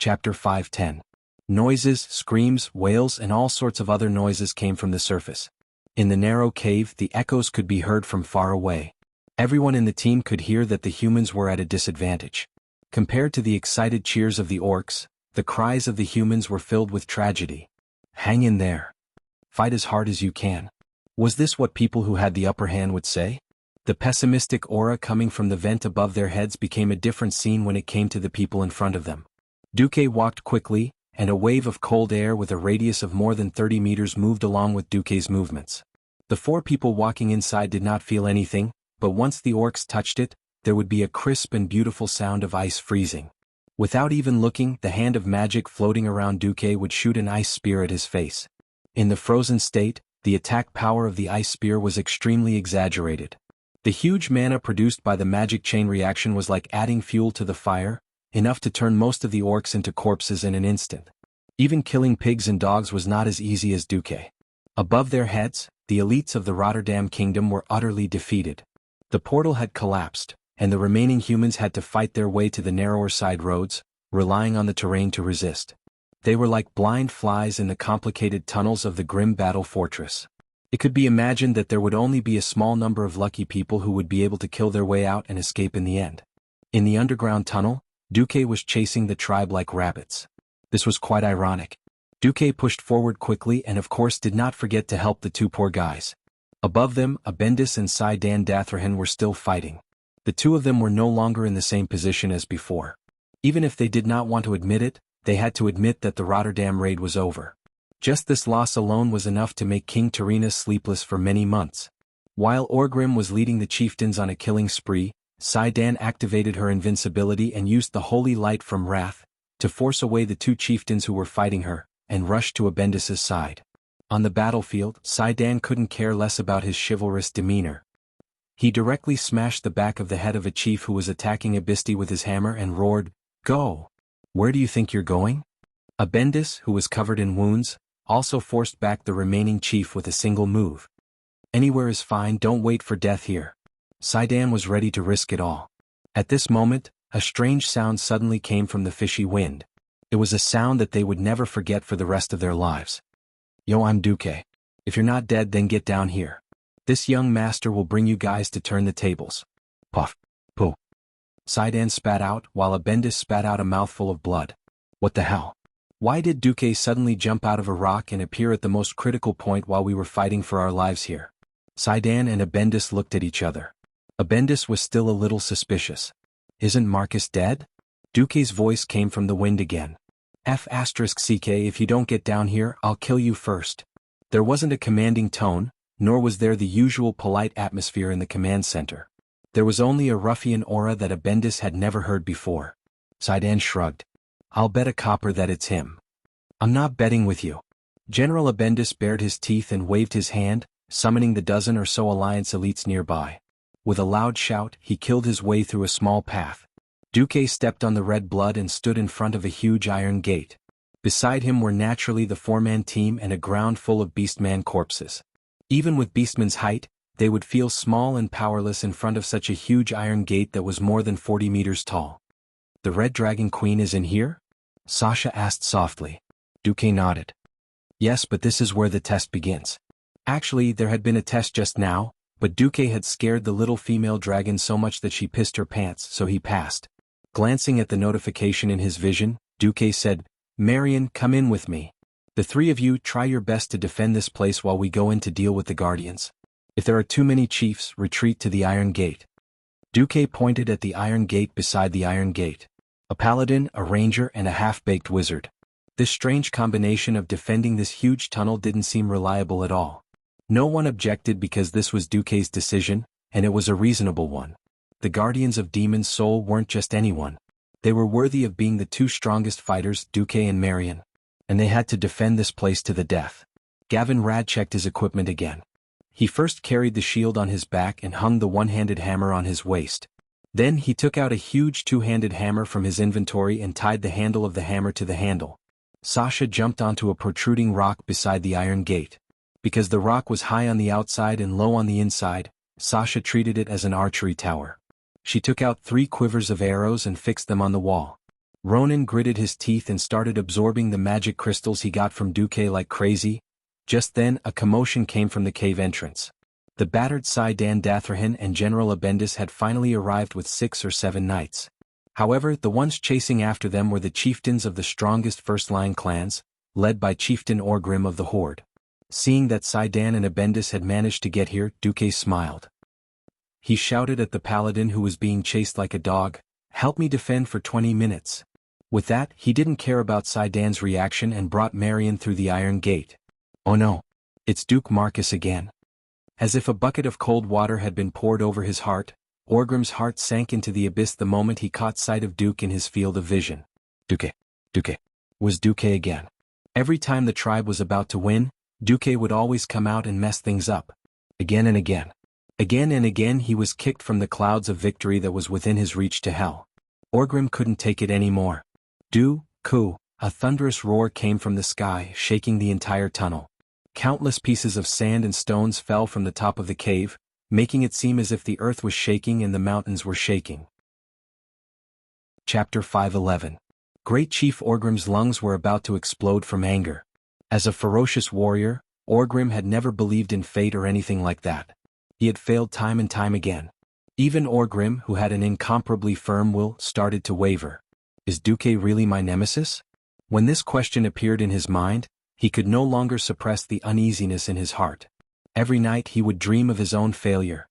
Chapter 5:10. Noises, screams, wails, and all sorts of other noises came from the surface. In the narrow cave, the echoes could be heard from far away. Everyone in the team could hear that the humans were at a disadvantage. Compared to the excited cheers of the orcs, the cries of the humans were filled with tragedy. Hang in there. Fight as hard as you can. Was this what people who had the upper hand would say? The pessimistic aura coming from the vent above their heads became a different scene when it came to the people in front of them. Duque walked quickly, and a wave of cold air with a radius of more than 30 meters moved along with Duque's movements. The four people walking inside did not feel anything, but once the orcs touched it, there would be a crisp and beautiful sound of ice freezing. Without even looking, the hand of magic floating around Duque would shoot an ice spear at his face. In the frozen state, the attack power of the ice spear was extremely exaggerated. The huge mana produced by the magic chain reaction was like adding fuel to the fire, enough to turn most of the orcs into corpses in an instant. Even killing pigs and dogs was not as easy as Duque. Above their heads, the elites of the Rotterdam kingdom were utterly defeated. The portal had collapsed, and the remaining humans had to fight their way to the narrower side roads, relying on the terrain to resist. They were like blind flies in the complicated tunnels of the grim battle fortress. It could be imagined that there would only be a small number of lucky people who would be able to kill their way out and escape in the end. In the underground tunnel, Duque was chasing the tribe like rabbits. This was quite ironic. Duque pushed forward quickly and of course did not forget to help the two poor guys. Above them, Abendis and Sidan Dathrahan were still fighting. The two of them were no longer in the same position as before. Even if they did not want to admit it, they had to admit that the Rotterdam raid was over. Just this loss alone was enough to make King Tarina sleepless for many months. While Orgrim was leading the chieftains on a killing spree, Sidan activated her invincibility and used the holy light from Wrath to force away the two chieftains who were fighting her, and rushed to Abendis' side. On the battlefield, Sidan couldn't care less about his chivalrous demeanor. He directly smashed the back of the head of a chief who was attacking Abisti with his hammer and roared, "Go! Where do you think you're going?" Abendis, who was covered in wounds, also forced back the remaining chief with a single move. "Anywhere is fine, don't wait for death here." Sidan was ready to risk it all. At this moment, a strange sound suddenly came from the fishy wind. It was a sound that they would never forget for the rest of their lives. "Yo, I'm Duque. If you're not dead, then get down here. This young master will bring you guys to turn the tables." Puff. Pooh. Sidan spat out, while Abendis spat out a mouthful of blood. What the hell? Why did Duque suddenly jump out of a rock and appear at the most critical point while we were fighting for our lives here? Sidan and Abendis looked at each other. Abendis was still a little suspicious. "Isn't Marcus dead?" Duque's voice came from the wind again. "F***CK, if you don't get down here, I'll kill you first." There wasn't a commanding tone, nor was there the usual polite atmosphere in the command center. There was only a ruffian aura that Abendis had never heard before. Sidan shrugged. "I'll bet a copper that it's him." "I'm not betting with you." General Abendis bared his teeth and waved his hand, summoning the dozen or so Alliance elites nearby. With a loud shout, he killed his way through a small path. Duque stepped on the red blood and stood in front of a huge iron gate. Beside him were naturally the four-man team and a ground full of beastman corpses. Even with beastman's height, they would feel small and powerless in front of such a huge iron gate that was more than 40 meters tall. "The Red Dragon Queen is in here?" Sasha asked softly. Duque nodded. "Yes, but this is where the test begins." Actually, there had been a test just now, but Duque had scared the little female dragon so much that she pissed her pants, so he passed. Glancing at the notification in his vision, Duque said, "Marion, come in with me. The three of you try your best to defend this place while we go in to deal with the Guardians. If there are too many chiefs, retreat to the Iron Gate." Duque pointed at the Iron Gate beside the Iron Gate. A paladin, a ranger, and a half-baked wizard. This strange combination of defending this huge tunnel didn't seem reliable at all. No one objected because this was Duque's decision, and it was a reasonable one. The Guardians of Demon's Soul weren't just anyone. They were worthy of being the two strongest fighters, Duque and Marion. And they had to defend this place to the death. Gavin Rad checked his equipment again. He first carried the shield on his back and hung the one-handed hammer on his waist. Then he took out a huge two-handed hammer from his inventory and tied the handle of the hammer to the handle. Sasha jumped onto a protruding rock beside the Iron Gate. Because the rock was high on the outside and low on the inside, Sasha treated it as an archery tower. She took out 3 quivers of arrows and fixed them on the wall. Ronan gritted his teeth and started absorbing the magic crystals he got from Duque like crazy. Just then, a commotion came from the cave entrance. The battered Sai-Dan Dathrahan and General Abendis had finally arrived with 6 or 7 knights. However, the ones chasing after them were the chieftains of the strongest first-line clans, led by Chieftain Orgrim of the Horde. Seeing that Sai-Dan and Abendis had managed to get here, Duque smiled. He shouted at the paladin who was being chased like a dog, "Help me defend for 20 minutes." With that, he didn't care about Sai-Dan's reaction and brought Marion through the iron gate. Oh no! It's Duke Marcus again. As if a bucket of cold water had been poured over his heart, Orgrim's heart sank into the abyss the moment he caught sight of Duke in his field of vision. Duque was Duque again. Every time the tribe was about to win, Duque would always come out and mess things up. Again and again. Again and again he was kicked from the clouds of victory that was within his reach to hell. Orgrim couldn't take it anymore. Du-ku, a thunderous roar came from the sky, shaking the entire tunnel. Countless pieces of sand and stones fell from the top of the cave, making it seem as if the earth was shaking and the mountains were shaking. Chapter 5:11. Great Chief Orgrim's lungs were about to explode from anger. As a ferocious warrior, Orgrim had never believed in fate or anything like that. He had failed time and time again. Even Orgrim, who had an incomparably firm will, started to waver. Is Duque really my nemesis? When this question appeared in his mind, he could no longer suppress the uneasiness in his heart. Every night he would dream of his own failure.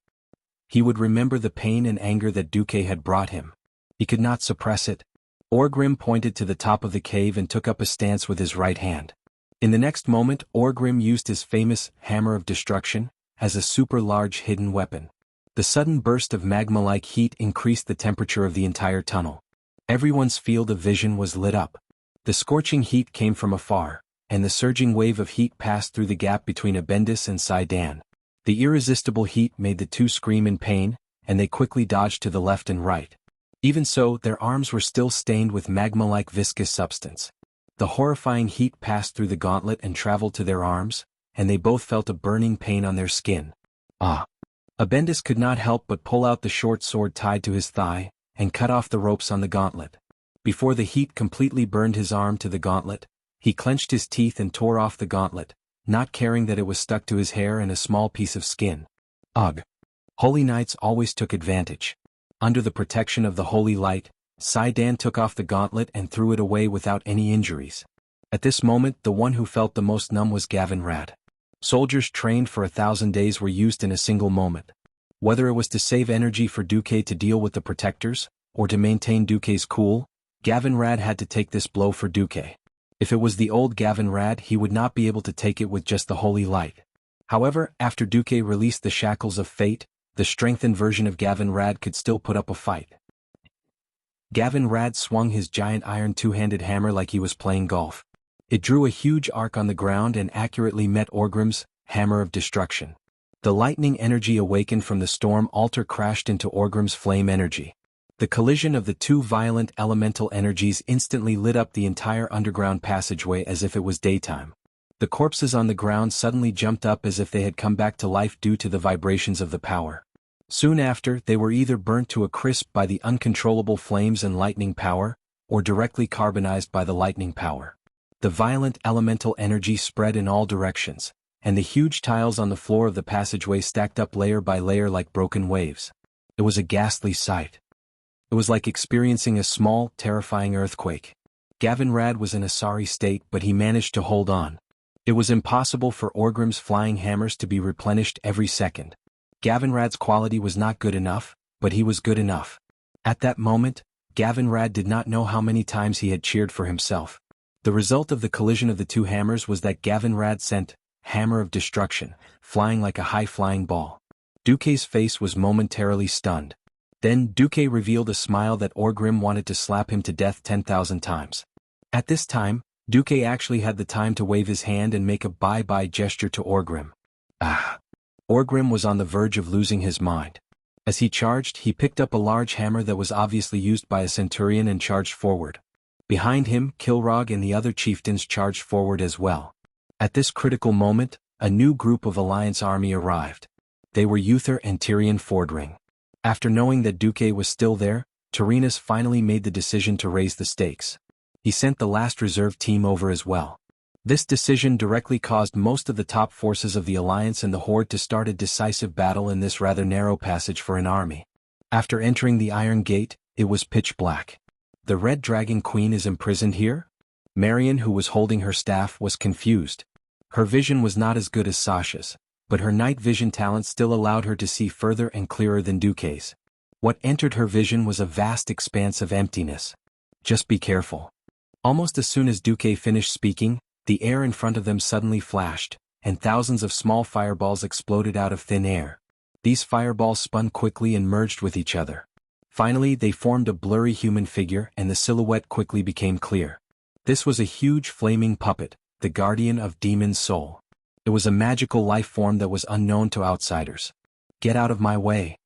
He would remember the pain and anger that Duque had brought him. He could not suppress it. Orgrim pointed to the top of the cave and took up a stance with his right hand. In the next moment, Orgrim used his famous Hammer of Destruction as a super-large hidden weapon. The sudden burst of magma-like heat increased the temperature of the entire tunnel. Everyone's field of vision was lit up. The scorching heat came from afar, and the surging wave of heat passed through the gap between Abendis and Sai-Dan. The irresistible heat made the two scream in pain, and they quickly dodged to the left and right. Even so, their arms were still stained with magma-like viscous substance. The horrifying heat passed through the gauntlet and traveled to their arms, and they both felt a burning pain on their skin. Ah! Abendis could not help but pull out the short sword tied to his thigh, and cut off the ropes on the gauntlet. Before the heat completely burned his arm to the gauntlet, he clenched his teeth and tore off the gauntlet, not caring that it was stuck to his hair and a small piece of skin. Ugh! Holy Knights always took advantage. Under the protection of the holy light, Sai-Dan took off the gauntlet and threw it away without any injuries. At this moment, the one who felt the most numb was Gavinrad. Soldiers trained for 1,000 days were used in a single moment. Whether it was to save energy for Duque to deal with the protectors, or to maintain Duque's cool, Gavinrad had to take this blow for Duque. If it was the old Gavinrad, he would not be able to take it with just the holy light. However, after Duque released the shackles of fate, the strengthened version of Gavinrad could still put up a fight. Gavinrad swung his giant iron two-handed hammer like he was playing golf. It drew a huge arc on the ground and accurately met Orgrim's Hammer of Destruction. The lightning energy awakened from the storm altar crashed into Orgrim's flame energy. The collision of the two violent elemental energies instantly lit up the entire underground passageway as if it was daytime. The corpses on the ground suddenly jumped up as if they had come back to life due to the vibrations of the power. Soon after, they were either burnt to a crisp by the uncontrollable flames and lightning power, or directly carbonized by the lightning power. The violent elemental energy spread in all directions, and the huge tiles on the floor of the passageway stacked up layer by layer like broken waves. It was a ghastly sight. It was like experiencing a small, terrifying earthquake. Gavinrad was in a sorry state, but he managed to hold on. It was impossible for Orgrim's flying hammers to be replenished every second. Gavinrad's quality was not good enough, but he was good enough. At that moment, Gavinrad did not know how many times he had cheered for himself. The result of the collision of the two hammers was that Gavinrad sent Hammer of Destruction, flying like a high-flying ball. Duque's face was momentarily stunned. Then Duque revealed a smile that Orgrim wanted to slap him to death 10,000 times. At this time, Duque actually had the time to wave his hand and make a bye-bye gesture to Orgrim. Ah! Orgrim was on the verge of losing his mind. As he charged, he picked up a large hammer that was obviously used by a centurion and charged forward. Behind him, Kilrog and the other chieftains charged forward as well. At this critical moment, a new group of Alliance army arrived. They were Uther and Tyrion Fordring. After knowing that Duque was still there, Tyrrhenus finally made the decision to raise the stakes. He sent the last reserve team over as well. This decision directly caused most of the top forces of the Alliance and the Horde to start a decisive battle in this rather narrow passage for an army. After entering the Iron Gate, it was pitch black. The Red Dragon Queen is imprisoned here? Marion, who was holding her staff, was confused. Her vision was not as good as Sasha's, but her night vision talent still allowed her to see further and clearer than Duque's. What entered her vision was a vast expanse of emptiness. Just be careful. Almost as soon as Duque finished speaking, the air in front of them suddenly flashed, and thousands of small fireballs exploded out of thin air. These fireballs spun quickly and merged with each other. Finally, they formed a blurry human figure, and the silhouette quickly became clear. This was a huge flaming puppet, the guardian of Demon's soul. It was a magical life form that was unknown to outsiders. "Get out of my way!"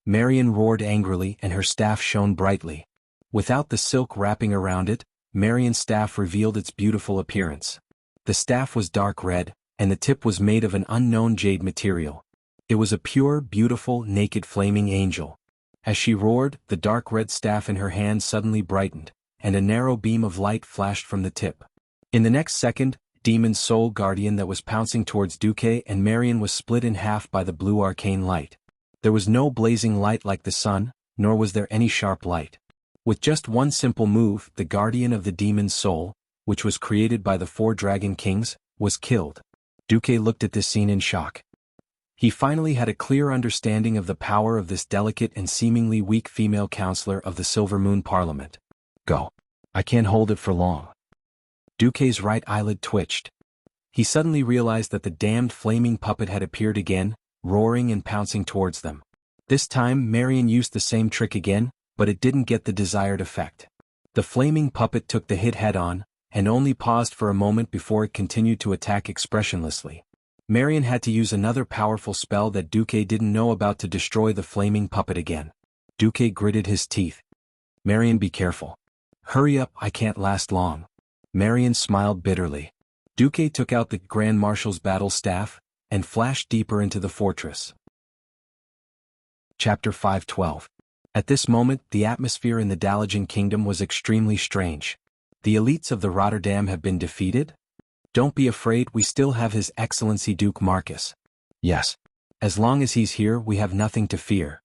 Marion roared angrily, and her staff shone brightly. Without the silk wrapping around it, Marion's staff revealed its beautiful appearance. The staff was dark red, and the tip was made of an unknown jade material. It was a pure, beautiful, naked flaming angel. As she roared, the dark red staff in her hand suddenly brightened, and a narrow beam of light flashed from the tip. In the next second, Demon's soul guardian that was pouncing towards Duque and Marion was split in half by the blue arcane light. There was no blazing light like the sun, nor was there any sharp light. With just one simple move, the guardian of the Demon's soul, which was created by the 4 Dragon Kings, was killed. Duque looked at this scene in shock. He finally had a clear understanding of the power of this delicate and seemingly weak female counselor of the Silver Moon Parliament. "Go. I can't hold it for long." Duque's right eyelid twitched. He suddenly realized that the damned flaming puppet had appeared again, roaring and pouncing towards them. This time Marion used the same trick again, but it didn't get the desired effect. The flaming puppet took the hit head-on, and only paused for a moment before it continued to attack expressionlessly. Marion had to use another powerful spell that Duque didn't know about to destroy the flaming puppet again. Duque gritted his teeth. "Marion, be careful. Hurry up, I can't last long." Marion smiled bitterly. Duque took out the Grand Marshal's battle staff, and flashed deeper into the fortress. Chapter 5:12. At this moment, the atmosphere in the Dalajan Kingdom was extremely strange. "The elites of the Rotterdam have been defeated? Don't be afraid, we still have His Excellency Duke Marcus." "Yes. As long as he's here, we have nothing to fear."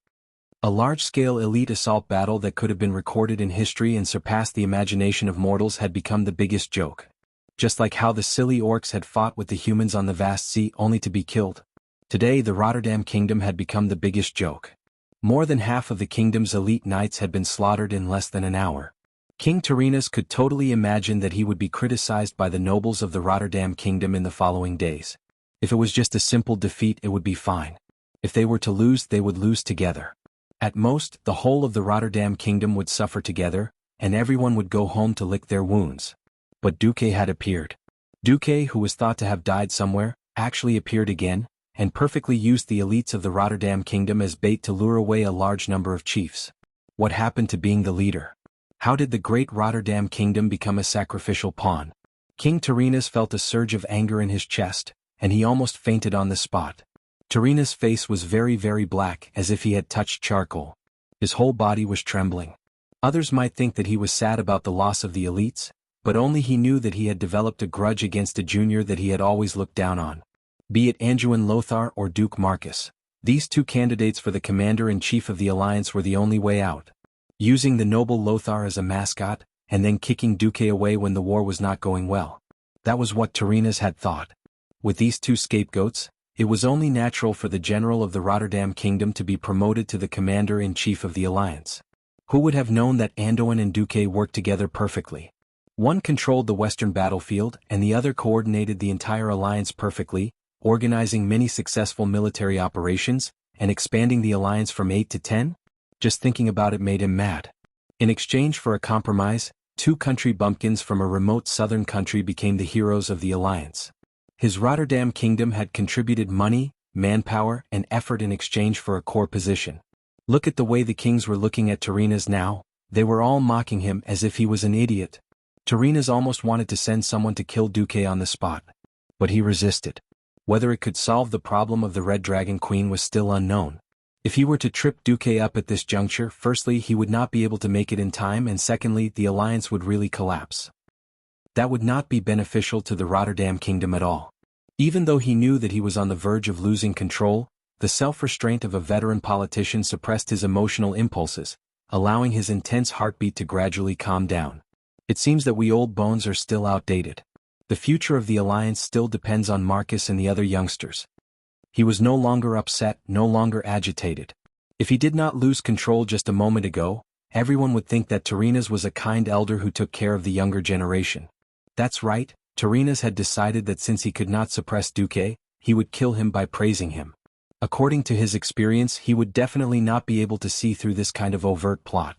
A large-scale elite assault battle that could have been recorded in history and surpassed the imagination of mortals had become the biggest joke. Just like how the silly orcs had fought with the humans on the vast sea only to be killed. Today the Rotterdam Kingdom had become the biggest joke. More than half of the kingdom's elite knights had been slaughtered in less than an hour. King Tyrrhenus could totally imagine that he would be criticized by the nobles of the Rotterdam Kingdom in the following days. If it was just a simple defeat, it would be fine. If they were to lose, they would lose together. At most, the whole of the Rotterdam Kingdom would suffer together, and everyone would go home to lick their wounds. But Duque had appeared. Duque, who was thought to have died somewhere, actually appeared again, and perfectly used the elites of the Rotterdam Kingdom as bait to lure away a large number of chiefs. What happened to being the leader? How did the great Rotterdam Kingdom become a sacrificial pawn? King Tyrrhenus felt a surge of anger in his chest, and he almost fainted on the spot. Tyrrhenus' face was very, very black, as if he had touched charcoal. His whole body was trembling. Others might think that he was sad about the loss of the elites, but only he knew that he had developed a grudge against a junior that he had always looked down on. Be it Anduin Lothar or Duke Marcus, these 2 candidates for the commander-in-chief of the alliance were the only way out. Using the noble Lothar as a mascot, and then kicking Duque away when the war was not going well. That was what Tyrrhenus had thought. With these 2 scapegoats, it was only natural for the general of the Rotterdam Kingdom to be promoted to the commander-in-chief of the alliance. Who would have known that Anduin and Duque worked together perfectly? One controlled the western battlefield, and the other coordinated the entire alliance perfectly, organizing many successful military operations, and expanding the alliance from 8 to 10? Just thinking about it made him mad. In exchange for a compromise, 2 country bumpkins from a remote southern country became the heroes of the alliance. His Rotterdam Kingdom had contributed money, manpower, and effort in exchange for a core position. Look at the way the kings were looking at Tyrrhenus now. They were all mocking him as if he was an idiot. Tyrrhenus almost wanted to send someone to kill Duque on the spot. But he resisted. Whether it could solve the problem of the Red Dragon Queen was still unknown. If he were to trip Duque up at this juncture, firstly he would not be able to make it in time, and secondly the alliance would really collapse. That would not be beneficial to the Rotterdam Kingdom at all. Even though he knew that he was on the verge of losing control, the self-restraint of a veteran politician suppressed his emotional impulses, allowing his intense heartbeat to gradually calm down. It seems that we old bones are still outdated. The future of the alliance still depends on Marcus and the other youngsters. He was no longer upset, no longer agitated. If he did not lose control just a moment ago, everyone would think that Tyrrhenus was a kind elder who took care of the younger generation. That's right, Tyrrhenus had decided that since he could not suppress Duque, he would kill him by praising him. According to his experience, he would definitely not be able to see through this kind of overt plot.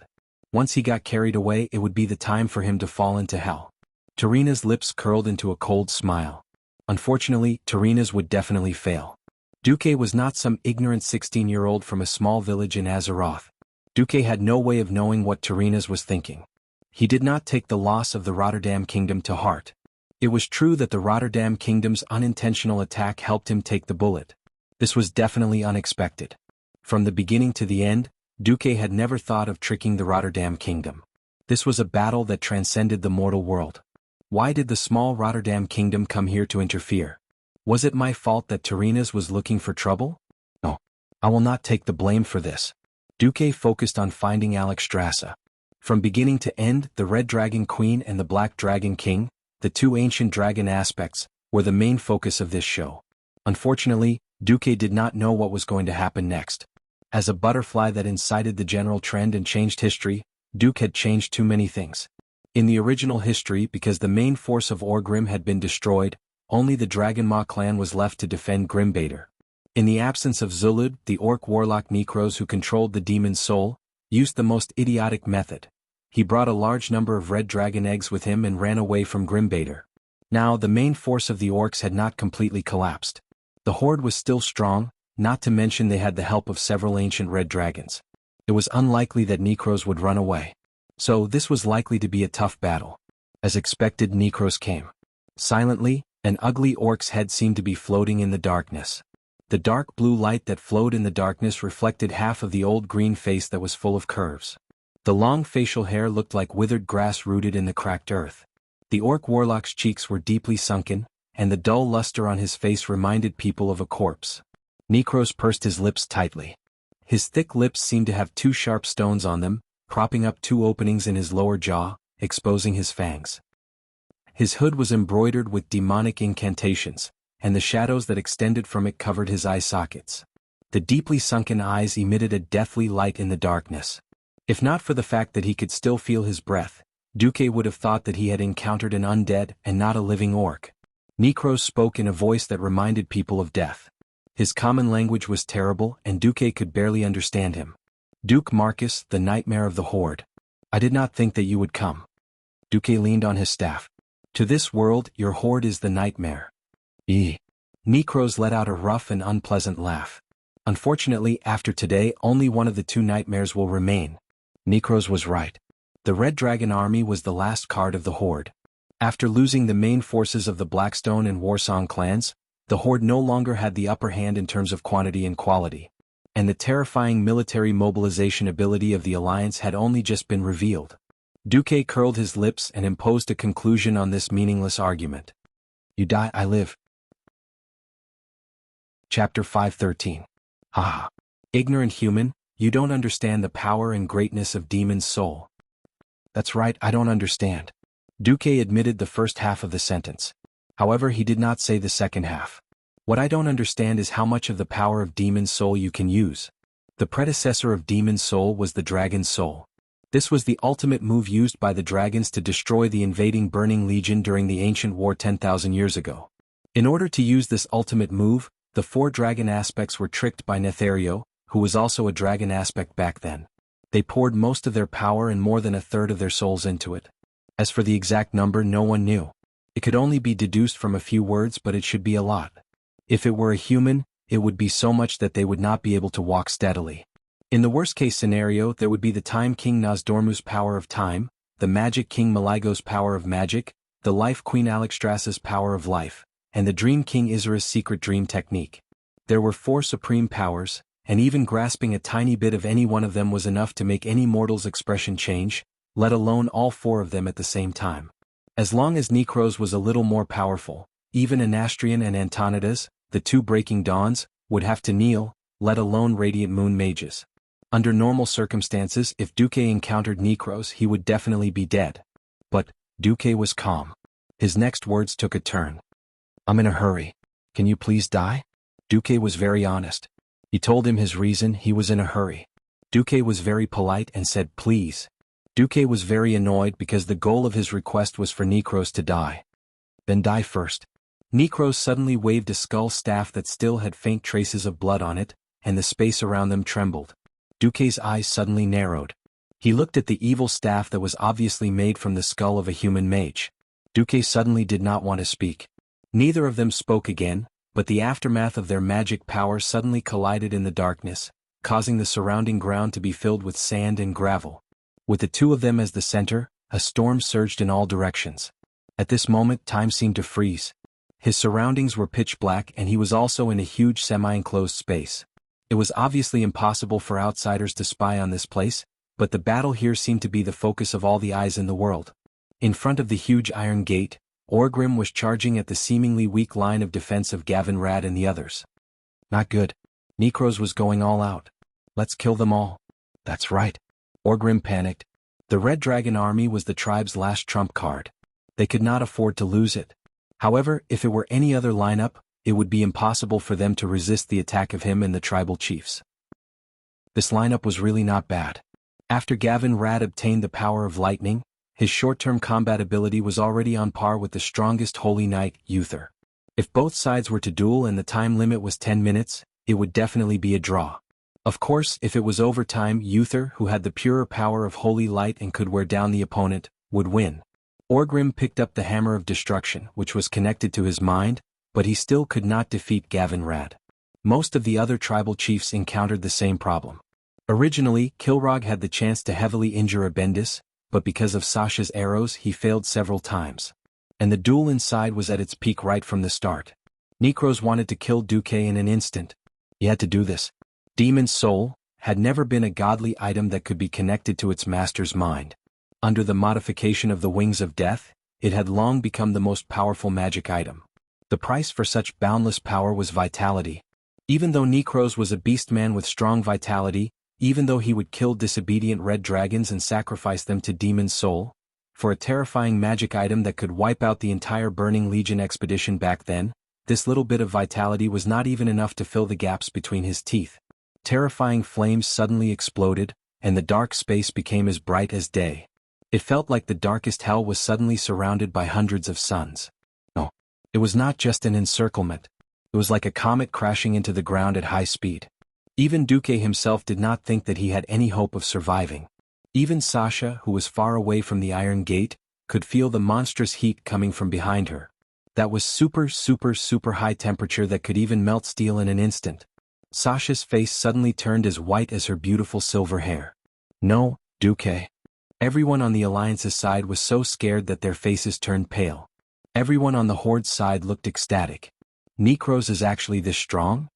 Once he got carried away, it would be the time for him to fall into hell. Tyrrhenus' lips curled into a cold smile. Unfortunately, Tyrrhenus would definitely fail. Duque was not some ignorant 16-year-old from a small village in Azeroth. Duque had no way of knowing what Tyrrhenus was thinking. He did not take the loss of the Rotterdam Kingdom to heart. It was true that the Rotterdam Kingdom's unintentional attack helped him take the bullet. This was definitely unexpected. From the beginning to the end, Duque had never thought of tricking the Rotterdam Kingdom. This was a battle that transcended the mortal world. Why did the small Rotterdam Kingdom come here to interfere? Was it my fault that Tyrrhenus was looking for trouble? No. I will not take the blame for this. Duque focused on finding Alexstrasza. From beginning to end, the Red Dragon Queen and the Black Dragon King, the two ancient dragon aspects, were the main focus of this show. Unfortunately, Duque did not know what was going to happen next. As a butterfly that incited the general trend and changed history, Duque had changed too many things. In the original history, because the main force of Orgrim had been destroyed, only the Dragonmaw clan was left to defend Grimbader. In the absence of Zulud, the orc warlock Nekros who controlled the demon's soul, used the most idiotic method. He brought a large number of red dragon eggs with him and ran away from Grimbader. Now the main force of the orcs had not completely collapsed. The horde was still strong, not to mention they had the help of several ancient red dragons. It was unlikely that Nekros would run away. So this was likely to be a tough battle. As expected, Nekros came. Silently, an ugly orc's head seemed to be floating in the darkness. The dark blue light that flowed in the darkness reflected half of the old green face that was full of curves. The long facial hair looked like withered grass rooted in the cracked earth. The orc warlock's cheeks were deeply sunken, and the dull luster on his face reminded people of a corpse. Nekros pursed his lips tightly. His thick lips seemed to have two sharp stones on them, propping up two openings in his lower jaw, exposing his fangs. His hood was embroidered with demonic incantations, and the shadows that extended from it covered his eye sockets. The deeply sunken eyes emitted a deathly light in the darkness. If not for the fact that he could still feel his breath, Duque would have thought that he had encountered an undead and not a living orc. Nekros spoke in a voice that reminded people of death. His common language was terrible, and Duque could barely understand him. Duke Marcus, the nightmare of the horde. I did not think that you would come. Duque leaned on his staff. To this world, your horde is the nightmare. Nekros let out a rough and unpleasant laugh. Unfortunately, after today, only one of the two nightmares will remain. Nekros was right. The Red Dragon Army was the last card of the horde. After losing the main forces of the Blackstone and Warsong clans, the horde no longer had the upper hand in terms of quantity and quality. And the terrifying military mobilization ability of the Alliance had only just been revealed. Duque curled his lips and imposed a conclusion on this meaningless argument. You die, I live. Chapter 513. Ah. Ignorant human, you don't understand the power and greatness of Demon's soul. That's right, I don't understand. Duque admitted the first half of the sentence. However, he did not say the second half. What I don't understand is how much of the power of Demon's soul you can use. The predecessor of Demon's soul was the Dragon's soul. This was the ultimate move used by the dragons to destroy the invading Burning Legion during the ancient war 10,000 years ago. In order to use this ultimate move, the four dragon aspects were tricked by Nethario, who was also a dragon aspect back then. They poured most of their power and more than a third of their souls into it. As for the exact number, no one knew. It could only be deduced from a few words, but it should be a lot. If it were a human, it would be so much that they would not be able to walk steadily. In the worst-case scenario, there would be the Time King Nozdormu's power of time, the Magic King Maligo's power of magic, the Life Queen Alexstrasza's power of life, and the Dream King Isera's secret dream technique. There were four supreme powers, and even grasping a tiny bit of any one of them was enough to make any mortal's expression change, let alone all four of them at the same time. As long as Necros was a little more powerful, even Anastrian and Antonidas, the two breaking dawns, would have to kneel, let alone Radiant Moon mages. Under normal circumstances, if Duque encountered Necros, he would definitely be dead. But Duque was calm. His next words took a turn. "I'm in a hurry. Can you please die?" Duque was very honest. He told him his reason: he was in a hurry. Duque was very polite and said please. Duque was very annoyed because the goal of his request was for Necros to die. "Then die first." Necros suddenly waved a skull staff that still had faint traces of blood on it, and the space around them trembled. Duque's eyes suddenly narrowed. He looked at the evil staff that was obviously made from the skull of a human mage. Duque suddenly did not want to speak. Neither of them spoke again, but the aftermath of their magic power suddenly collided in the darkness, causing the surrounding ground to be filled with sand and gravel. With the two of them as the center, a storm surged in all directions. At this moment, time seemed to freeze. His surroundings were pitch black, and he was also in a huge semi-enclosed space. It was obviously impossible for outsiders to spy on this place, but the battle here seemed to be the focus of all the eyes in the world. In front of the huge iron gate, Orgrim was charging at the seemingly weak line of defense of Gavin Rad and the others. Not good. Necros was going all out. Let's kill them all. That's right. Orgrim panicked. The Red Dragon army was the tribe's last trump card. They could not afford to lose it. However, if it were any other lineup, it would be impossible for them to resist the attack of him and the tribal chiefs. This lineup was really not bad. After Gavin Rad obtained the power of lightning, his short-term combat ability was already on par with the strongest Holy Knight, Uther. If both sides were to duel and the time limit was 10 minutes, it would definitely be a draw. Of course, if it was overtime, Uther, who had the purer power of Holy Light and could wear down the opponent, would win. Orgrim picked up the Hammer of Destruction, which was connected to his mind, but he still could not defeat Gavin Rad. Most of the other tribal chiefs encountered the same problem. Originally, Kilrog had the chance to heavily injure Abendis, but because of Sasha's arrows he failed several times. And the duel inside was at its peak right from the start. Necros wanted to kill Duque in an instant. He had to do this. Demon's Soul had never been a godly item that could be connected to its master's mind. Under the modification of the Wings of Death, it had long become the most powerful magic item. The price for such boundless power was vitality. Even though Necros was a beastman with strong vitality, even though he would kill disobedient red dragons and sacrifice them to Demon's Soul, for a terrifying magic item that could wipe out the entire Burning Legion expedition back then, this little bit of vitality was not even enough to fill the gaps between his teeth. Terrifying flames suddenly exploded, and the dark space became as bright as day. It felt like the darkest hell was suddenly surrounded by hundreds of suns. No, it was not just an encirclement. It was like a comet crashing into the ground at high speed. Even Duque himself did not think that he had any hope of surviving. Even Sasha, who was far away from the Iron Gate, could feel the monstrous heat coming from behind her. That was super high temperature that could even melt steel in an instant. Sasha's face suddenly turned as white as her beautiful silver hair. No, Duque. Everyone on the Alliance's side was so scared that their faces turned pale. Everyone on the Horde's side looked ecstatic. Necros is actually this strong?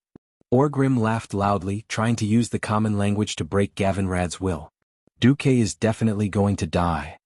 Orgrim laughed loudly, trying to use the common language to break Gavin Rad's will. Duque is definitely going to die.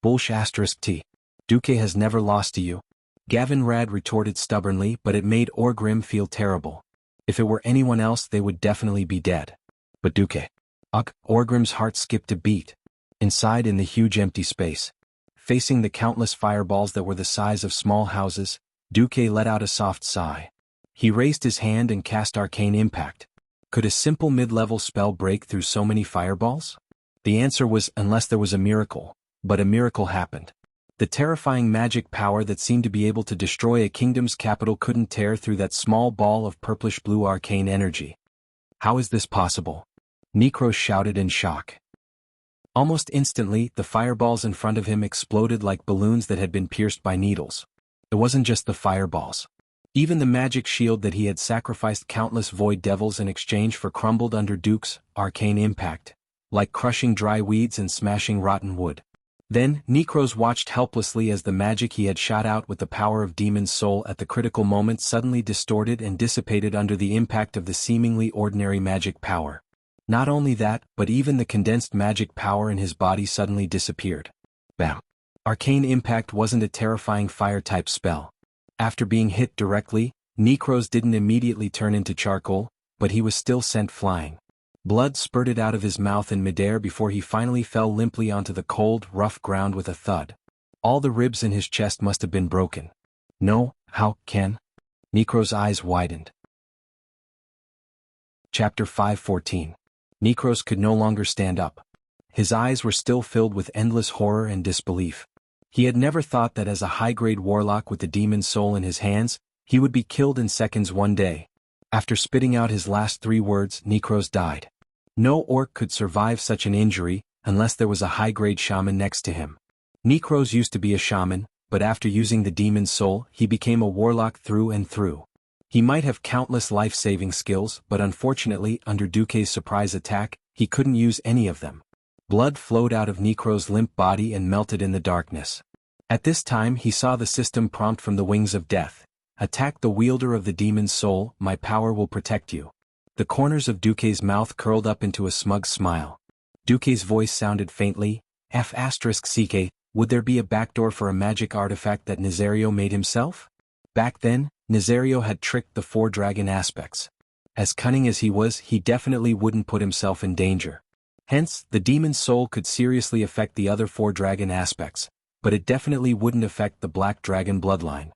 Bullsh*T. Duque has never lost to you. Gavin Rad retorted stubbornly, but it made Orgrim feel terrible. If it were anyone else they would definitely be dead. But Duque. Ugh, Orgrim's heart skipped a beat. Inside in the huge empty space, facing the countless fireballs that were the size of small houses, Duque let out a soft sigh. He raised his hand and cast Arcane Impact. Could a simple mid-level spell break through so many fireballs? The answer was unless there was a miracle, but a miracle happened. The terrifying magic power that seemed to be able to destroy a kingdom's capital couldn't tear through that small ball of purplish-blue arcane energy. How is this possible? Necros shouted in shock. Almost instantly, the fireballs in front of him exploded like balloons that had been pierced by needles. It wasn't just the fireballs. Even the magic shield that he had sacrificed countless void devils in exchange for crumbled under Duke's arcane impact, like crushing dry weeds and smashing rotten wood. Then, Necros watched helplessly as the magic he had shot out with the power of Demon's soul at the critical moment suddenly distorted and dissipated under the impact of the seemingly ordinary magic power. Not only that, but even the condensed magic power in his body suddenly disappeared. Bam! Arcane Impact wasn't a terrifying fire-type spell. After being hit directly, Necros didn't immediately turn into charcoal, but he was still sent flying. Blood spurted out of his mouth in midair before he finally fell limply onto the cold, rough ground with a thud. All the ribs in his chest must have been broken. No, how can? Necros' eyes widened. Chapter 5:14. Necros could no longer stand up. His eyes were still filled with endless horror and disbelief. He had never thought that as a high-grade warlock with the demon's soul in his hands, he would be killed in seconds one day. After spitting out his last 3 words, Necros died. No orc could survive such an injury, unless there was a high-grade shaman next to him. Necros used to be a shaman, but after using the demon's soul, he became a warlock through and through. He might have countless life-saving skills, but unfortunately, under Duque's surprise attack, he couldn't use any of them. Blood flowed out of Necros' limp body and melted in the darkness. At this time he saw the system prompt from the wings of death. Attack the wielder of the demon's soul, my power will protect you. The corners of Duque's mouth curled up into a smug smile. Duque's voice sounded faintly, F***CK, would there be a backdoor for a magic artifact that Nazario made himself? Back then, Nazario had tricked the 4 dragon aspects. As cunning as he was, he definitely wouldn't put himself in danger. Hence, the demon's soul could seriously affect the other 4 dragon aspects, but it definitely wouldn't affect the black dragon bloodline.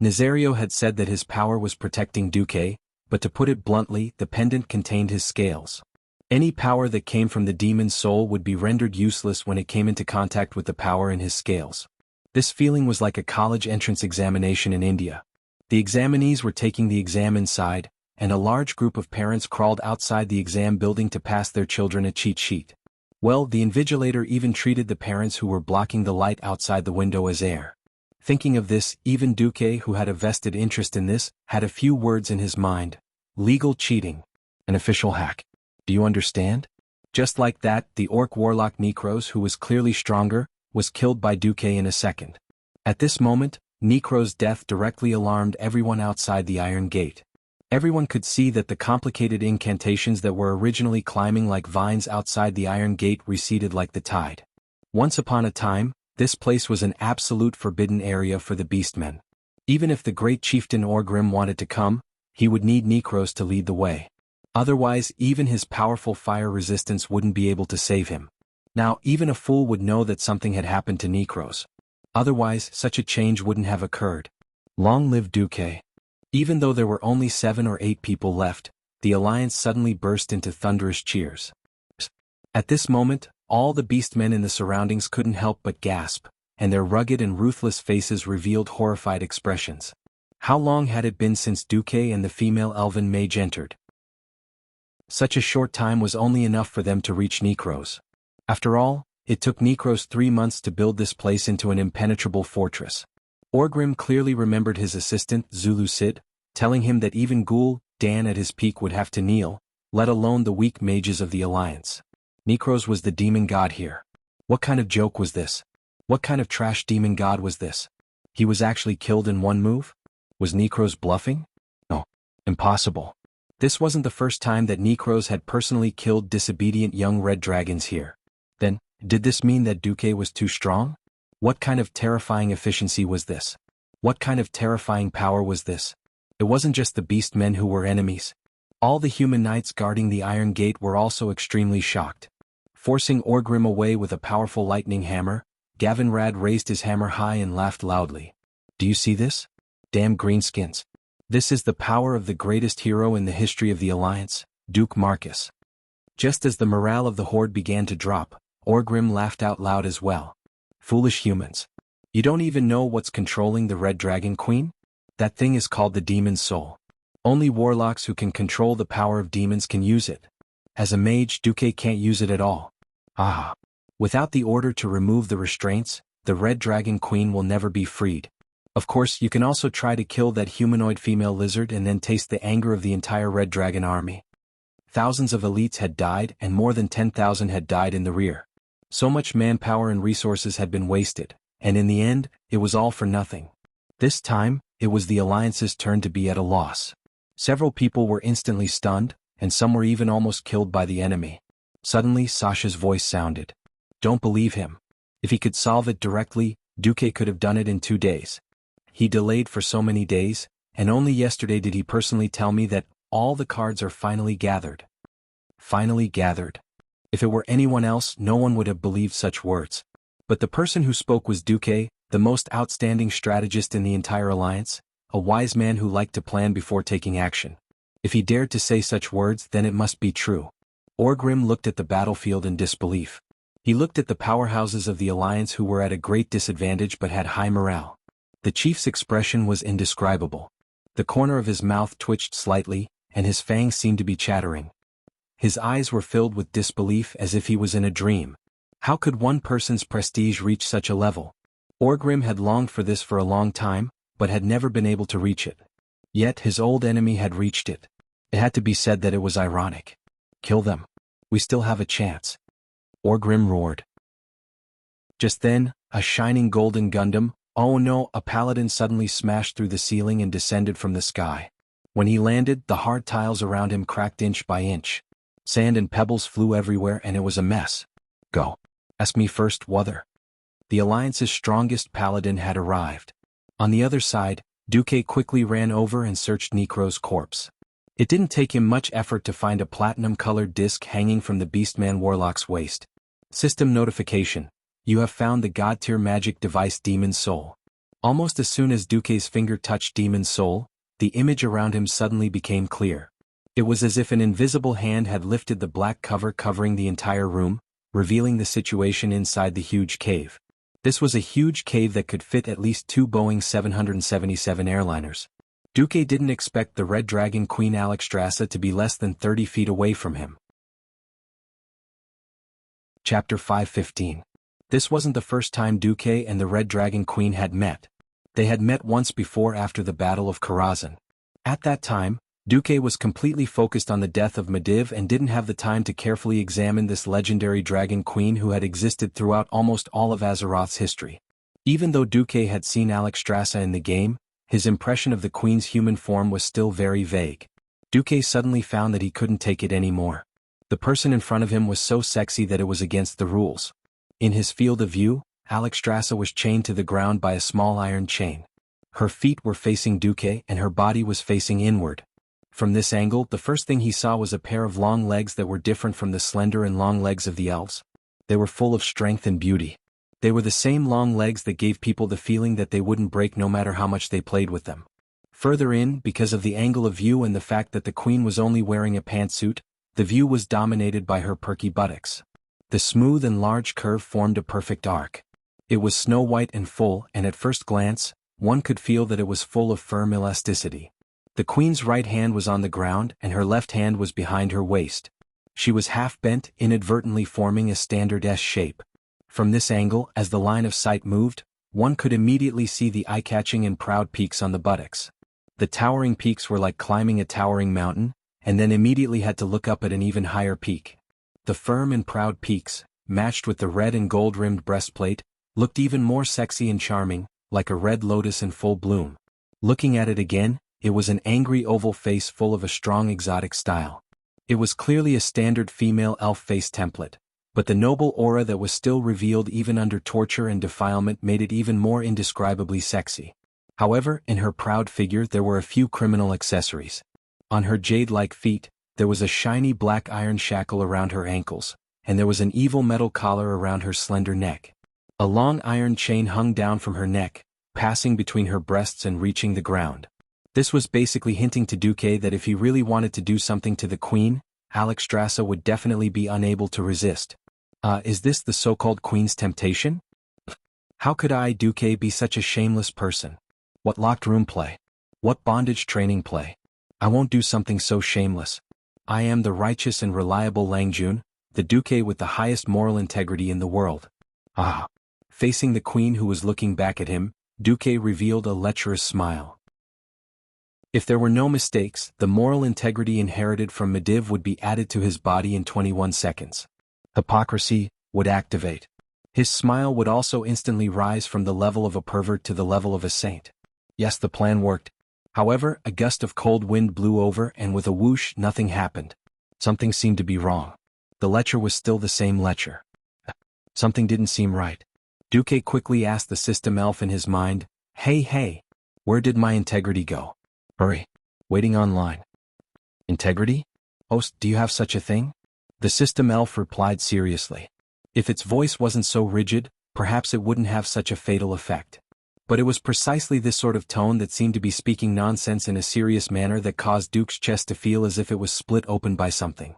Nazario had said that his power was protecting Duque, but to put it bluntly, the pendant contained his scales. Any power that came from the demon's soul would be rendered useless when it came into contact with the power in his scales. This feeling was like a college entrance examination in India. The examinees were taking the exam inside, and a large group of parents crawled outside the exam building to pass their children a cheat sheet. Well, the invigilator even treated the parents who were blocking the light outside the window as air. Thinking of this, even Duque, who had a vested interest in this, had a few words in his mind. Legal cheating. An official hack. Do you understand? Just like that, the orc warlock Necros, who was clearly stronger, was killed by Duque in a second. At this moment, Necros' death directly alarmed everyone outside the Iron Gate. Everyone could see that the complicated incantations that were originally climbing like vines outside the Iron Gate receded like the tide. Once upon a time, this place was an absolute forbidden area for the beastmen. Even if the great chieftain Orgrim wanted to come, he would need Necros to lead the way. Otherwise, even his powerful fire resistance wouldn't be able to save him. Now, even a fool would know that something had happened to Necros. Otherwise, such a change wouldn't have occurred. Long live Duque. Even though there were only 7 or 8 people left, the alliance suddenly burst into thunderous cheers. At this moment, all the beastmen in the surroundings couldn't help but gasp, and their rugged and ruthless faces revealed horrified expressions. How long had it been since Duque and the female elven mage entered? Such a short time was only enough for them to reach Necros. After all, it took Necros 3 months to build this place into an impenetrable fortress. Orgrim clearly remembered his assistant, Zulu Cid, telling him that even Ghoul Dan at his peak would have to kneel, let alone the weak mages of the Alliance. Necros was the demon god here. What kind of joke was this? What kind of trash demon god was this? He was actually killed in one move? Was Necros bluffing? No. Impossible. This wasn't the first time that Necros had personally killed disobedient young red dragons here. Then, did this mean that Duque was too strong? What kind of terrifying efficiency was this? What kind of terrifying power was this? It wasn't just the beastmen who were enemies. All the human knights guarding the Iron Gate were also extremely shocked. Forcing Orgrim away with a powerful lightning hammer, Gavinrad raised his hammer high and laughed loudly. Do you see this? Damn greenskins. This is the power of the greatest hero in the history of the Alliance, Duke Marcus. Just as the morale of the horde began to drop, Orgrim laughed out loud as well. Foolish humans. You don't even know what's controlling the Red Dragon Queen? That thing is called the Demon's Soul. Only warlocks who can control the power of demons can use it. As a mage, Duque can't use it at all. Ah. Without the order to remove the restraints, the Red Dragon Queen will never be freed. Of course, you can also try to kill that humanoid female lizard and then taste the anger of the entire Red Dragon army. Thousands of elites had died and more than 10,000 had died in the rear. So much manpower and resources had been wasted, and in the end, it was all for nothing. This time, it was the Alliance's turn to be at a loss. Several people were instantly stunned, and some were even almost killed by the enemy. Suddenly, Sasha's voice sounded. Don't believe him. If he could solve it directly, Duque could have done it in 2 days. He delayed for so many days, and only yesterday did he personally tell me that all the cards are finally gathered. Finally gathered. If it were anyone else, no one would have believed such words. But the person who spoke was Duque, the most outstanding strategist in the entire alliance, a wise man who liked to plan before taking action. If he dared to say such words, then it must be true. Orgrim looked at the battlefield in disbelief. He looked at the powerhouses of the alliance who were at a great disadvantage but had high morale. The chief's expression was indescribable. The corner of his mouth twitched slightly, and his fangs seemed to be chattering. His eyes were filled with disbelief as if he was in a dream. How could one person's prestige reach such a level? Orgrim had longed for this for a long time, but had never been able to reach it. Yet his old enemy had reached it. It had to be said that it was ironic. Kill them. We still have a chance. Orgrim roared. Just then, a shining golden Gundam, oh no, a paladin suddenly smashed through the ceiling and descended from the sky. When he landed, the hard tiles around him cracked inch by inch. Sand and pebbles flew everywhere and it was a mess. Go. Ask me first, Wother. The Alliance's strongest paladin had arrived. On the other side, Duque quickly ran over and searched Necro's corpse. It didn't take him much effort to find a platinum-colored disc hanging from the Beastman Warlock's waist. System notification. You have found the God-tier magic device Demon's Soul. Almost as soon as Duque's finger touched Demon's Soul, the image around him suddenly became clear. It was as if an invisible hand had lifted the black cover covering the entire room, revealing the situation inside the huge cave. This was a huge cave that could fit at least 2 Boeing 777 airliners. Duque didn't expect the Red Dragon Queen Alexstrasza to be less than 30 feet away from him. Chapter 5:15. This wasn't the first time Duque and the Red Dragon Queen had met. They had met once before after the Battle of Karazhan. At that time, Duque was completely focused on the death of Medivh and didn't have the time to carefully examine this legendary dragon queen who had existed throughout almost all of Azeroth's history. Even though Duque had seen Alexstrasza in the game, his impression of the queen's human form was still very vague. Duque suddenly found that he couldn't take it anymore. The person in front of him was so sexy that it was against the rules. In his field of view, Alexstrasza was chained to the ground by a small iron chain. Her feet were facing Duque and her body was facing inward. From this angle, the first thing he saw was a pair of long legs that were different from the slender and long legs of the elves. They were full of strength and beauty. They were the same long legs that gave people the feeling that they wouldn't break no matter how much they played with them. Further in, because of the angle of view and the fact that the queen was only wearing a pantsuit, the view was dominated by her perky buttocks. The smooth and large curve formed a perfect arc. It was snow-white and full, and at first glance, one could feel that it was full of firm elasticity. The queen's right hand was on the ground and her left hand was behind her waist. She was half bent, inadvertently forming a standard S shape. From this angle, as the line of sight moved, one could immediately see the eye-catching and proud peaks on the buttocks. The towering peaks were like climbing a towering mountain, and then immediately had to look up at an even higher peak. The firm and proud peaks, matched with the red and gold-rimmed breastplate, looked even more sexy and charming, like a red lotus in full bloom. Looking at it again, it was an angry oval face full of a strong exotic style. It was clearly a standard female elf face template, but the noble aura that was still revealed even under torture and defilement made it even more indescribably sexy. However, in her proud figure there were a few criminal accessories. On her jade-like feet, there was a shiny black iron shackle around her ankles, and there was an evil metal collar around her slender neck. A long iron chain hung down from her neck, passing between her breasts and reaching the ground. This was basically hinting to Duque that if he really wanted to do something to the queen, Alexstrasza would definitely be unable to resist. Is this the so-called queen's temptation? How could I, Duque, be such a shameless person? What locked room play? What bondage training play? I won't do something so shameless. I am the righteous and reliable Langjun, the Duque with the highest moral integrity in the world. Ah. Facing the queen who was looking back at him, Duque revealed a lecherous smile. If there were no mistakes, the moral integrity inherited from Medivh would be added to his body in 21 seconds. Hypocrisy, would activate. His smile would also instantly rise from the level of a pervert to the level of a saint. Yes, the plan worked. However, a gust of cold wind blew over and with a whoosh nothing happened. Something seemed to be wrong. The lecher was still the same lecher. Something didn't seem right. Duque quickly asked the system elf in his mind, Hey, where did my integrity go? Hurry. Waiting online. Integrity? Host, do you have such a thing? The system elf replied seriously. If its voice wasn't so rigid, perhaps it wouldn't have such a fatal effect. But it was precisely this sort of tone that seemed to be speaking nonsense in a serious manner that caused Duke's chest to feel as if it was split open by something.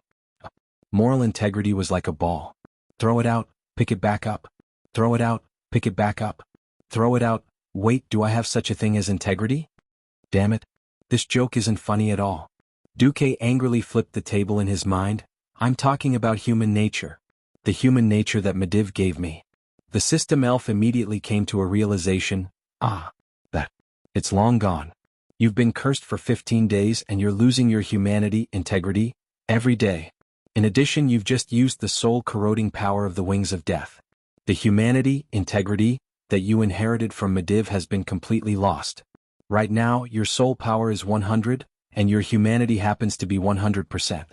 Moral integrity was like a ball. Throw it out, pick it back up. Throw it out, pick it back up. Throw it out, wait, do I have such a thing as integrity? Damn it. This joke isn't funny at all. Duque angrily flipped the table in his mind. I'm talking about human nature. The human nature that Mediv gave me. The system elf immediately came to a realization. That. It's long gone. You've been cursed for 15 days and you're losing your humanity, integrity, every day. In addition, you've just used the soul-corroding power of the wings of death. The humanity, integrity, that you inherited from Mediv has been completely lost. Right now, your soul power is 100, and your humanity happens to be 100%.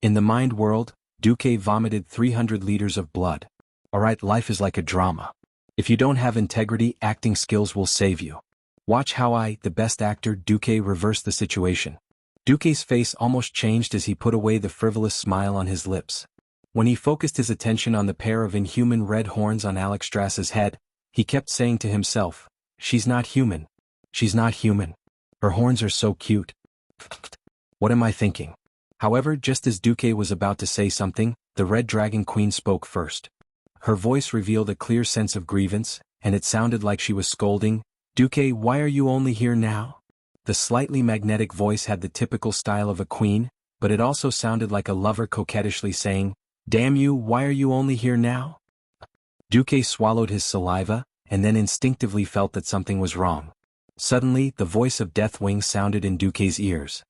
In the mind world, Duque vomited 300 liters of blood. Alright, life is like a drama. If you don't have integrity, acting skills will save you. Watch how I, the best actor, Duque, reverse the situation. Duque's face almost changed as he put away the frivolous smile on his lips. When he focused his attention on the pair of inhuman red horns on Alexstrasza's head, he kept saying to himself, She's not human. She's not human. Her horns are so cute. What am I thinking? However, just as Duque was about to say something, the Red Dragon Queen spoke first. Her voice revealed a clear sense of grievance, and it sounded like she was scolding, Duque, why are you only here now? The slightly magnetic voice had the typical style of a queen, but it also sounded like a lover coquettishly saying, Damn you, why are you only here now? Duque swallowed his saliva, and then instinctively felt that something was wrong. Suddenly, the voice of Deathwing sounded in Duque's ears.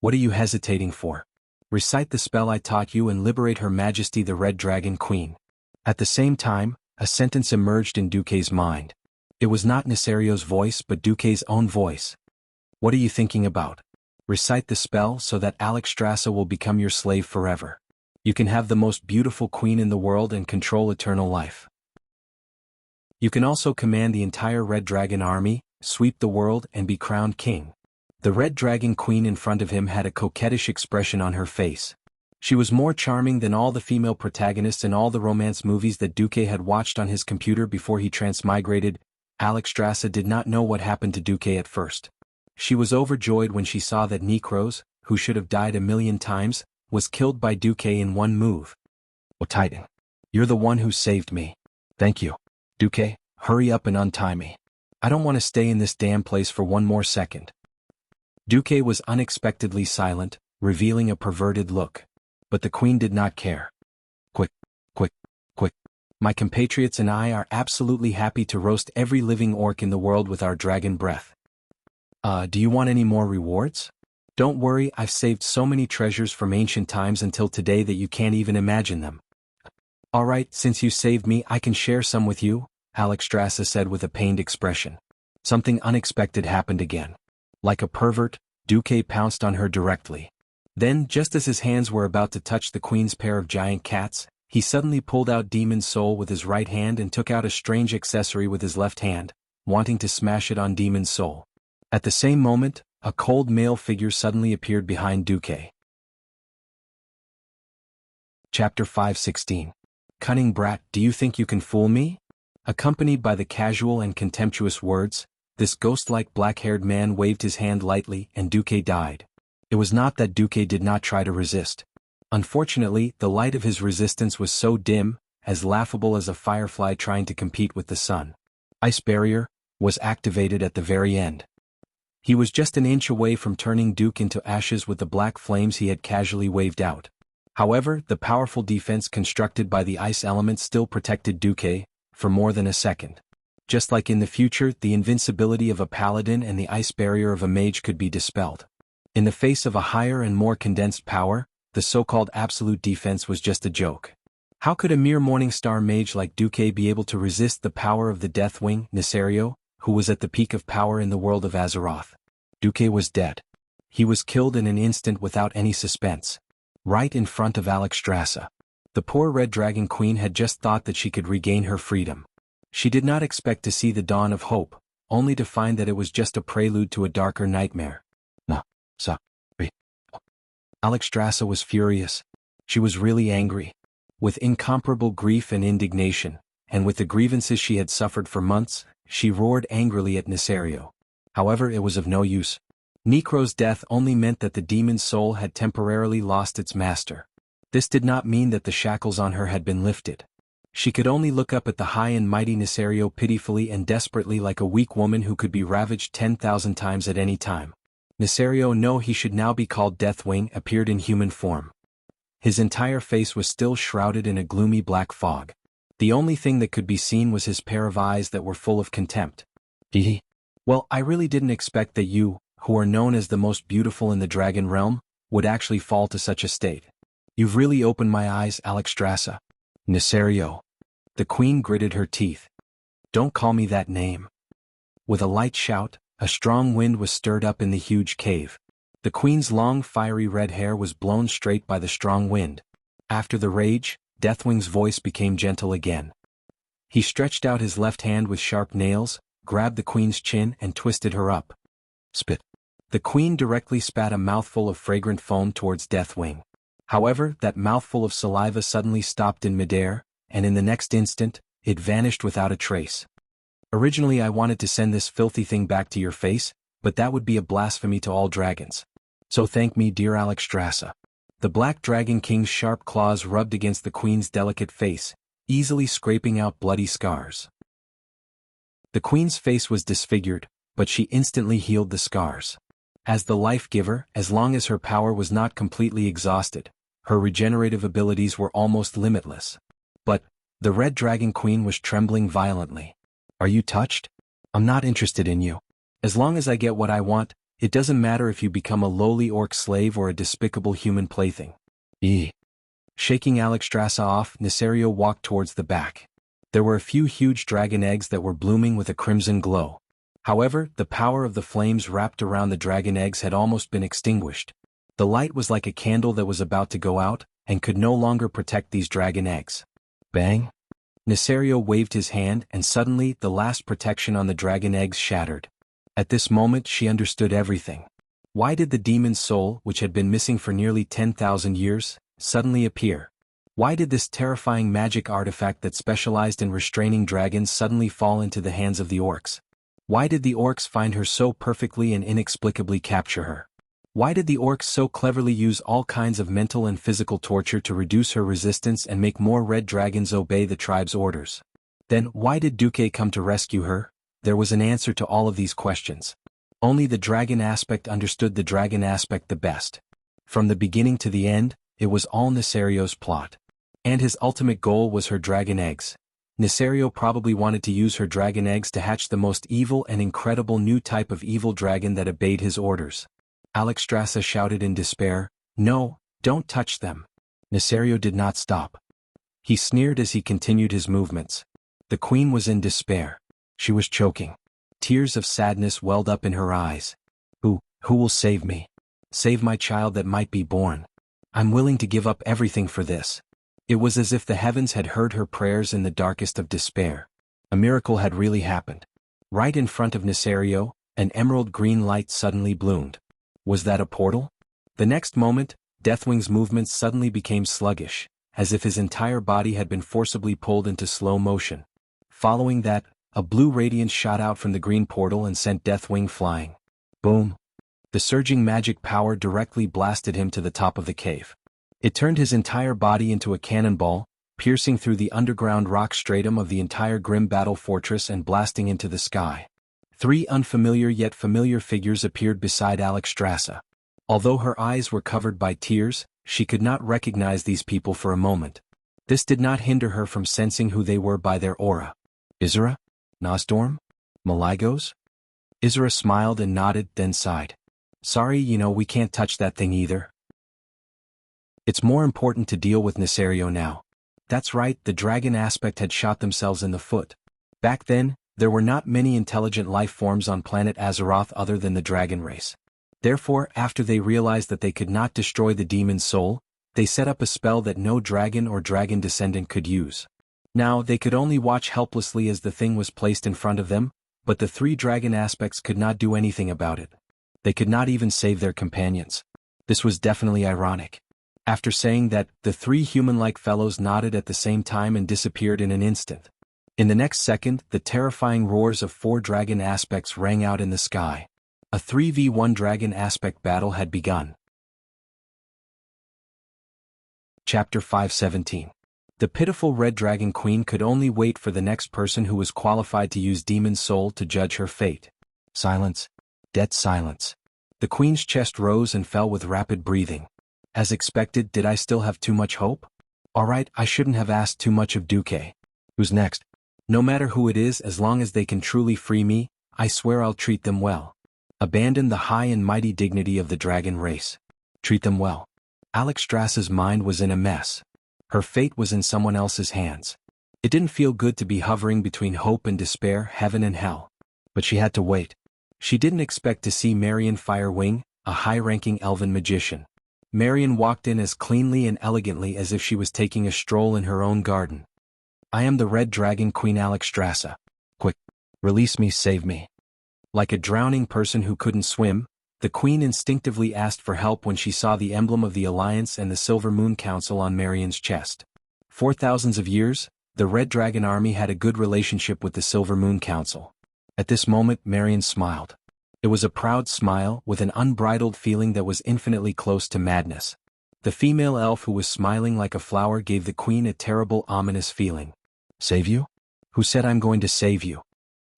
What are you hesitating for? Recite the spell I taught you and liberate Her Majesty the Red Dragon Queen. At the same time, a sentence emerged in Duque's mind. It was not Nesario's voice but Duque's own voice. What are you thinking about? Recite the spell so that Alexstrasza will become your slave forever. You can have the most beautiful queen in the world and control eternal life. You can also command the entire Red Dragon army, sweep the world and be crowned king. The Red Dragon Queen in front of him had a coquettish expression on her face. She was more charming than all the female protagonists in all the romance movies that Duque had watched on his computer before he transmigrated. Alexstrasza did not know what happened to Duque at first. She was overjoyed when she saw that Necros, who should have died 1,000,000 times, was killed by Duque in one move. Oh Titan. You're the one who saved me. Thank you. Duque, hurry up and untie me. I don't want to stay in this damn place for one more second. Duque was unexpectedly silent, revealing a perverted look. But the queen did not care. Quick. My compatriots and I are absolutely happy to roast every living orc in the world with our dragon breath. Do you want any more rewards? Don't worry, I've saved so many treasures from ancient times until today that you can't even imagine them. Alright, since you saved me, I can share some with you, Alexstrasza said with a pained expression. Something unexpected happened again. Like a pervert, Duque pounced on her directly. Then, just as his hands were about to touch the queen's pair of giant cats, he suddenly pulled out Demon's Soul with his right hand and took out a strange accessory with his left hand, wanting to smash it on Demon's Soul. At the same moment, a cold male figure suddenly appeared behind Duque. Chapter 5:16. Cunning brat, do you think you can fool me? Accompanied by the casual and contemptuous words, this ghost-like black-haired man waved his hand lightly and Duque died. It was not that Duque did not try to resist. Unfortunately, the light of his resistance was so dim, as laughable as a firefly trying to compete with the sun. Ice Barrier was activated at the very end. He was just an inch away from turning Duque into ashes with the black flames he had casually waved out. However, the powerful defense constructed by the ice element still protected Duque for more than a second. Just like in the future, the invincibility of a paladin and the ice barrier of a mage could be dispelled. In the face of a higher and more condensed power, the so-called absolute defense was just a joke. How could a mere Morningstar mage like Duque be able to resist the power of the Deathwing, Nesario, who was at the peak of power in the world of Azeroth? Duque was dead. He was killed in an instant without any suspense. Right in front of Alexstrasza. The poor Red Dragon Queen had just thought that she could regain her freedom. She did not expect to see the dawn of hope, only to find that it was just a prelude to a darker nightmare. Alexstrasza was furious. She was really angry. With incomparable grief and indignation, and with the grievances she had suffered for months, she roared angrily at Nesario. However, it was of no use. Necro's death only meant that the demon's soul had temporarily lost its master. This did not mean that the shackles on her had been lifted. She could only look up at the high and mighty Nesario pitifully and desperately like a weak woman who could be ravaged 10,000 times at any time. Nesario, no, he should now be called Deathwing, appeared in human form. His entire face was still shrouded in a gloomy black fog. The only thing that could be seen was his pair of eyes that were full of contempt. Well, I really didn't expect that you, who are known as the most beautiful in the dragon realm, would actually fall to such a state. You've really opened my eyes, Alexstrasza. Nesario. The queen gritted her teeth. Don't call me that name. With a light shout, a strong wind was stirred up in the huge cave. The queen's long fiery red hair was blown straight by the strong wind. After the rage, Deathwing's voice became gentle again. He stretched out his left hand with sharp nails, grabbed the queen's chin and twisted her up. Spit. The queen directly spat a mouthful of fragrant foam towards Deathwing. However, that mouthful of saliva suddenly stopped in midair, and in the next instant, it vanished without a trace. Originally I wanted to send this filthy thing back to your face, but that would be a blasphemy to all dragons. So thank me, dear Alexstrasza. The Black Dragon King's sharp claws rubbed against the queen's delicate face, easily scraping out bloody scars. The queen's face was disfigured, but she instantly healed the scars. As the life-giver, as long as her power was not completely exhausted, her regenerative abilities were almost limitless. But the Red Dragon Queen was trembling violently. Are you touched? I'm not interested in you. As long as I get what I want, it doesn't matter if you become a lowly orc slave or a despicable human plaything. Shaking Alexstrasza off, Nesario walked towards the back. There were a few huge dragon eggs that were blooming with a crimson glow. However, the power of the flames wrapped around the dragon eggs had almost been extinguished. The light was like a candle that was about to go out, and could no longer protect these dragon eggs. Bang! Nesario waved his hand, and suddenly the last protection on the dragon eggs shattered. At this moment she understood everything. Why did the demon's soul, which had been missing for nearly 10,000 years, suddenly appear? Why did this terrifying magic artifact that specialized in restraining dragons suddenly fall into the hands of the orcs? Why did the orcs find her so perfectly and inexplicably capture her? Why did the orcs so cleverly use all kinds of mental and physical torture to reduce her resistance and make more red dragons obey the tribe's orders? Then, why did Duque come to rescue her? There was an answer to all of these questions. Only the dragon aspect understood the dragon aspect the best. From the beginning to the end, it was all Nesario's plot. And his ultimate goal was her dragon eggs. Nesario probably wanted to use her dragon eggs to hatch the most evil and incredible new type of evil dragon that obeyed his orders. Alexstrasza shouted in despair, "No, don't touch them." Nesario did not stop. He sneered as he continued his movements. The queen was in despair. She was choking. Tears of sadness welled up in her eyes. Who will save me? Save my child that might be born. I'm willing to give up everything for this. It was as if the heavens had heard her prayers in the darkest of despair. A miracle had really happened. Right in front of Nesario, an emerald green light suddenly bloomed. Was that a portal? The next moment, Deathwing's movements suddenly became sluggish, as if his entire body had been forcibly pulled into slow motion. Following that, a blue radiance shot out from the green portal and sent Deathwing flying. Boom! The surging magic power directly blasted him to the top of the cave. It turned his entire body into a cannonball, piercing through the underground rock stratum of the entire grim battle fortress and blasting into the sky. 3 unfamiliar yet familiar figures appeared beside Alexstrasza. Although her eyes were covered by tears, she could not recognize these people for a moment. This did not hinder her from sensing who they were by their aura. Isra? Nosdorm? Maligos? Isra smiled and nodded, then sighed. Sorry, we can't touch that thing either. It's more important to deal with Nesario now. That's right, the dragon aspect had shot themselves in the foot. Back then, there were not many intelligent life forms on planet Azeroth other than the dragon race. Therefore, after they realized that they could not destroy the demon's soul, they set up a spell that no dragon or dragon descendant could use. Now, they could only watch helplessly as the thing was placed in front of them, but the three dragon aspects could not do anything about it. They could not even save their companions. This was definitely ironic. After saying that, the three human-like fellows nodded at the same time and disappeared in an instant. In the next second, the terrifying roars of 4 dragon aspects rang out in the sky. A 3v1 dragon aspect battle had begun. Chapter 517. The pitiful Red Dragon Queen could only wait for the next person who was qualified to use Demon's Soul to judge her fate. Silence. Dead silence. The Queen's chest rose and fell with rapid breathing. As expected, did I still have too much hope? Alright, I shouldn't have asked too much of Duque. Who's next? No matter who it is, as long as they can truly free me, I swear I'll treat them well. Abandon the high and mighty dignity of the dragon race. Treat them well. Alexstrasza's mind was in a mess. Her fate was in someone else's hands. It didn't feel good to be hovering between hope and despair, heaven and hell. But she had to wait. She didn't expect to see Marion Firewing, a high-ranking elven magician. Marion walked in as cleanly and elegantly as if she was taking a stroll in her own garden. I am the Red Dragon Queen Alexstrasza. Quick, release me, save me. Like a drowning person who couldn't swim, the Queen instinctively asked for help when she saw the emblem of the Alliance and the Silver Moon Council on Marion's chest. For thousands of years, the Red Dragon Army had a good relationship with the Silver Moon Council. At this moment, Marion smiled. It was a proud smile with an unbridled feeling that was infinitely close to madness. The female elf who was smiling like a flower gave the Queen a terrible, ominous feeling. Save you? Who said I'm going to save you?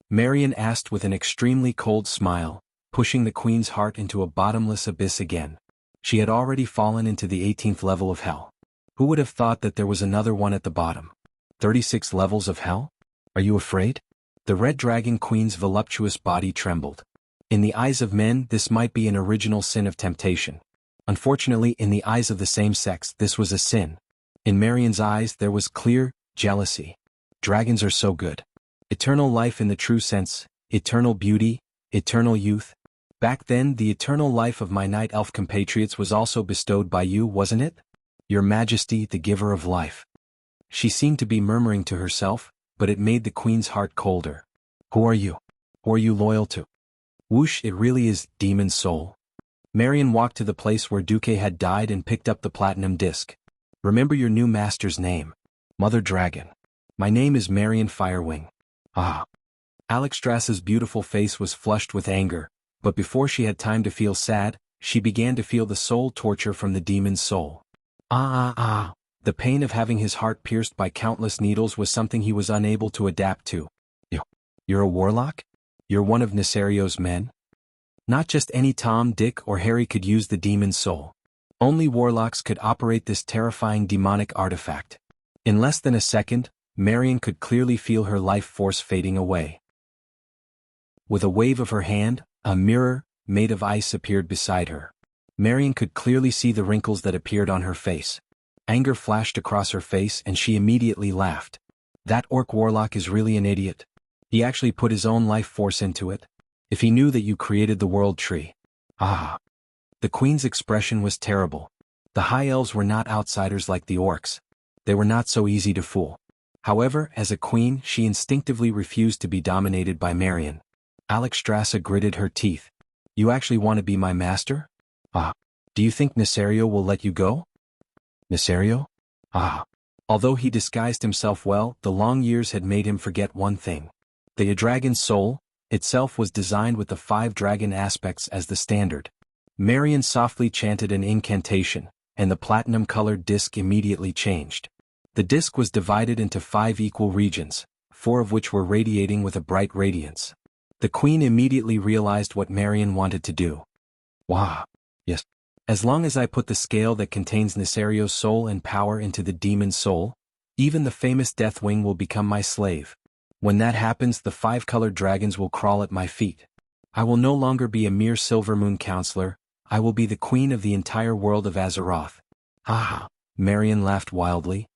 Marion asked with an extremely cold smile, pushing the Queen's heart into a bottomless abyss again. She had already fallen into the 18th level of hell. Who would have thought that there was another one at the bottom? 36 levels of hell? Are you afraid? The Red Dragon Queen's voluptuous body trembled. In the eyes of men, this might be an original sin of temptation. Unfortunately, in the eyes of the same sex, this was a sin. In Marion's eyes, there was clear jealousy. Dragons are so good. Eternal life in the true sense, eternal beauty, eternal youth. Back then, the eternal life of my night elf compatriots was also bestowed by you, wasn't it? Your Majesty, the giver of life. She seemed to be murmuring to herself, but it made the Queen's heart colder. Who are you? Who are you loyal to? Whoosh, it really is Demon's Soul. Marion walked to the place where Duque had died and picked up the platinum disc. Remember your new master's name. Mother Dragon. My name is Marion Firewing. Ah. Alexstrasza's beautiful face was flushed with anger, but before she had time to feel sad, she began to feel the soul torture from the demon's soul. The pain of having his heart pierced by countless needles was something he was unable to adapt to. You're a warlock? You're one of Nesario's men? Not just any Tom, Dick, or Harry could use the demon's soul. Only warlocks could operate this terrifying demonic artifact. In less than a second, Marion could clearly feel her life force fading away. With a wave of her hand, a mirror, made of ice appeared beside her. Marion could clearly see the wrinkles that appeared on her face. Anger flashed across her face and she immediately laughed. That orc warlock is really an idiot. He actually put his own life force into it. If he knew that you created the world tree. The Queen's expression was terrible. The High Elves were not outsiders like the orcs. They were not so easy to fool. However, as a queen, she instinctively refused to be dominated by Marion. Alexstrasza gritted her teeth. You actually want to be my master? Do you think Nesario will let you go? Nesario? Although he disguised himself well, the long years had made him forget one thing. The dragon's soul itself was designed with the 5 dragon aspects as the standard. Marion softly chanted an incantation, and the platinum-colored disc immediately changed. The disc was divided into 5 equal regions, 4 of which were radiating with a bright radiance. The Queen immediately realized what Marion wanted to do. Yes. As long as I put the scale that contains Nesario's soul and power into the demon's soul, even the famous Deathwing will become my slave. When that happens, the 5-colored dragons will crawl at my feet. I will no longer be a mere Silver Moon counselor, I will be the queen of the entire world of Azeroth. Marion laughed wildly.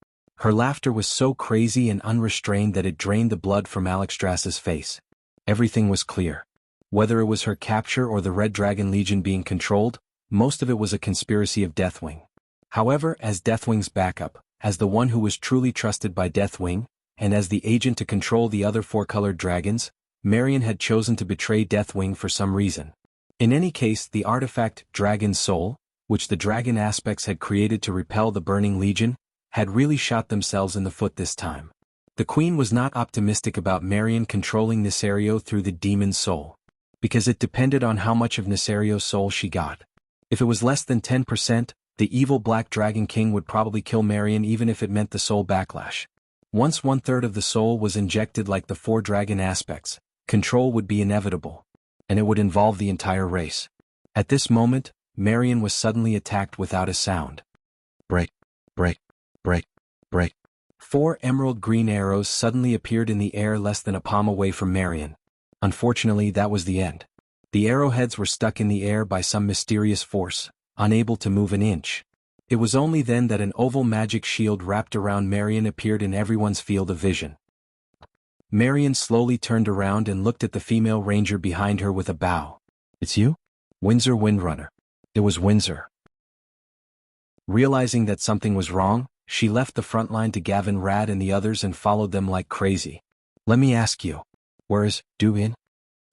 Her laughter was so crazy and unrestrained that it drained the blood from Alexstrasza's face. Everything was clear. Whether it was her capture or the Red Dragon Legion being controlled, most of it was a conspiracy of Deathwing. However, as Deathwing's backup, as the one who was truly trusted by Deathwing, and as the agent to control the other four-colored dragons, Marion had chosen to betray Deathwing for some reason. In any case, the artifact, Dragon's Soul, which the dragon aspects had created to repel the Burning Legion, had really shot themselves in the foot this time. The Queen was not optimistic about Marion controlling Nesario through the Demon's Soul, because it depended on how much of Nesario's soul she got. If it was less than 10%, the evil Black Dragon King would probably kill Marion even if it meant the soul backlash. Once 1/3 of the soul was injected like the 4 dragon aspects, control would be inevitable, and it would involve the entire race. At this moment, Marion was suddenly attacked without a sound. Break, break, break, break. 4 emerald green arrows suddenly appeared in the air less than a palm away from Marion. Unfortunately, that was the end. The arrowheads were stuck in the air by some mysterious force, unable to move an inch. It was only then that an oval magic shield wrapped around Marion appeared in everyone's field of vision. Marion slowly turned around and looked at the female ranger behind her with a bow. "It's you? Windsor Windrunner." It was Windsor. Realizing that something was wrong, she left the front line to Gavin Rad and the others and followed them like crazy. "Let me ask you, where is Duin?"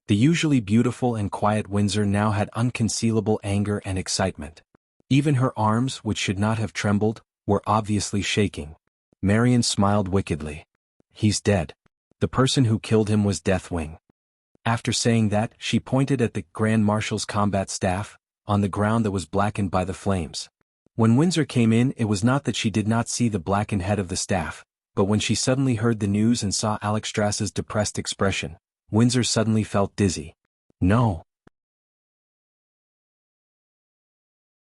The usually beautiful and quiet Windsor now had unconcealable anger and excitement. Even her arms, which should not have trembled, were obviously shaking. Marion smiled wickedly. "He's dead. The person who killed him was Deathwing." After saying that, she pointed at the Grand Marshal's combat staff, on the ground that was blackened by the flames. When Windsor came in, it was not that she did not see the blackened head of the staff, but when she suddenly heard the news and saw Alexstrasza's depressed expression, Windsor suddenly felt dizzy. "No."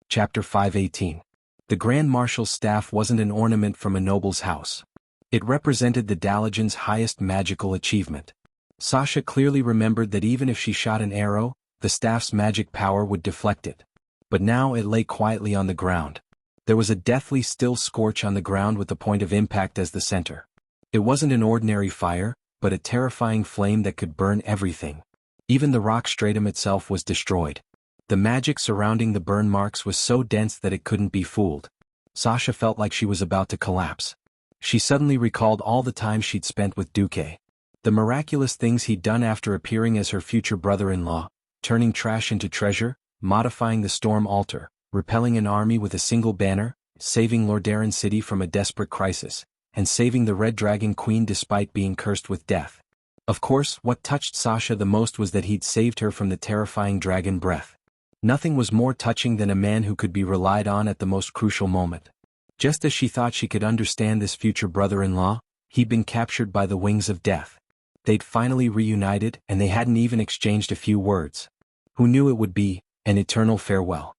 Chapter 518. The Grand Marshal's staff wasn't an ornament from a noble's house. It represented the Dalajan's highest magical achievement. Sasha clearly remembered that even if she shot an arrow, the staff's magic power would deflect it. But now it lay quietly on the ground. There was a deathly still scorch on the ground with the point of impact as the center. It wasn't an ordinary fire, but a terrifying flame that could burn everything. Even the rock stratum itself was destroyed. The magic surrounding the burn marks was so dense that it couldn't be fooled. Sasha felt like she was about to collapse. She suddenly recalled all the time she'd spent with Duque. The miraculous things he'd done after appearing as her future brother-in-law, turning trash into treasure, modifying the storm altar, repelling an army with a single banner, saving Lordaeron City from a desperate crisis, and saving the Red Dragon Queen despite being cursed with death. Of course, what touched Sasha the most was that he'd saved her from the terrifying dragon breath. Nothing was more touching than a man who could be relied on at the most crucial moment. Just as she thought she could understand this future brother-in-law, he'd been captured by the wings of death. They'd finally reunited and they hadn't even exchanged a few words. Who knew it would be an eternal farewell?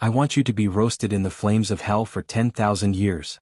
"I want you to be roasted in the flames of hell for 10,000 years.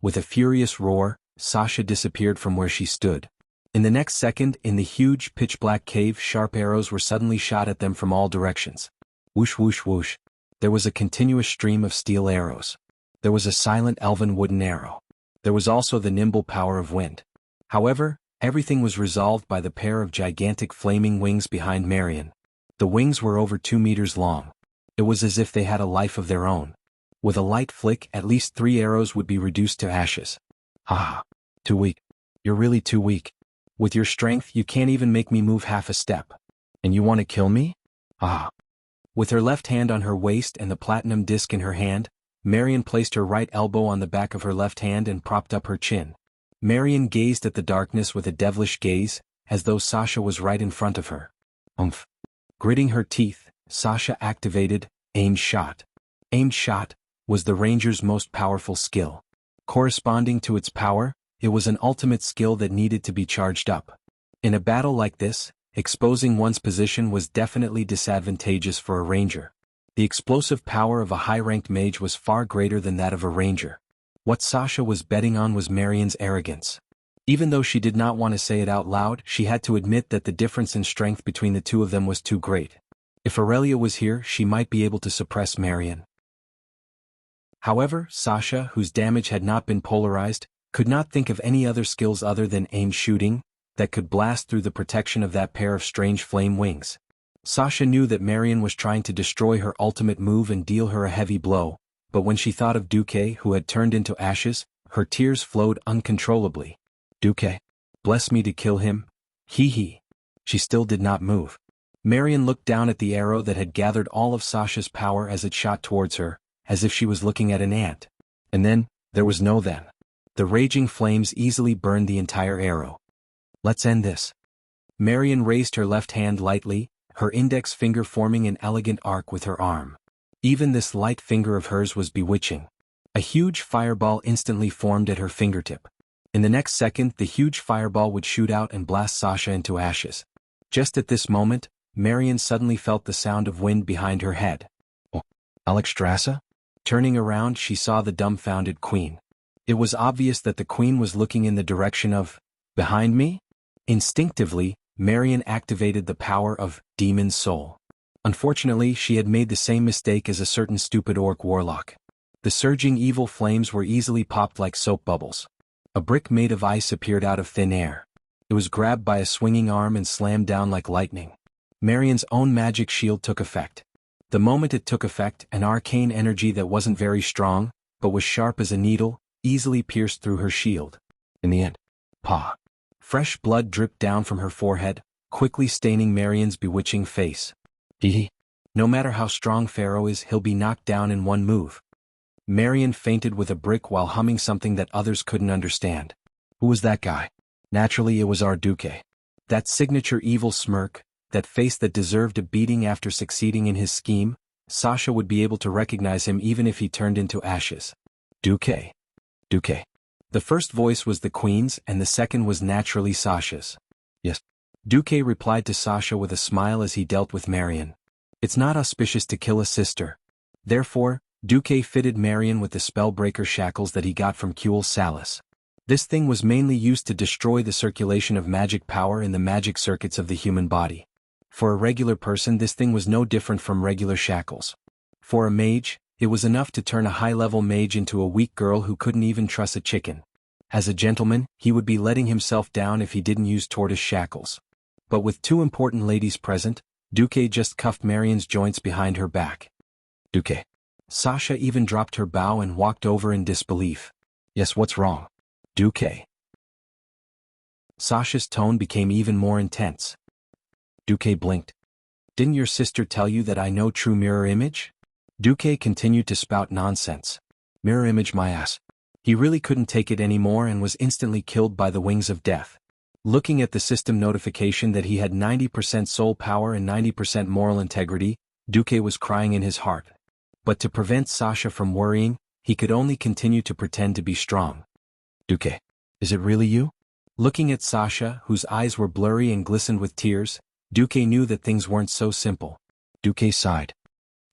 With a furious roar, Sasha disappeared from where she stood. In the next second, in the huge pitch-black cave, sharp arrows were suddenly shot at them from all directions. Whoosh whoosh whoosh. There was a continuous stream of steel arrows. There was a silent elven wooden arrow. There was also the nimble power of wind. However, everything was resolved by the pair of gigantic flaming wings behind Marion. The wings were over 2 meters long. It was as if they had a life of their own. With a light flick, at least 3 arrows would be reduced to ashes. "Ah, too weak. You're really too weak. With your strength, you can't even make me move half a step. And you want to kill me? Ah." With her left hand on her waist and the platinum disc in her hand, Marion placed her right elbow on the back of her left hand and propped up her chin. Marion gazed at the darkness with a devilish gaze, as though Sasha was right in front of her. Umph. Gritting her teeth, Sasha activated Aimed Shot. Aimed Shot was the ranger's most powerful skill. Corresponding to its power, it was an ultimate skill that needed to be charged up. In a battle like this, exposing one's position was definitely disadvantageous for a ranger. The explosive power of a high-ranked mage was far greater than that of a ranger. What Sasha was betting on was Marion's arrogance. Even though she did not want to say it out loud, she had to admit that the difference in strength between the two of them was too great. If Aurelia was here, she might be able to suppress Marion. However, Sasha, whose damage had not been polarized, Could not think of any other skills other than aim shooting that could blast through the protection of that pair of strange flame wings. Sasha knew that Marion was trying to destroy her ultimate move and deal her a heavy blow, but when she thought of Duque who had turned into ashes, her tears flowed uncontrollably. Duque. Bless me to kill him. Hee. She still did not move. Marion looked down at the arrow that had gathered all of Sasha's power as it shot towards her, as if she was looking at an ant. And then, there was no then. The raging flames easily burned the entire arrow. Let's end this. Marion raised her left hand lightly, her index finger forming an elegant arc with her arm. Even this light finger of hers was bewitching. A huge fireball instantly formed at her fingertip. In the next second, the huge fireball would shoot out and blast Sasha into ashes. Just at this moment, Marion suddenly felt the sound of wind behind her head. Oh, Alexstrasza? Turning around, she saw the dumbfounded queen. It was obvious that the queen was looking in the direction of, behind me? Instinctively, Marion activated the power of Demon Soul. Unfortunately, she had made the same mistake as a certain stupid orc warlock. The surging evil flames were easily popped like soap bubbles. A brick made of ice appeared out of thin air. It was grabbed by a swinging arm and slammed down like lightning. Marion's own magic shield took effect. The moment it took effect, an arcane energy that wasn't very strong, but was sharp as a needle, easily pierced through her shield. In the end, pa. Fresh blood dripped down from her forehead, quickly staining Marion's bewitching face. Hee. No matter how strong Pharaoh is, he'll be knocked down in one move. Marion fainted with a brick while humming something that others couldn't understand. Who was that guy? Naturally, it was our Duque. That signature evil smirk, that face that deserved a beating after succeeding in his scheme, Sasha would be able to recognize him even if he turned into ashes. Duque. Duque. The first voice was the queen's and the second was naturally Sasha's. Yes. Duque replied to Sasha with a smile as he dealt with Marion. It's not auspicious to kill a sister. Therefore, Duque fitted Marion with the spellbreaker shackles that he got from Kuel Salas. This thing was mainly used to destroy the circulation of magic power in the magic circuits of the human body. For a regular person, this thing was no different from regular shackles. For a mage, it was enough to turn a high-level mage into a weak girl who couldn't even truss a chicken. As a gentleman, he would be letting himself down if he didn't use tortoise shackles. But with two important ladies present, Duque just cuffed Marion's joints behind her back. Duque. Sasha even dropped her bow and walked over in disbelief. Yes, what's wrong? Duque. Sasha's tone became even more intense. Duque blinked. Didn't your sister tell you that I know true mirror image? Duque continued to spout nonsense. Mirror image my ass. He really couldn't take it anymore and was instantly killed by the wings of death. Looking at the system notification that he had 90% soul power and 90% moral integrity, Duque was crying in his heart. But to prevent Sasha from worrying, he could only continue to pretend to be strong. Duque. Is it really you? Looking at Sasha, whose eyes were blurry and glistened with tears, Duque knew that things weren't so simple. Duque sighed.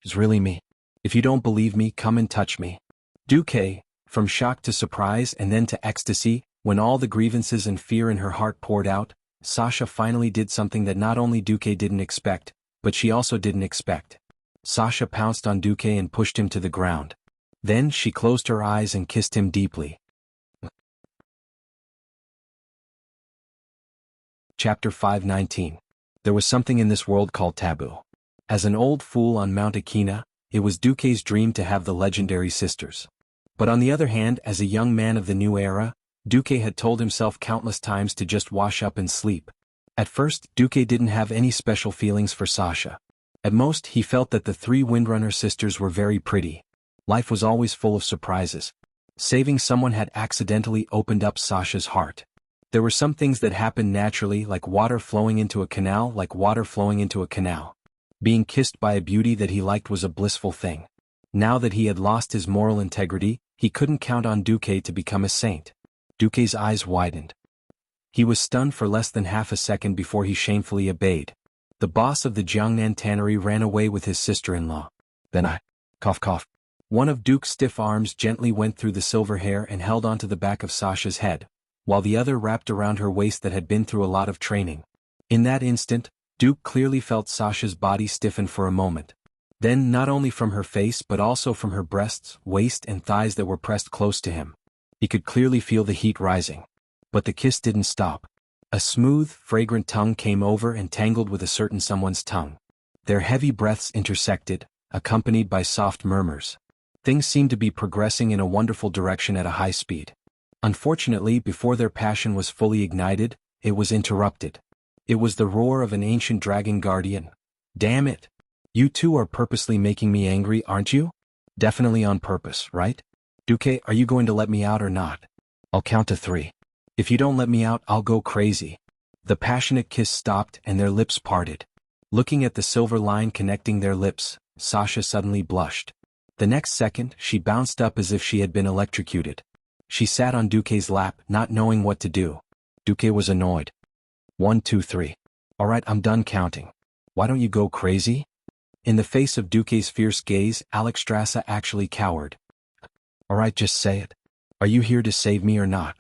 It's really me. If you don't believe me, come and touch me. Duque, from shock to surprise and then to ecstasy, when all the grievances and fear in her heart poured out, Sasha finally did something that not only Duque didn't expect, but she also didn't expect. Sasha pounced on Duque and pushed him to the ground. Then she closed her eyes and kissed him deeply. Chapter 519. There was something in this world called taboo. As an old fool on Mount Akina, it was Duque's dream to have the legendary sisters. But on the other hand, as a young man of the new era, Duque had told himself countless times to just wash up and sleep. At first, Duque didn't have any special feelings for Sasha. At most, he felt that the three Windrunner sisters were very pretty. Life was always full of surprises. Saving someone had accidentally opened up Sasha's heart. There were some things that happened naturally, like water flowing into a canal, Being kissed by a beauty that he liked was a blissful thing. Now that he had lost his moral integrity, he couldn't count on Duque to become a saint. Duque's eyes widened. He was stunned for less than half a second before he shamefully obeyed. The boss of the Jiangnan tannery ran away with his sister-in-law. Then I... Cough. One of Duke's stiff arms gently went through the silver hair and held onto the back of Sasha's head, while the other wrapped around her waist that had been through a lot of training. In that instant, Duke clearly felt Sasha's body stiffen for a moment. Then not only from her face but also from her breasts, waist and thighs that were pressed close to him. He could clearly feel the heat rising. But the kiss didn't stop. A smooth, fragrant tongue came over and tangled with a certain someone's tongue. Their heavy breaths intersected, accompanied by soft murmurs. Things seemed to be progressing in a wonderful direction at a high speed. Unfortunately, before their passion was fully ignited, it was interrupted. It was the roar of an ancient dragon guardian. Damn it! You two are purposely making me angry, aren't you? Definitely on purpose, right? Duque, are you going to let me out or not? I'll count to 3. If you don't let me out, I'll go crazy. The passionate kiss stopped and their lips parted. Looking at the silver line connecting their lips, Sasha suddenly blushed. The next second, she bounced up as if she had been electrocuted. She sat on Duque's lap, not knowing what to do. Duque was annoyed. 1, 2, 3. Alright, I'm done counting. Why don't you go crazy? In the face of Duque's fierce gaze, Alexstrasza actually cowered. Alright, just say it. Are you here to save me or not?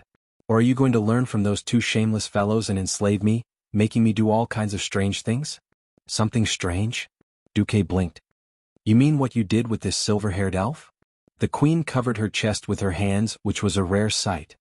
Or are you going to learn from those 2 shameless fellows and enslave me, making me do all kinds of strange things? Something strange? Duque blinked. You mean what you did with this silver-haired elf? The queen covered her chest with her hands, which was a rare sight.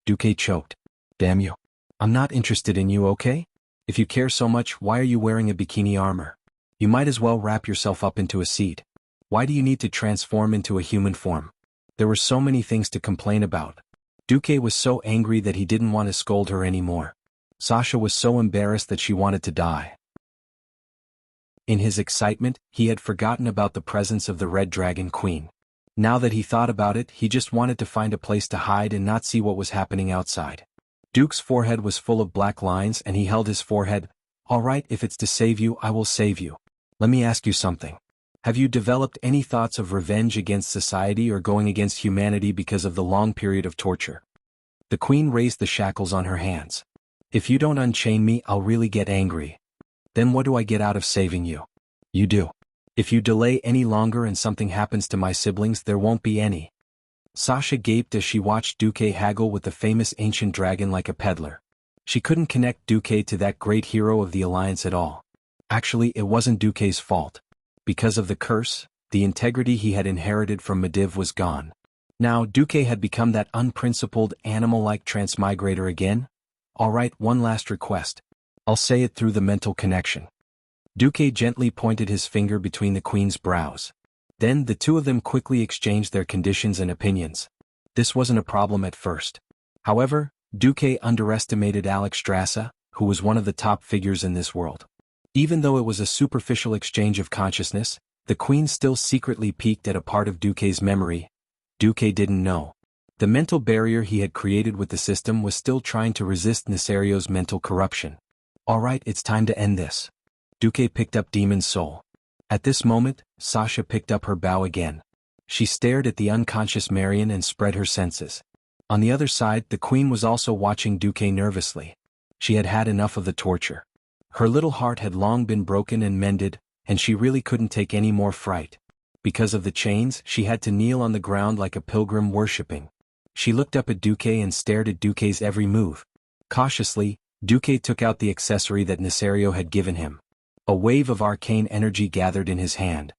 Duque choked. Damn you. I'm not interested in you, okay? If you care so much, why are you wearing a bikini armor? You might as well wrap yourself up into a seed. Why do you need to transform into a human form? There were so many things to complain about. Duque was so angry that he didn't want to scold her anymore. Sasha was so embarrassed that she wanted to die. In his excitement, he had forgotten about the presence of the Red Dragon Queen. Now that he thought about it, he just wanted to find a place to hide and not see what was happening outside. Duke's forehead was full of black lines and he held his forehead. All right, if it's to save you, I will save you. Let me ask you something. Have you developed any thoughts of revenge against society or going against humanity because of the long period of torture? The queen raised the shackles on her hands. If you don't unchain me, I'll really get angry. Then what do I get out of saving you? You do. If you delay any longer and something happens to my siblings, there won't be any. Sasha gaped as she watched Duque haggle with the famous ancient dragon like a peddler. She couldn't connect Duque to that great hero of the Alliance at all. Actually, it wasn't Duque's fault. Because of the curse, the integrity he had inherited from Medivh was gone. Now Duque had become that unprincipled, animal-like transmigrator again. All right, one last request. I'll say it through the mental connection. Duque gently pointed his finger between the queen's brows. Then the two of them quickly exchanged their conditions and opinions. This wasn't a problem at first. However, Duque underestimated Alexstrasza, who was one of the top figures in this world. Even though it was a superficial exchange of consciousness, the queen still secretly peeked at a part of Duque's memory. Duque didn't know. The mental barrier he had created with the system was still trying to resist Nesario's mental corruption. All right, it's time to end this. Duque picked up Demon's Soul. At this moment, Sasha picked up her bow again. She stared at the unconscious Marion and spread her senses. On the other side, the queen was also watching Duque nervously. She had had enough of the torture. Her little heart had long been broken and mended, and she really couldn't take any more fright. Because of the chains, she had to kneel on the ground like a pilgrim worshipping. She looked up at Duque and stared at Duque's every move. Cautiously, Duque took out the accessory that Nesario had given him. A wave of arcane energy gathered in his hand.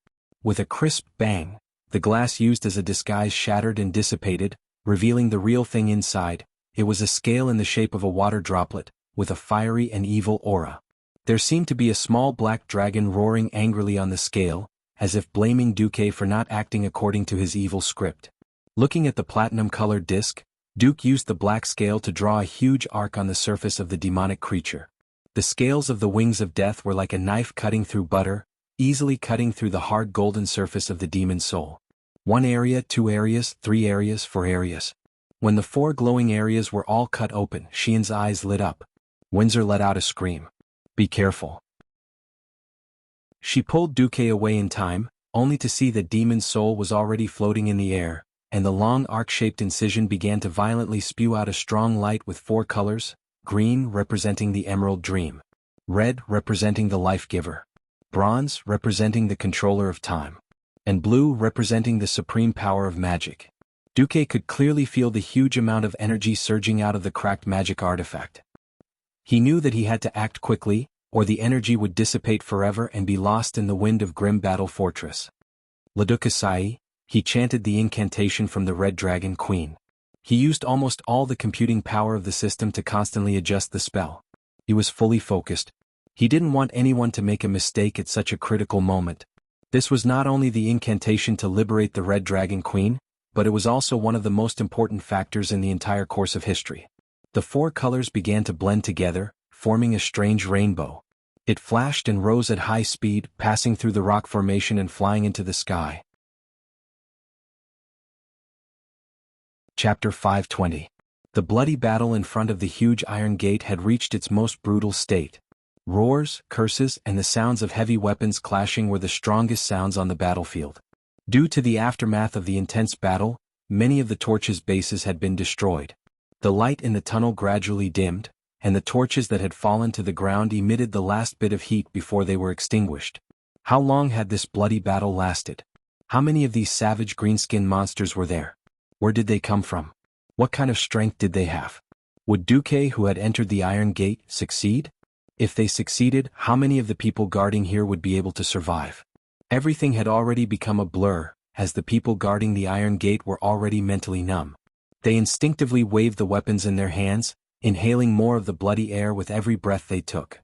With a crisp bang, the glass used as a disguise shattered and dissipated, revealing the real thing inside. It was a scale in the shape of a water droplet, with a fiery and evil aura. There seemed to be a small black dragon roaring angrily on the scale, as if blaming Duque for not acting according to his evil script. Looking at the platinum-colored disc, Duque used the black scale to draw a huge arc on the surface of the demonic creature. The scales of the wings of death were like a knife cutting through butter, easily cutting through the hard golden surface of the demon's soul. 1 area, 2 areas, 3 areas, 4 areas. When the 4 glowing areas were all cut open, Xian's eyes lit up. Windsor let out a scream. Be careful. She pulled Duque away in time, only to see that Demon's Soul was already floating in the air, and the long arc-shaped incision began to violently spew out a strong light with 4 colors, green representing the emerald dream, red representing the life-giver, bronze representing the controller of time, and blue representing the supreme power of magic. Duque could clearly feel the huge amount of energy surging out of the cracked magic artifact. He knew that he had to act quickly, or the energy would dissipate forever and be lost in the wind of grim battle fortress. Ladukasai, he chanted the incantation from the Red Dragon Queen. He used almost all the computing power of the system to constantly adjust the spell. He was fully focused. He didn't want anyone to make a mistake at such a critical moment. This was not only the incantation to liberate the Red Dragon Queen, but it was also one of the most important factors in the entire course of history. The four colors began to blend together, forming a strange rainbow. It flashed and rose at high speed, passing through the rock formation and flying into the sky. Chapter 520. The bloody battle in front of the huge iron gate had reached its most brutal state. Roars, curses, and the sounds of heavy weapons clashing were the strongest sounds on the battlefield. Due to the aftermath of the intense battle, many of the torches' bases had been destroyed. The light in the tunnel gradually dimmed, and the torches that had fallen to the ground emitted the last bit of heat before they were extinguished. How long had this bloody battle lasted? How many of these savage greenskin monsters were there? Where did they come from? What kind of strength did they have? Would Duque, who had entered the Iron Gate, succeed? If they succeeded, how many of the people guarding here would be able to survive? Everything had already become a blur, as the people guarding the Iron Gate were already mentally numb. They instinctively waved the weapons in their hands, inhaling more of the bloody air with every breath they took.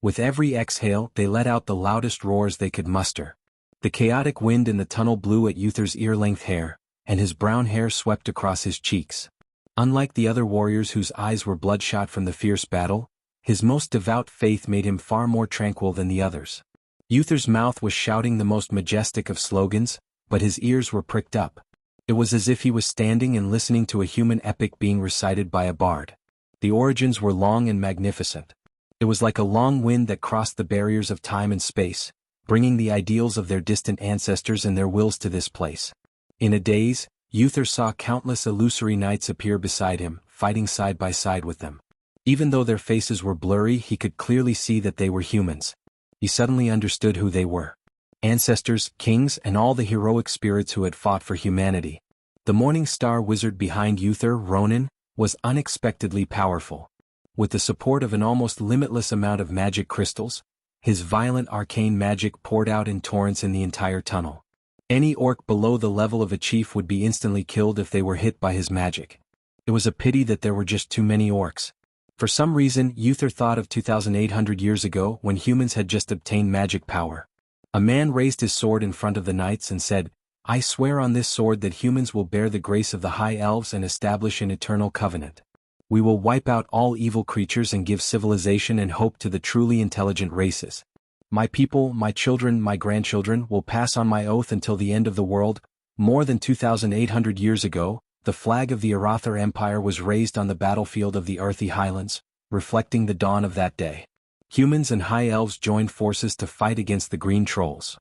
With every exhale, they let out the loudest roars they could muster. The chaotic wind in the tunnel blew at Uther's ear-length hair, and his brown hair swept across his cheeks. Unlike the other warriors whose eyes were bloodshot from the fierce battle, his most devout faith made him far more tranquil than the others. Uther's mouth was shouting the most majestic of slogans, but his ears were pricked up. It was as if he was standing and listening to a human epic being recited by a bard. The origins were long and magnificent. It was like a long wind that crossed the barriers of time and space, bringing the ideals of their distant ancestors and their wills to this place. In a daze, Uther saw countless illusory knights appear beside him, fighting side by side with them. Even though their faces were blurry, he could clearly see that they were humans. He suddenly understood who they were. Ancestors, kings, and all the heroic spirits who had fought for humanity. The Morning Star wizard behind Uther, Ronan, was unexpectedly powerful. With the support of an almost limitless amount of magic crystals, his violent arcane magic poured out in torrents in the entire tunnel. Any orc below the level of a chief would be instantly killed if they were hit by his magic. It was a pity that there were just too many orcs. For some reason, Uther thought of 2,800 years ago when humans had just obtained magic power. A man raised his sword in front of the knights and said, "I swear on this sword that humans will bear the grace of the high elves and establish an eternal covenant. We will wipe out all evil creatures and give civilization and hope to the truly intelligent races. My people, my children, my grandchildren will pass on my oath until the end of the world." More than 2,800 years ago, the flag of the Arathar Empire was raised on the battlefield of the Earthy Highlands, reflecting the dawn of that day. Humans and high elves joined forces to fight against the green trolls.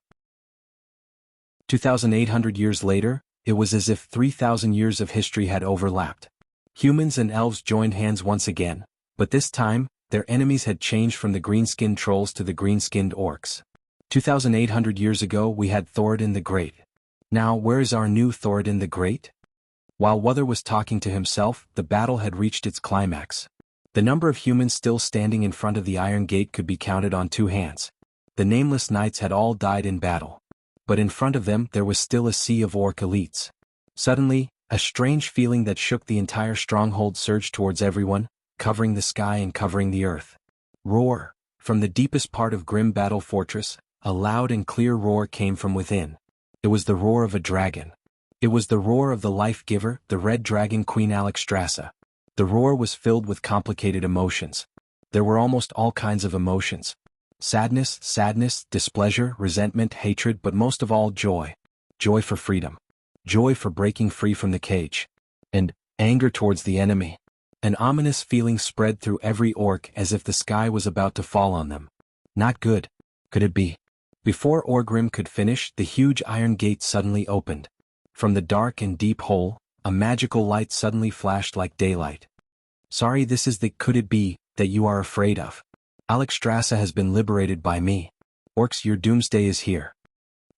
2,800 years later, it was as if 3,000 years of history had overlapped. Humans and elves joined hands once again, but this time, their enemies had changed from the green-skinned trolls to the green-skinned orcs. 2,800 years ago we had Thoradin the Great. Now where is our new Thoradin the Great? While Wuther was talking to himself, the battle had reached its climax. The number of humans still standing in front of the Iron Gate could be counted on two hands. The nameless knights had all died in battle. But in front of them there was still a sea of orc elites. Suddenly, a strange feeling that shook the entire stronghold surged towards everyone, covering the sky and covering the earth. Roar! From the deepest part of Grim Battle Fortress, a loud and clear roar came from within. It was the roar of a dragon. It was the roar of the life-giver, the Red Dragon Queen Alexstrasza. The roar was filled with complicated emotions. There were almost all kinds of emotions. Sadness, displeasure, resentment, hatred, but most of all joy. Joy for freedom. Joy for breaking free from the cage. And anger towards the enemy. An ominous feeling spread through every orc as if the sky was about to fall on them. Not good. Could it be? Before Orgrim could finish, the huge iron gate suddenly opened. From the dark and deep hole, a magical light suddenly flashed like daylight. Sorry, this is the could it be that you are afraid of. Alexstrasza has been liberated by me. Orcs, your doomsday is here.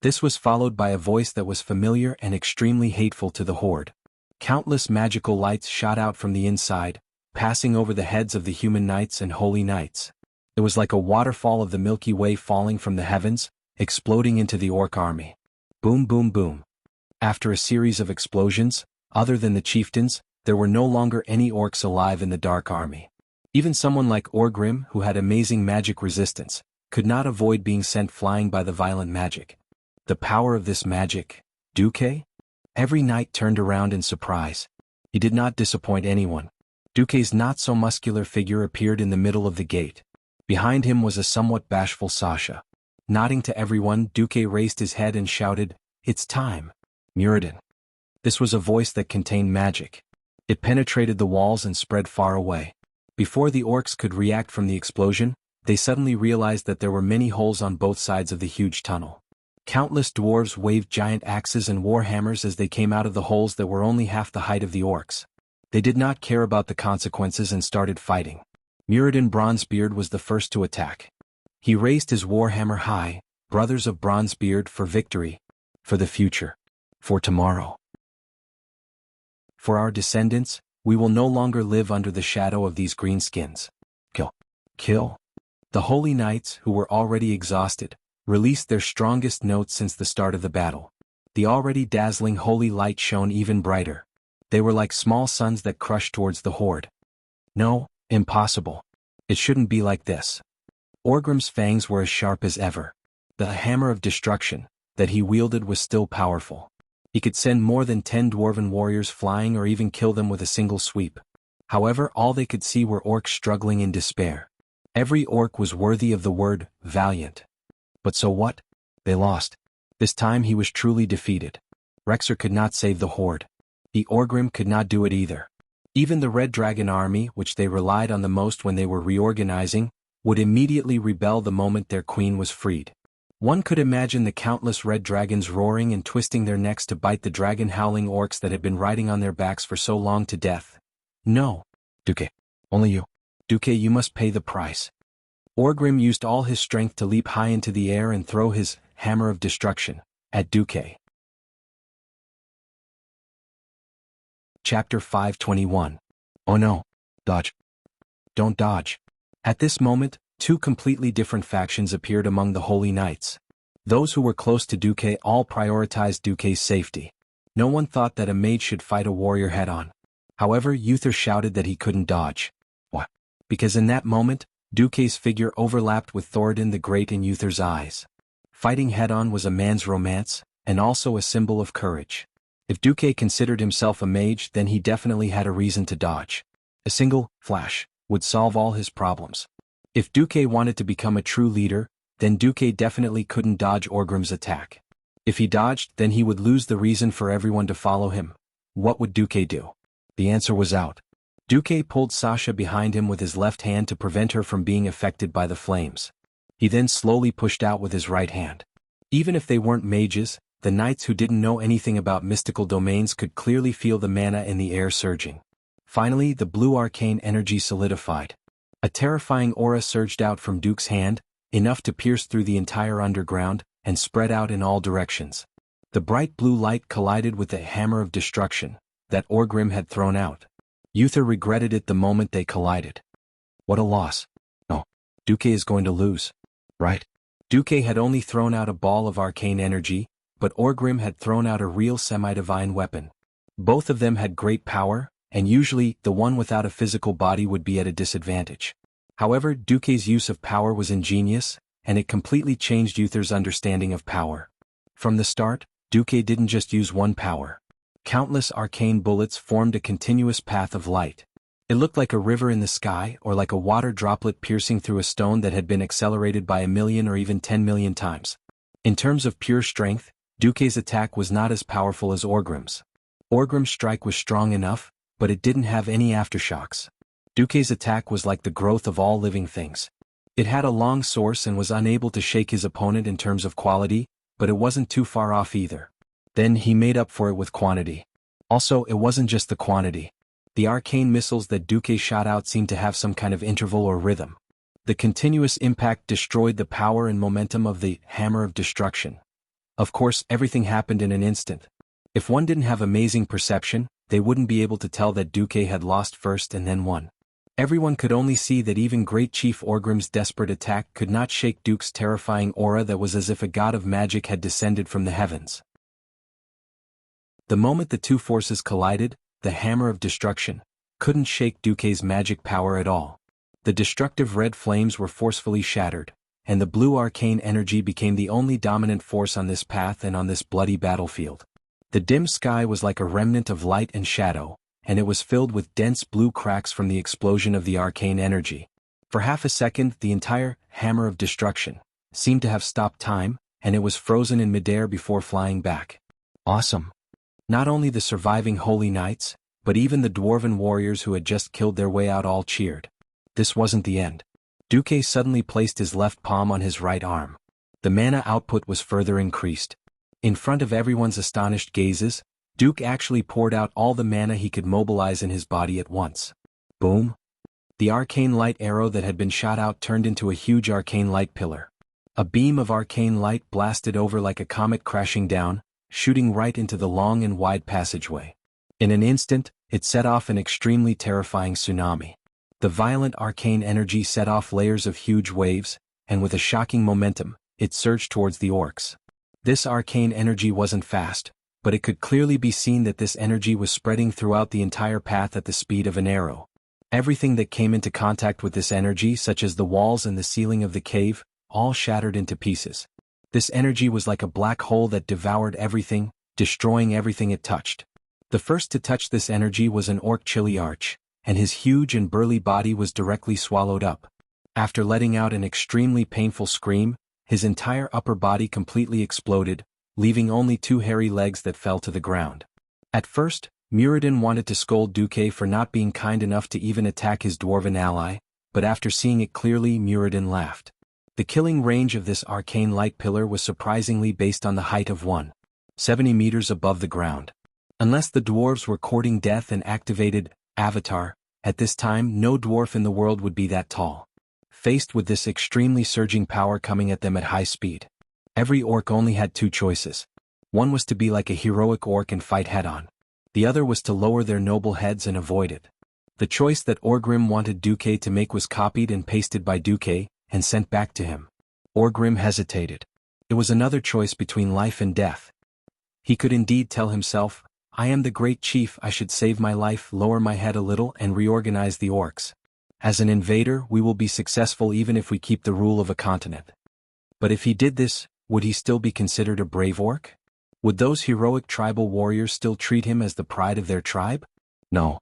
This was followed by a voice that was familiar and extremely hateful to the horde. Countless magical lights shot out from the inside, passing over the heads of the human knights and holy knights. It was like a waterfall of the Milky Way falling from the heavens, exploding into the orc army. Boom, boom, boom. After a series of explosions, other than the chieftains, There were no longer any orcs alive in the Dark Army. Even someone like Orgrim, who had amazing magic resistance, could not avoid being sent flying by the violent magic. The power of this magic, Duque? Every knight turned around in surprise. He did not disappoint anyone. Duque's not-so-muscular figure appeared in the middle of the gate. Behind him was a somewhat bashful Sasha. Nodding to everyone, Duque raised his head and shouted, "It's time, Muradin." This was a voice that contained magic. It penetrated the walls and spread far away. Before the orcs could react from the explosion, they suddenly realized that there were many holes on both sides of the huge tunnel. Countless dwarves waved giant axes and war hammers as they came out of the holes that were only half the height of the orcs. They did not care about the consequences and started fighting. Muradin Bronzebeard was the first to attack. He raised his warhammer high, "Brothers of Bronzebeard, for victory, for the future, for tomorrow. For our descendants, we will no longer live under the shadow of these greenskins. Kill. Kill." The holy knights, who were already exhausted, released their strongest notes since the start of the battle. The already dazzling holy light shone even brighter. They were like small suns that crushed towards the horde. No, impossible. It shouldn't be like this. Orgrim's fangs were as sharp as ever. The hammer of destruction that he wielded was still powerful. He could send more than 10 dwarven warriors flying or even kill them with a single sweep. However, all they could see were orcs struggling in despair. Every orc was worthy of the word valiant. But so what? They lost. This time he was truly defeated. Rexer could not save the horde. The Orgrim could not do it either. Even the Red Dragon army, which they relied on the most when they were reorganizing, would immediately rebel the moment their queen was freed. One could imagine the countless red dragons roaring and twisting their necks to bite the dragon-howling orcs that had been riding on their backs for so long to death. "No, Duque. Only you. Duque, you must pay the price." Orgrim used all his strength to leap high into the air and throw his hammer of destruction at Duque. Chapter 521. Oh no. Dodge. Don't dodge. At this moment, two completely different factions appeared among the holy knights. Those who were close to Duque all prioritized Duque's safety. No one thought that a mage should fight a warrior head-on. However, Uther shouted that he couldn't dodge. What? Because in that moment, Duque's figure overlapped with Thoradin the Great in Uther's eyes. Fighting head-on was a man's romance, and also a symbol of courage. If Duque considered himself a mage, then he definitely had a reason to dodge. A single flash would solve all his problems. If Duque wanted to become a true leader, then Duque definitely couldn't dodge Orgrim's attack. If he dodged, then he would lose the reason for everyone to follow him. What would Duque do? The answer was out. Duque pulled Sasha behind him with his left hand to prevent her from being affected by the flames. He then slowly pushed out with his right hand. Even if they weren't mages, the knights who didn't know anything about mystical domains could clearly feel the mana in the air surging. Finally, the blue arcane energy solidified. A terrifying aura surged out from Duke's hand, enough to pierce through the entire underground, and spread out in all directions. The bright blue light collided with the hammer of destruction that Orgrim had thrown out. Uther regretted it the moment they collided. What a loss. No, Duque is going to lose. Right? Duque had only thrown out a ball of arcane energy, but Orgrim had thrown out a real semi-divine weapon. Both of them had great power, and usually, the one without a physical body would be at a disadvantage. However, Duque's use of power was ingenious, and it completely changed Uther's understanding of power. From the start, Duque didn't just use one power. Countless arcane bullets formed a continuous path of light. It looked like a river in the sky or like a water droplet piercing through a stone that had been accelerated by 1,000,000 or even 10,000,000 times. In terms of pure strength, Duque's attack was not as powerful as Orgrim's. Orgrim's strike was strong enough, but it didn't have any aftershocks. Duque's attack was like the growth of all living things. It had a long source and was unable to shake his opponent in terms of quality, but it wasn't too far off either. Then he made up for it with quantity. Also, it wasn't just the quantity. The arcane missiles that Duque shot out seemed to have some kind of interval or rhythm. The continuous impact destroyed the power and momentum of the hammer of destruction. Of course, everything happened in an instant. If one didn't have amazing perception, they wouldn't be able to tell that Duque had lost first and then won. Everyone could only see that even Great Chief Orgrim's desperate attack could not shake Duke's terrifying aura that was as if a god of magic had descended from the heavens. The moment the two forces collided, the Hammer of Destruction, couldn't shake Duque's magic power at all. The destructive red flames were forcefully shattered, and the blue arcane energy became the only dominant force on this path and on this bloody battlefield. The dim sky was like a remnant of light and shadow, and it was filled with dense blue cracks from the explosion of the arcane energy. For half a second, the entire Hammer of Destruction seemed to have stopped time, and it was frozen in midair before flying back. Awesome! Not only the surviving Holy Knights, but even the dwarven warriors who had just killed their way out all cheered. This wasn't the end. Duque suddenly placed his left palm on his right arm. The mana output was further increased. In front of everyone's astonished gazes, Duque actually poured out all the mana he could mobilize in his body at once. Boom! The arcane light arrow that had been shot out turned into a huge arcane light pillar. A beam of arcane light blasted over like a comet crashing down, shooting right into the long and wide passageway. In an instant, it set off an extremely terrifying tsunami. The violent arcane energy set off layers of huge waves, and with a shocking momentum, it surged towards the orcs. This arcane energy wasn't fast, but it could clearly be seen that this energy was spreading throughout the entire path at the speed of an arrow. Everything that came into contact with this energy, such as the walls and the ceiling of the cave, all shattered into pieces. This energy was like a black hole that devoured everything, destroying everything it touched. The first to touch this energy was an orc Chiliarch, and his huge and burly body was directly swallowed up. After letting out an extremely painful scream, his entire upper body completely exploded, leaving only 2 hairy legs that fell to the ground. At first, Muradin wanted to scold Duque for not being kind enough to even attack his dwarven ally, but after seeing it clearly, Muradin laughed. The killing range of this arcane light pillar was surprisingly based on the height of 170 meters above the ground. Unless the dwarves were courting death and activated Avatar, at this time no dwarf in the world would be that tall. Faced with this extremely surging power coming at them at high speed, every orc only had 2 choices. One was to be like a heroic orc and fight head-on. The other was to lower their noble heads and avoid it. The choice that Orgrim wanted Duque to make was copied and pasted by Duque, and sent back to him. Orgrim hesitated. It was another choice between life and death. He could indeed tell himself, I am the great chief, I should save my life, lower my head a little and reorganize the orcs. As an invader, we will be successful even if we keep the rule of a continent. But if he did this, would he still be considered a brave orc? Would those heroic tribal warriors still treat him as the pride of their tribe? No.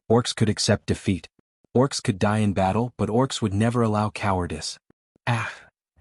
Orcs could accept defeat. Orcs could die in battle, but orcs would never allow cowardice.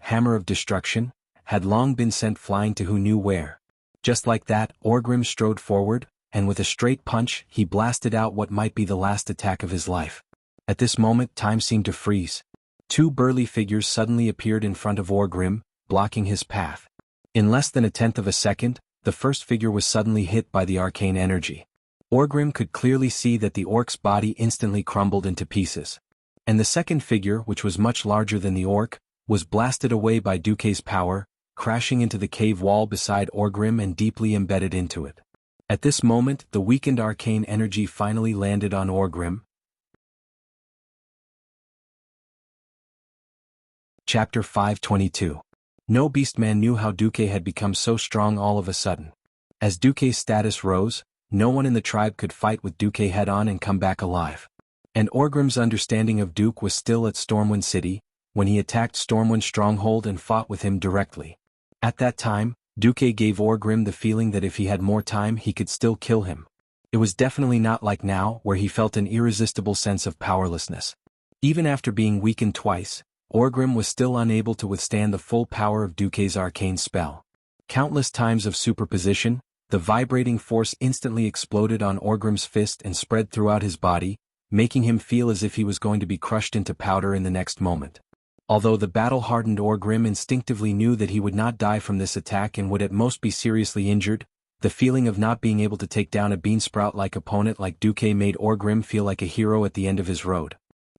Hammer of Destruction, had long been sent flying to who knew where. Just like that, Orgrim strode forward, and with a straight punch, he blasted out what might be the last attack of his life. At this moment, time seemed to freeze. 2 burly figures suddenly appeared in front of Orgrim, blocking his path. In less than 1/10 of a second, the first figure was suddenly hit by the arcane energy. Orgrim could clearly see that the orc's body instantly crumbled into pieces. And the second figure, which was much larger than the orc, was blasted away by Duque's power, crashing into the cave wall beside Orgrim and deeply embedded into it. At this moment, the weakened arcane energy finally landed on Orgrim. Chapter 522. No beastman knew how Duque had become so strong all of a sudden. As Duque's status rose, no one in the tribe could fight with Duque head-on and come back alive. And Orgrim's understanding of Duque was still at Stormwind City, when he attacked Stormwind's stronghold and fought with him directly. At that time, Duque gave Orgrim the feeling that if he had more time he could still kill him. It was definitely not like now, where he felt an irresistible sense of powerlessness. Even after being weakened twice, Orgrim was still unable to withstand the full power of Duque's arcane spell. Countless times of superposition, the vibrating force instantly exploded on Orgrim's fist and spread throughout his body, making him feel as if he was going to be crushed into powder in the next moment. Although the battle-hardened Orgrim instinctively knew that he would not die from this attack and would at most be seriously injured, the feeling of not being able to take down a beansprout-like opponent like Duque made Orgrim feel like a hero at the end of his road.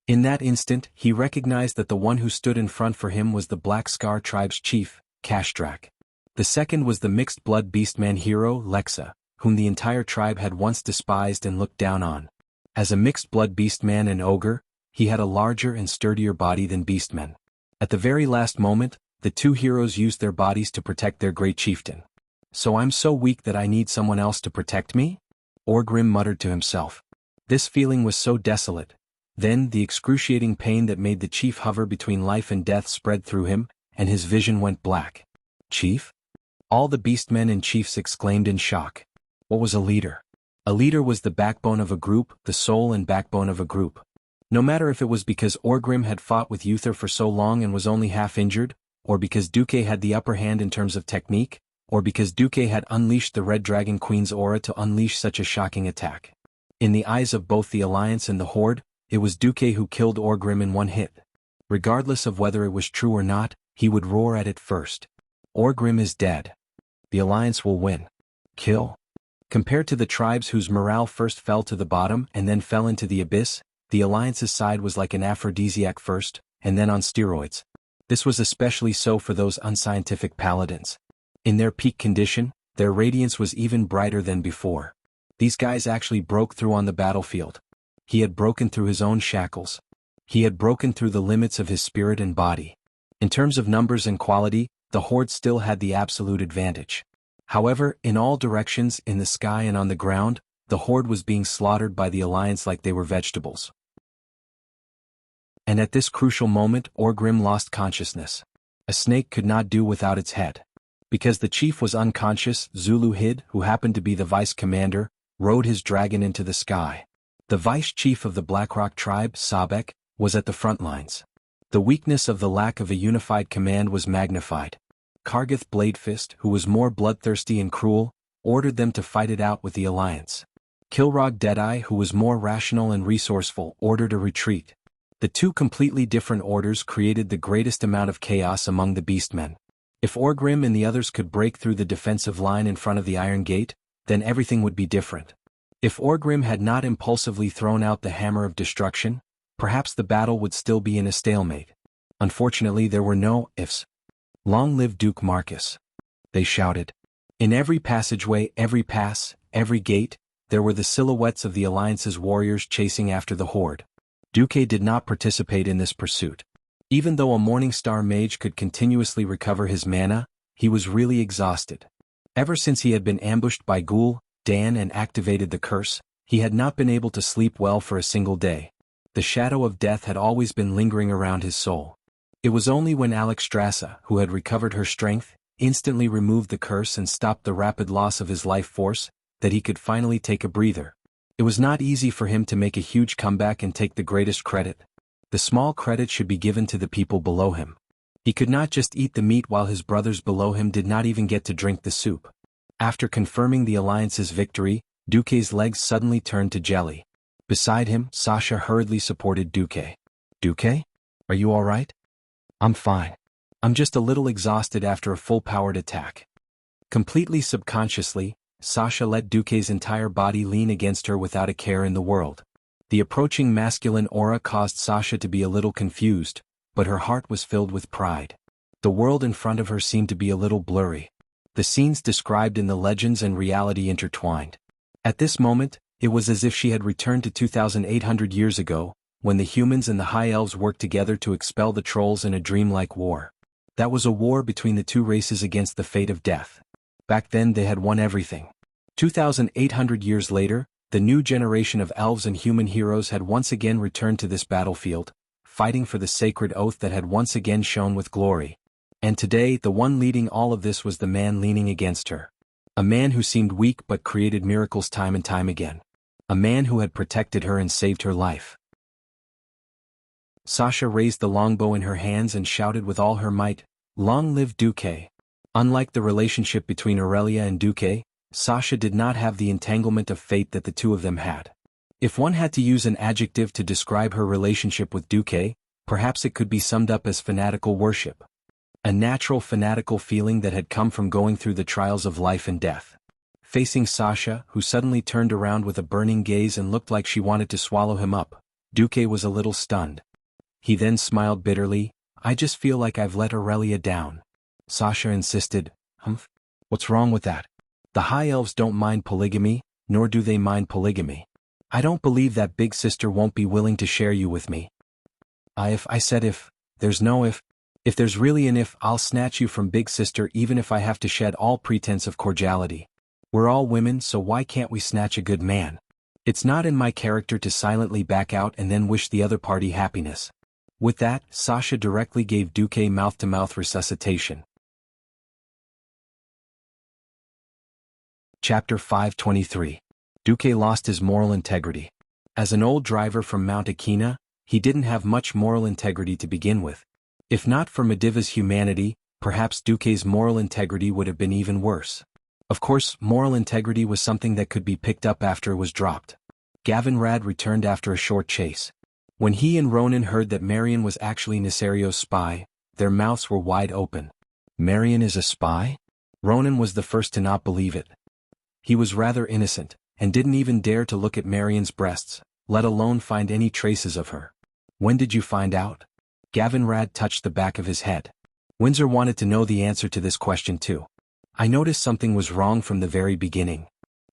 In that instant, he recognized that the one who stood in front for him was the Black Scar tribe's chief, Kashtrak. The second was the mixed-blood beastman hero, Lexa, whom the entire tribe had once despised and looked down on. As a mixed-blood beastman and ogre, he had a larger and sturdier body than beastmen. At the very last moment, the two heroes used their bodies to protect their great chieftain. So I'm so weak that I need someone else to protect me? Orgrim muttered to himself. This feeling was so desolate. Then the excruciating pain that made the chief hover between life and death spread through him, and his vision went black. Chief? All the beastmen and chiefs exclaimed in shock. What was a leader? A leader was the backbone of a group, the soul and backbone of a group. No matter if it was because Orgrim had fought with Uther for so long and was only half injured, or because Duque had the upper hand in terms of technique, or because Duque had unleashed the Red Dragon Queen's aura to unleash such a shocking attack. In the eyes of both the Alliance and the Horde, it was Duque who killed Orgrim in one hit. Regardless of whether it was true or not, he would roar at it first. Orgrim is dead. The Alliance will win. Kill. Compared to the tribes whose morale first fell to the bottom and then fell into the abyss, the Alliance's side was like an aphrodisiac first, and then on steroids. This was especially so for those unscientific paladins. In their peak condition, their radiance was even brighter than before. These guys actually broke through on the battlefield. He had broken through his own shackles. He had broken through the limits of his spirit and body. In terms of numbers and quality, the Horde still had the absolute advantage. However, in all directions, in the sky and on the ground, the Horde was being slaughtered by the Alliance like they were vegetables. And at this crucial moment, Orgrim lost consciousness. A snake could not do without its head. Because the chief was unconscious, Zulu Hid, who happened to be the vice commander, rode his dragon into the sky. The vice chief of the Blackrock tribe, Sabek, was at the front lines. The weakness of the lack of a unified command was magnified. Kargith Bladefist, who was more bloodthirsty and cruel, ordered them to fight it out with the Alliance. Kilrog Deadeye, who was more rational and resourceful, ordered a retreat. The two completely different orders created the greatest amount of chaos among the beastmen. If Orgrim and the others could break through the defensive line in front of the Iron Gate, then everything would be different. If Orgrim had not impulsively thrown out the Hammer of Destruction, perhaps the battle would still be in a stalemate. Unfortunately, there were no ifs. Long live Duke Marcus! They shouted. In every passageway, every pass, every gate, there were the silhouettes of the Alliance's warriors chasing after the Horde. Duque did not participate in this pursuit. Even though a Morningstar mage could continuously recover his mana, he was really exhausted. Ever since he had been ambushed by Ghoul, Dan and activated the curse, he had not been able to sleep well for a single day. The shadow of death had always been lingering around his soul. It was only when Alexstrasza, who had recovered her strength, instantly removed the curse and stopped the rapid loss of his life force, that he could finally take a breather. It was not easy for him to make a huge comeback and take the greatest credit. The small credit should be given to the people below him. He could not just eat the meat while his brothers below him did not even get to drink the soup. After confirming the Alliance's victory, Duque's legs suddenly turned to jelly. Beside him, Sasha hurriedly supported Duque. Duque? Are you all right? I'm fine. I'm just a little exhausted after a full-powered attack. Completely subconsciously, Sasha let Duque's entire body lean against her without a care in the world. The approaching masculine aura caused Sasha to be a little confused, but her heart was filled with pride. The world in front of her seemed to be a little blurry. The scenes described in the legends and reality intertwined. At this moment, it was as if she had returned to 2,800 years ago, when the humans and the High Elves worked together to expel the trolls in a dreamlike war. That was a war between the two races against the fate of death. Back then they had won everything. 2,800 years later, the new generation of elves and human heroes had once again returned to this battlefield, fighting for the sacred oath that had once again shone with glory. And today, the one leading all of this was the man leaning against her. A man who seemed weak but created miracles time and time again. A man who had protected her and saved her life. Sasha raised the longbow in her hands and shouted with all her might, "Long live Duque!" Unlike the relationship between Aurelia and Duque, Sasha did not have the entanglement of fate that the two of them had. If one had to use an adjective to describe her relationship with Duque, perhaps it could be summed up as fanatical worship. A natural fanatical feeling that had come from going through the trials of life and death. Facing Sasha, who suddenly turned around with a burning gaze and looked like she wanted to swallow him up, Duque was a little stunned. He then smiled bitterly. "I just feel like I've let Aurelia down." Sasha insisted, "Humph? What's wrong with that? The High Elves don't mind polygamy, nor do they mind polygamy. I don't believe that Big Sister won't be willing to share you with me." If there's no if. If there's really an if, I'll snatch you from Big Sister even if I have to shed all pretense of cordiality." We're all women, so why can't we snatch a good man? It's not in my character to silently back out and then wish the other party happiness. With that, Sasha directly gave Duque mouth-to-mouth resuscitation. Chapter 523. Duque lost his moral integrity. As an old driver from Mount Aquina, he didn't have much moral integrity to begin with. If not for Mediva's humanity, perhaps Duque's moral integrity would have been even worse. Of course, moral integrity was something that could be picked up after it was dropped. Gavinrad returned after a short chase. When he and Ronan heard that Marion was actually Nesario's spy, their mouths were wide open. Marion is a spy? Ronan was the first to not believe it. He was rather innocent, and didn't even dare to look at Marion's breasts, let alone find any traces of her. When did you find out? Gavinrad touched the back of his head. Windsor wanted to know the answer to this question too. I noticed something was wrong from the very beginning.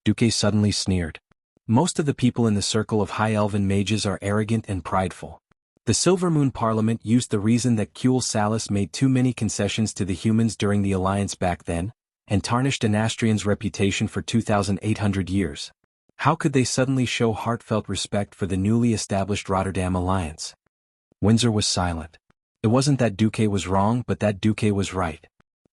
Duque suddenly sneered. Most of the people in the circle of high elven mages are arrogant and prideful. The Silvermoon Parliament used the reason that Kuel Salus made too many concessions to the humans during the Alliance back then, and tarnished Anastrian's reputation for 2,800 years. How could they suddenly show heartfelt respect for the newly established Rotterdam Alliance? Windsor was silent. It wasn't that Duque was wrong, but that Duque was right.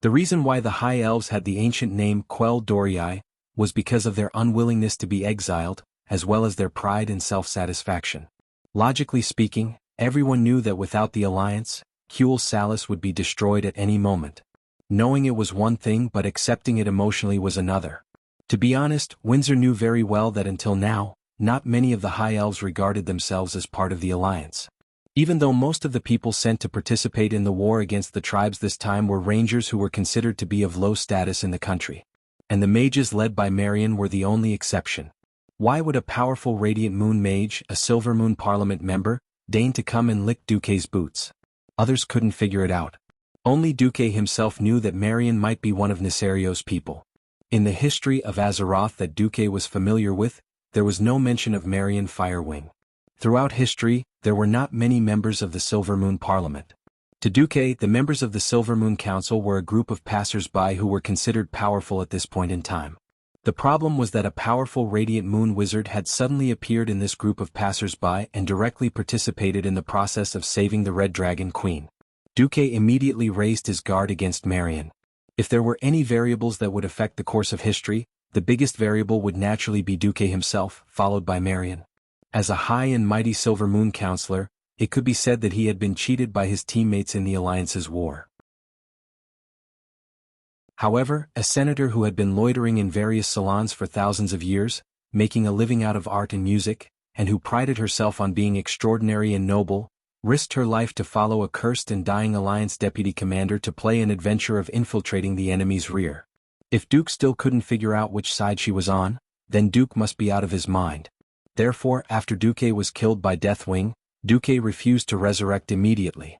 The reason why the High Elves had the ancient name Quell Dorii was because of their unwillingness to be exiled, as well as their pride and self-satisfaction. Logically speaking, everyone knew that without the Alliance, Kuel Salus would be destroyed at any moment. Knowing it was one thing but accepting it emotionally was another. To be honest, Windsor knew very well that until now, not many of the High Elves regarded themselves as part of the Alliance. Even though most of the people sent to participate in the war against the tribes this time were rangers who were considered to be of low status in the country. And the mages led by Marion were the only exception. Why would a powerful Radiant Moon mage, a Silvermoon Parliament member, deign to come and lick Duque's boots? Others couldn't figure it out. Only Duque himself knew that Marion might be one of Nesario's people. In the history of Azeroth that Duque was familiar with, there was no mention of Marion Firewing. Throughout history, there were not many members of the Silvermoon Parliament. To Duque, the members of the Silvermoon Council were a group of passers-by who were considered powerful at this point in time. The problem was that a powerful Radiant Moon wizard had suddenly appeared in this group of passers-by and directly participated in the process of saving the Red Dragon Queen. Duque immediately raised his guard against Marion. If there were any variables that would affect the course of history, the biggest variable would naturally be Duque himself, followed by Marion. As a high and mighty Silvermoon counselor, it could be said that he had been cheated by his teammates in the Alliance's war. However, a senator who had been loitering in various salons for thousands of years, making a living out of art and music, and who prided herself on being extraordinary and noble, risked her life to follow a cursed and dying Alliance deputy commander to play an adventure of infiltrating the enemy's rear. If Duke still couldn't figure out which side she was on, then Duke must be out of his mind. Therefore, after Duque was killed by Deathwing, Duque refused to resurrect immediately.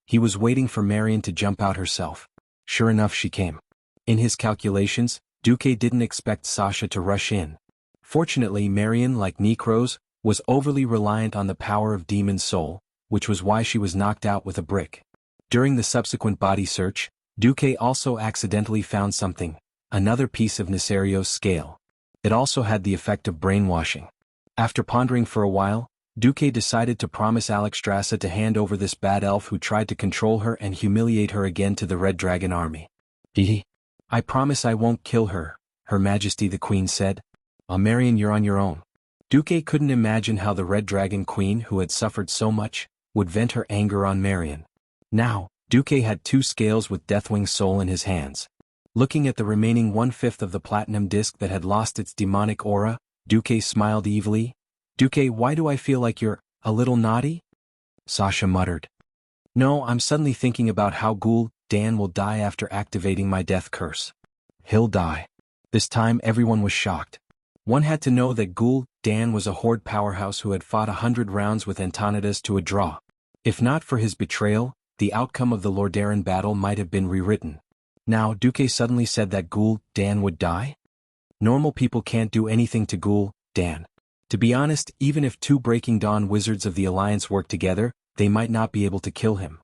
He was waiting for Marion to jump out herself. Sure enough, she came. In his calculations, Duque didn't expect Sasha to rush in. Fortunately, Marion, like Necros, was overly reliant on the power of Demon Soul, which was why she was knocked out with a brick. During the subsequent body search, Duque also accidentally found something, another piece of Nesario's scale. It also had the effect of brainwashing. After pondering for a while, Duque decided to promise Alexstrasza to hand over this bad elf who tried to control her and humiliate her again to the Red Dragon army. I promise I won't kill her, Her Majesty the Queen said. Marion, you're on your own. Duque couldn't imagine how the Red Dragon Queen, who had suffered so much, would vent her anger on Marion. Now, Duque had two scales with Deathwing's soul in his hands. Looking at the remaining 1/5 of the platinum disc that had lost its demonic aura, Duque smiled evilly. Duque, why do I feel like you're a little naughty? Sasha muttered. No, I'm suddenly thinking about how Ghoul Dan will die after activating my death curse. He'll die. This time everyone was shocked. One had to know that Ghoul Dan was a horde powerhouse who had fought 100 rounds with Antonidas to a draw. If not for his betrayal, the outcome of the Lordaeron battle might have been rewritten. Now Duque suddenly said that Ghoul Dan would die? Normal people can't do anything to Ghoul Dan. To be honest, even if two Breaking Dawn wizards of the Alliance worked together, they might not be able to kill him.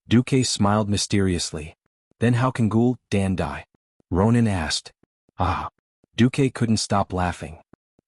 Duque smiled mysteriously. Then how can Ghoul Dan die? Ronan asked. Duque couldn't stop laughing.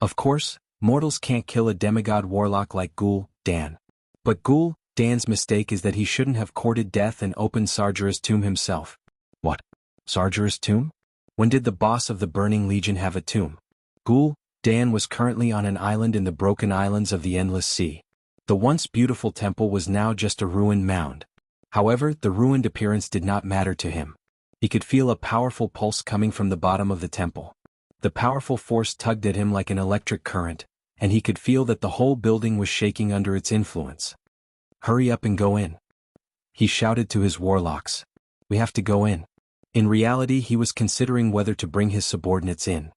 Of course, mortals can't kill a demigod warlock like Ghoul Dan. But Ghoul Dan's mistake is that he shouldn't have courted death and opened Sargeras' tomb himself. What? Sargeras' tomb? When did the boss of the Burning Legion have a tomb? Ghoul Dan was currently on an island in the Broken Islands of the Endless Sea. The once beautiful temple was now just a ruined mound. However, the ruined appearance did not matter to him. He could feel a powerful pulse coming from the bottom of the temple. The powerful force tugged at him like an electric current, and he could feel that the whole building was shaking under its influence. Hurry up and go in. He shouted to his warlocks. We have to go in. In reality, he was considering whether to bring his subordinates in.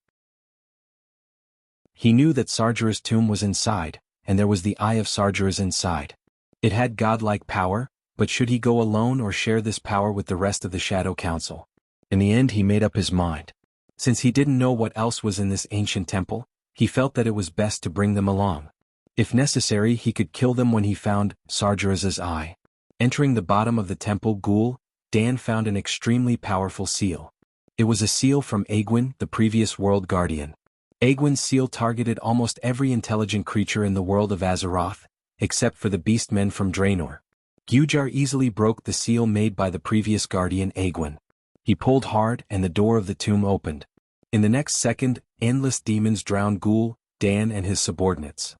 He knew that Sargeras' tomb was inside, and there was the Eye of Sargeras inside. It had godlike power, but should he go alone or share this power with the rest of the Shadow Council? In the end, he made up his mind. Since he didn't know what else was in this ancient temple, he felt that it was best to bring them along. If necessary, he could kill them when he found Sargeras' eye. Entering the bottom of the temple, Ghoul Dan found an extremely powerful seal. It was a seal from Aegwynn, the previous world guardian. Aegwynn's seal targeted almost every intelligent creature in the world of Azeroth, except for the beastmen from Draenor. Gujar easily broke the seal made by the previous guardian Aegwynn. He pulled hard and the door of the tomb opened. In the next second, endless demons drowned Ghoul Dan and his subordinates.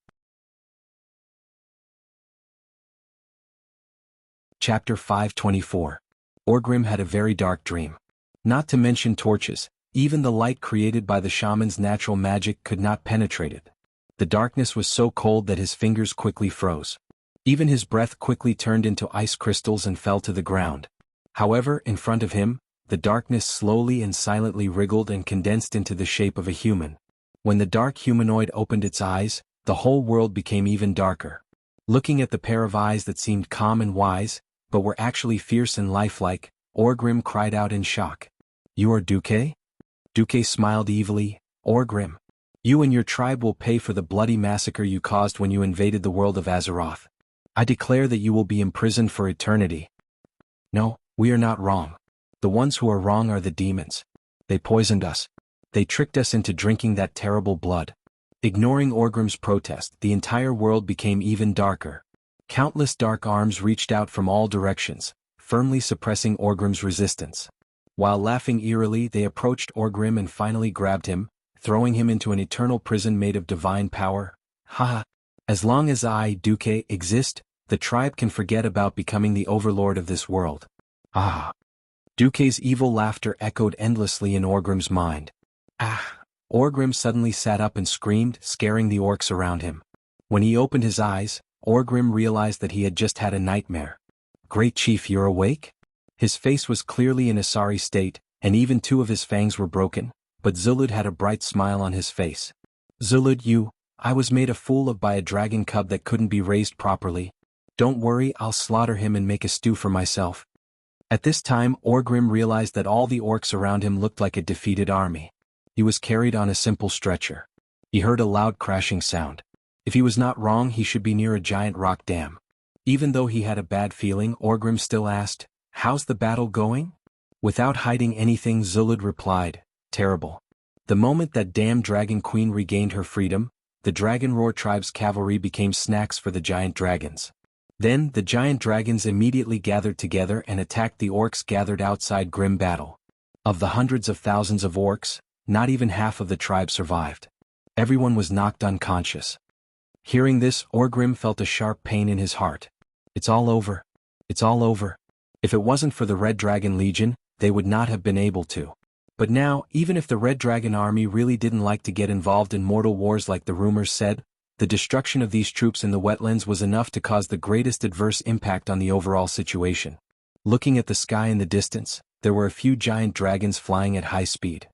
Chapter 524. Orgrim had a very dark dream. Not to mention torches, even the light created by the shaman's natural magic could not penetrate it. The darkness was so cold that his fingers quickly froze. Even his breath quickly turned into ice crystals and fell to the ground. However, in front of him, the darkness slowly and silently wriggled and condensed into the shape of a human. When the dark humanoid opened its eyes, the whole world became even darker. Looking at the pair of eyes that seemed calm and wise, but were actually fierce and lifelike, Orgrim cried out in shock. "You are Duque?" Duque smiled evilly. "Orgrim, you and your tribe will pay for the bloody massacre you caused when you invaded the world of Azeroth. I declare that you will be imprisoned for eternity." "No, we are not wrong. The ones who are wrong are the demons. They poisoned us. They tricked us into drinking that terrible blood." Ignoring Orgrim's protest, the entire world became even darker. Countless dark arms reached out from all directions, firmly suppressing Orgrim's resistance. While laughing eerily, they approached Orgrim and finally grabbed him, throwing him into an eternal prison made of divine power. "Haha! As long as I, Duque, exist, the tribe can forget about becoming the overlord of this world." Ah! Duque's evil laughter echoed endlessly in Orgrim's mind. Ah! Orgrim suddenly sat up and screamed, scaring the orcs around him. When he opened his eyes, Orgrim realized that he had just had a nightmare. "Great Chief, you're awake?" His face was clearly in a sorry state, and even two of his fangs were broken, but Zulud had a bright smile on his face. "Zulud, I was made a fool of by a dragon cub that couldn't be raised properly. Don't worry, I'll slaughter him and make a stew for myself." At this time, Orgrim realized that all the orcs around him looked like a defeated army. He was carried on a simple stretcher. He heard a loud crashing sound. If he was not wrong, he should be near a giant rock dam. Even though he had a bad feeling, Orgrim still asked, "How's the battle going?" Without hiding anything, Zulud replied, "Terrible." The moment that damn Dragon Queen regained her freedom, the Dragonroar tribe's cavalry became snacks for the giant dragons. Then, the giant dragons immediately gathered together and attacked the orcs gathered outside grim battle. Of the hundreds of thousands of orcs, not even half of the tribe survived. Everyone was knocked unconscious. Hearing this, Orgrim felt a sharp pain in his heart. It's all over. It's all over. If it wasn't for the Red Dragon Legion, they would not have been able to. But now, even if the Red Dragon army really didn't like to get involved in mortal wars like the rumors said, the destruction of these troops in the wetlands was enough to cause the greatest adverse impact on the overall situation. Looking at the sky in the distance, there were a few giant dragons flying at high speed.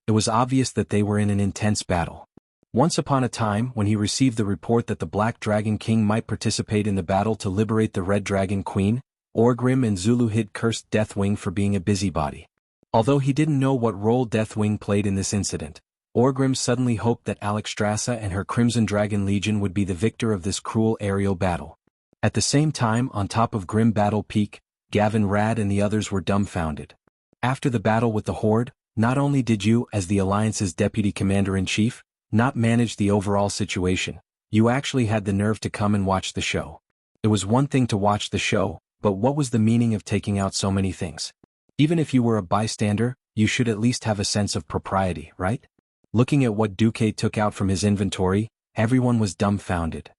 It was obvious that they were in an intense battle. Once upon a time, when he received the report that the Black Dragon King might participate in the battle to liberate the Red Dragon Queen, Orgrim and Zuluhid cursed Deathwing for being a busybody. Although he didn't know what role Deathwing played in this incident, Orgrim suddenly hoped that Alexstrasza and her Crimson Dragon Legion would be the victor of this cruel aerial battle. At the same time, on top of Grim Battle Peak, Gavin Rad and the others were dumbfounded. After the battle with the Horde, Not only did you, as the Alliance's deputy commander-in-chief, not manage the overall situation, you actually had the nerve to come and watch the show. It was one thing to watch the show, but what was the meaning of taking out so many things? Even if you were a bystander, you should at least have a sense of propriety, right? Looking at what Duque took out from his inventory, everyone was dumbfounded.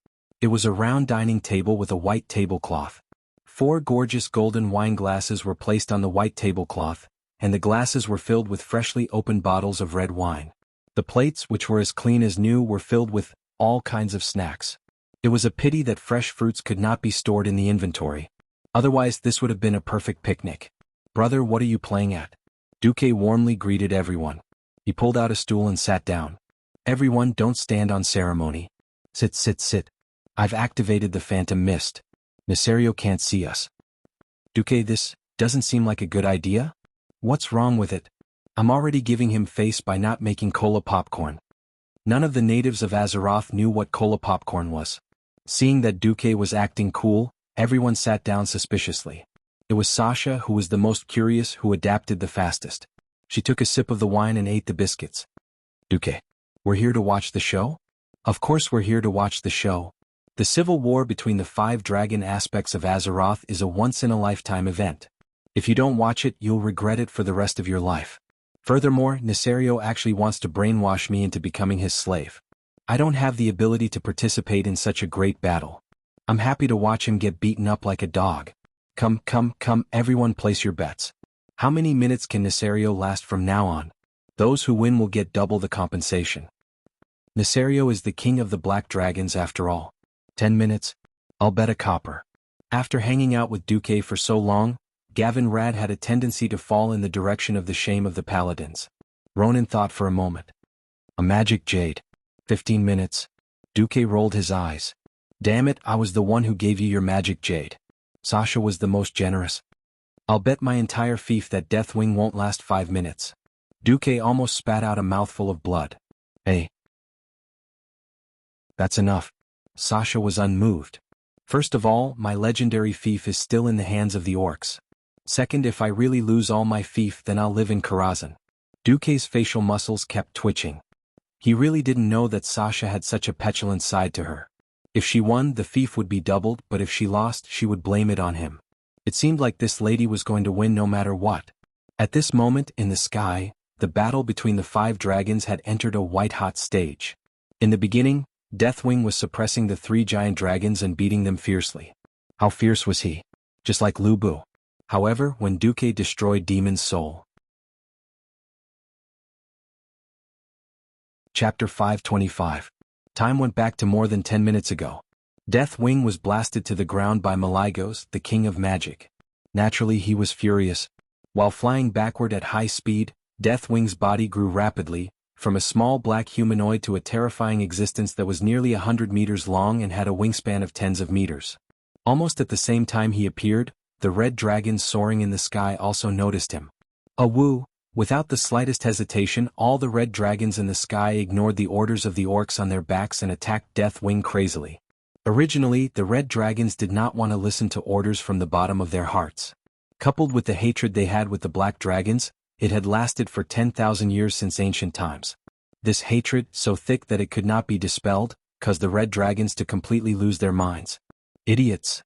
It was a round dining table with a white tablecloth. 4 gorgeous golden wine glasses were placed on the white tablecloth, and the glasses were filled with freshly opened bottles of red wine. The plates, which were as clean as new, were filled with all kinds of snacks. It was a pity that fresh fruits could not be stored in the inventory. Otherwise, this would have been a perfect picnic. "Brother, what are you playing at?" Duque warmly greeted everyone. He pulled out a stool and sat down. "Everyone, don't stand on ceremony. Sit, sit, sit. I've activated the phantom mist. Nesario can't see us." "Duque, this doesn't seem like a good idea? What's wrong with it? I'm already giving him face by not making cola popcorn." None of the natives of Azeroth knew what cola popcorn was. Seeing that Duque was acting cool, everyone sat down suspiciously. It was Sasha who was the most curious, who adapted the fastest. She took a sip of the wine and ate the biscuits. "Duque, we're here to watch the show?" "Of course we're here to watch the show. The civil war between the 5 dragon aspects of Azeroth is a once-in-a-lifetime event. If you don't watch it, you'll regret it for the rest of your life. Furthermore, Nesario actually wants to brainwash me into becoming his slave. I don't have the ability to participate in such a great battle. I'm happy to watch him get beaten up like a dog. Come, everyone place your bets. How many minutes can Nesario last from now on? Those who win will get double the compensation. Nesario is the king of the black dragons after all. 10 minutes? I'll bet a copper." After hanging out with Duque for so long, Gavin Rad had a tendency to fall in the direction of the shame of the paladins. Ronan thought for a moment. "A magic jade. 15 minutes. Duque rolled his eyes. "Damn it, I was the one who gave you your magic jade." Sasha was the most generous. "I'll bet my entire fief that Deathwing won't last 5 minutes. Duque almost spat out a mouthful of blood. "Hey. That's enough." Sasha was unmoved. "First of all, my legendary fief is still in the hands of the orcs. Second, if I really lose all my fief, then I'll live in Karazhan." Duque's facial muscles kept twitching. He really didn't know that Sasha had such a petulant side to her. If she won, the fief would be doubled, but if she lost, she would blame it on him. It seemed like this lady was going to win no matter what. At this moment, in the sky, the battle between the 5 dragons had entered a white-hot stage. In the beginning, Deathwing was suppressing the 3 giant dragons and beating them fiercely. How fierce was he? Just like Lu Bu. However, when Duque destroyed Demon's Soul. Chapter 525. Time went back to more than 10 minutes ago. Deathwing was blasted to the ground by Maligos, the king of magic. Naturally, he was furious. While flying backward at high speed, Deathwing's body grew rapidly, from a small black humanoid to a terrifying existence that was nearly 100 meters long and had a wingspan of tens of meters. Almost at the same time he appeared, the red dragons soaring in the sky also noticed him. Awoo! Without the slightest hesitation, all the red dragons in the sky ignored the orders of the orcs on their backs and attacked Deathwing crazily. Originally, the red dragons did not want to listen to orders from the bottom of their hearts. Coupled with the hatred they had with the black dragons, it had lasted for 10,000 years since ancient times. This hatred, so thick that it could not be dispelled, caused the red dragons to completely lose their minds. Idiots!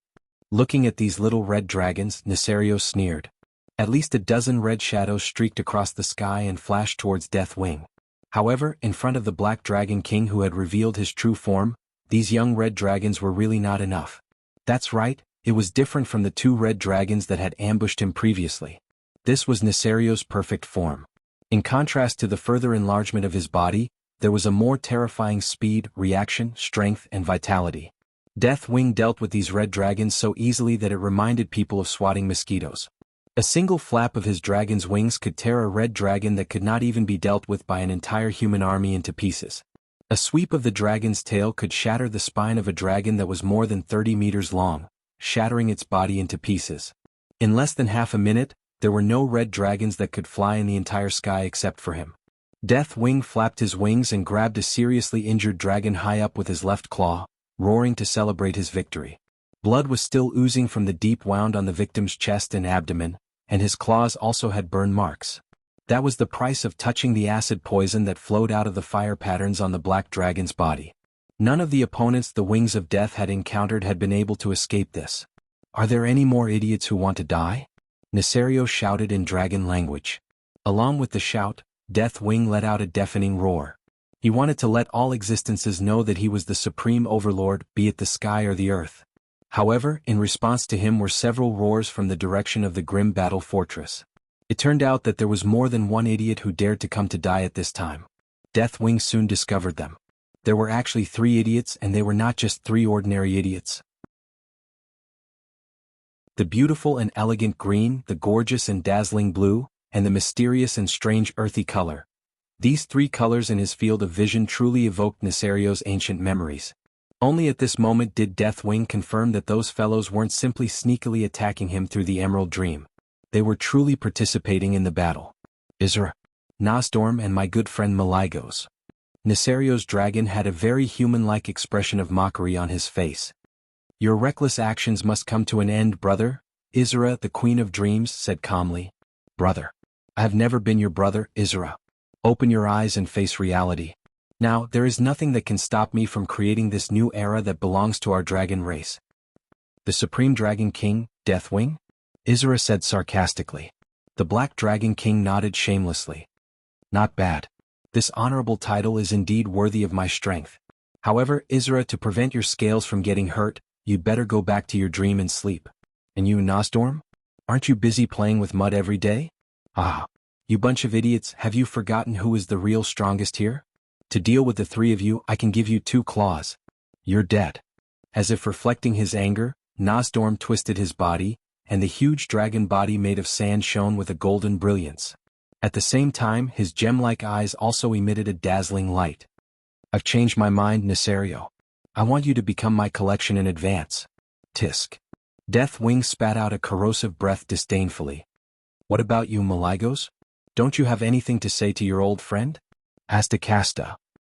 Looking at these little red dragons, Nesario sneered. At least a dozen red shadows streaked across the sky and flashed towards Deathwing. However, in front of the Black Dragon King who had revealed his true form, these young red dragons were really not enough. That's right, it was different from the 2 red dragons that had ambushed him previously. This was Nesario's perfect form. In contrast to the further enlargement of his body, there was a more terrifying speed, reaction, strength, and vitality. Deathwing dealt with these red dragons so easily that it reminded people of swatting mosquitoes. A single flap of his dragon's wings could tear a red dragon that could not even be dealt with by an entire human army into pieces. A sweep of the dragon's tail could shatter the spine of a dragon that was more than 30 meters long, shattering its body into pieces. In less than half a minute, there were no red dragons that could fly in the entire sky except for him. Deathwing flapped his wings and grabbed a seriously injured dragon high up with his left claw, roaring to celebrate his victory. Blood was still oozing from the deep wound on the victim's chest and abdomen, and his claws also had burn marks. That was the price of touching the acid poison that flowed out of the fire patterns on the black dragon's body. None of the opponents the Wings of Death had encountered had been able to escape this. Are there any more idiots who want to die? Nesario shouted in dragon language. Along with the shout, Deathwing let out a deafening roar. He wanted to let all existences know that he was the supreme overlord, be it the sky or the earth. However, in response to him were several roars from the direction of the grim battle fortress. It turned out that there was more than one idiot who dared to come to die at this time. Deathwing soon discovered them. There were actually 3 idiots, and they were not just 3 ordinary idiots. The beautiful and elegant green, the gorgeous and dazzling blue, and the mysterious and strange earthy color. These 3 colors in his field of vision truly evoked Nesario's ancient memories. Only at this moment did Deathwing confirm that those fellows weren't simply sneakily attacking him through the Emerald Dream. They were truly participating in the battle. Isra, Nosdorm and my good friend Maligos. Nesario's dragon had a very human-like expression of mockery on his face. Your reckless actions must come to an end, brother, Isra, the Queen of Dreams, said calmly. Brother. I have never been your brother, Isra. Open your eyes and face reality. Now, there is nothing that can stop me from creating this new era that belongs to our dragon race. The Supreme Dragon King, Deathwing? Isra said sarcastically. The Black Dragon King nodded shamelessly. Not bad. This honorable title is indeed worthy of my strength. However, Isra, to prevent your scales from getting hurt, you'd better go back to your dream and sleep. And you, Nosdorm? Aren't you busy playing with mud every day? Ah. You bunch of idiots, have you forgotten who is the real strongest here? To deal with the 3 of you, I can give you 2 claws. You're dead. As if reflecting his anger, Nosdorm twisted his body, and the huge dragon body made of sand shone with a golden brilliance. At the same time, his gem-like eyes also emitted a dazzling light. I've changed my mind, Nesario. I want you to become my collection in advance. Tisk. Deathwing spat out a corrosive breath disdainfully. What about you, Maligos? Don't you have anything to say to your old friend? Astakasta.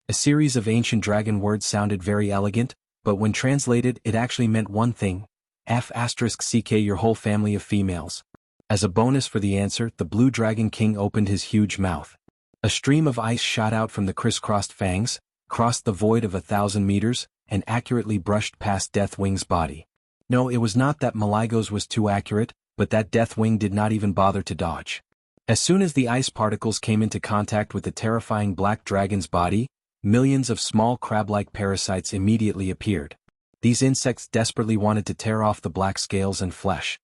A series of ancient dragon words sounded very elegant, but when translated it actually meant one thing. F*ck your whole family of females. As a bonus for the answer, the Blue Dragon King opened his huge mouth. A stream of ice shot out from the crisscrossed fangs, crossed the void of 1,000 meters, and accurately brushed past Deathwing's body. No, it was not that Maligos was too accurate, but that Deathwing did not even bother to dodge. As soon as the ice particles came into contact with the terrifying black dragon's body, millions of small crab-like parasites immediately appeared. These insects desperately wanted to tear off the black scales and flesh.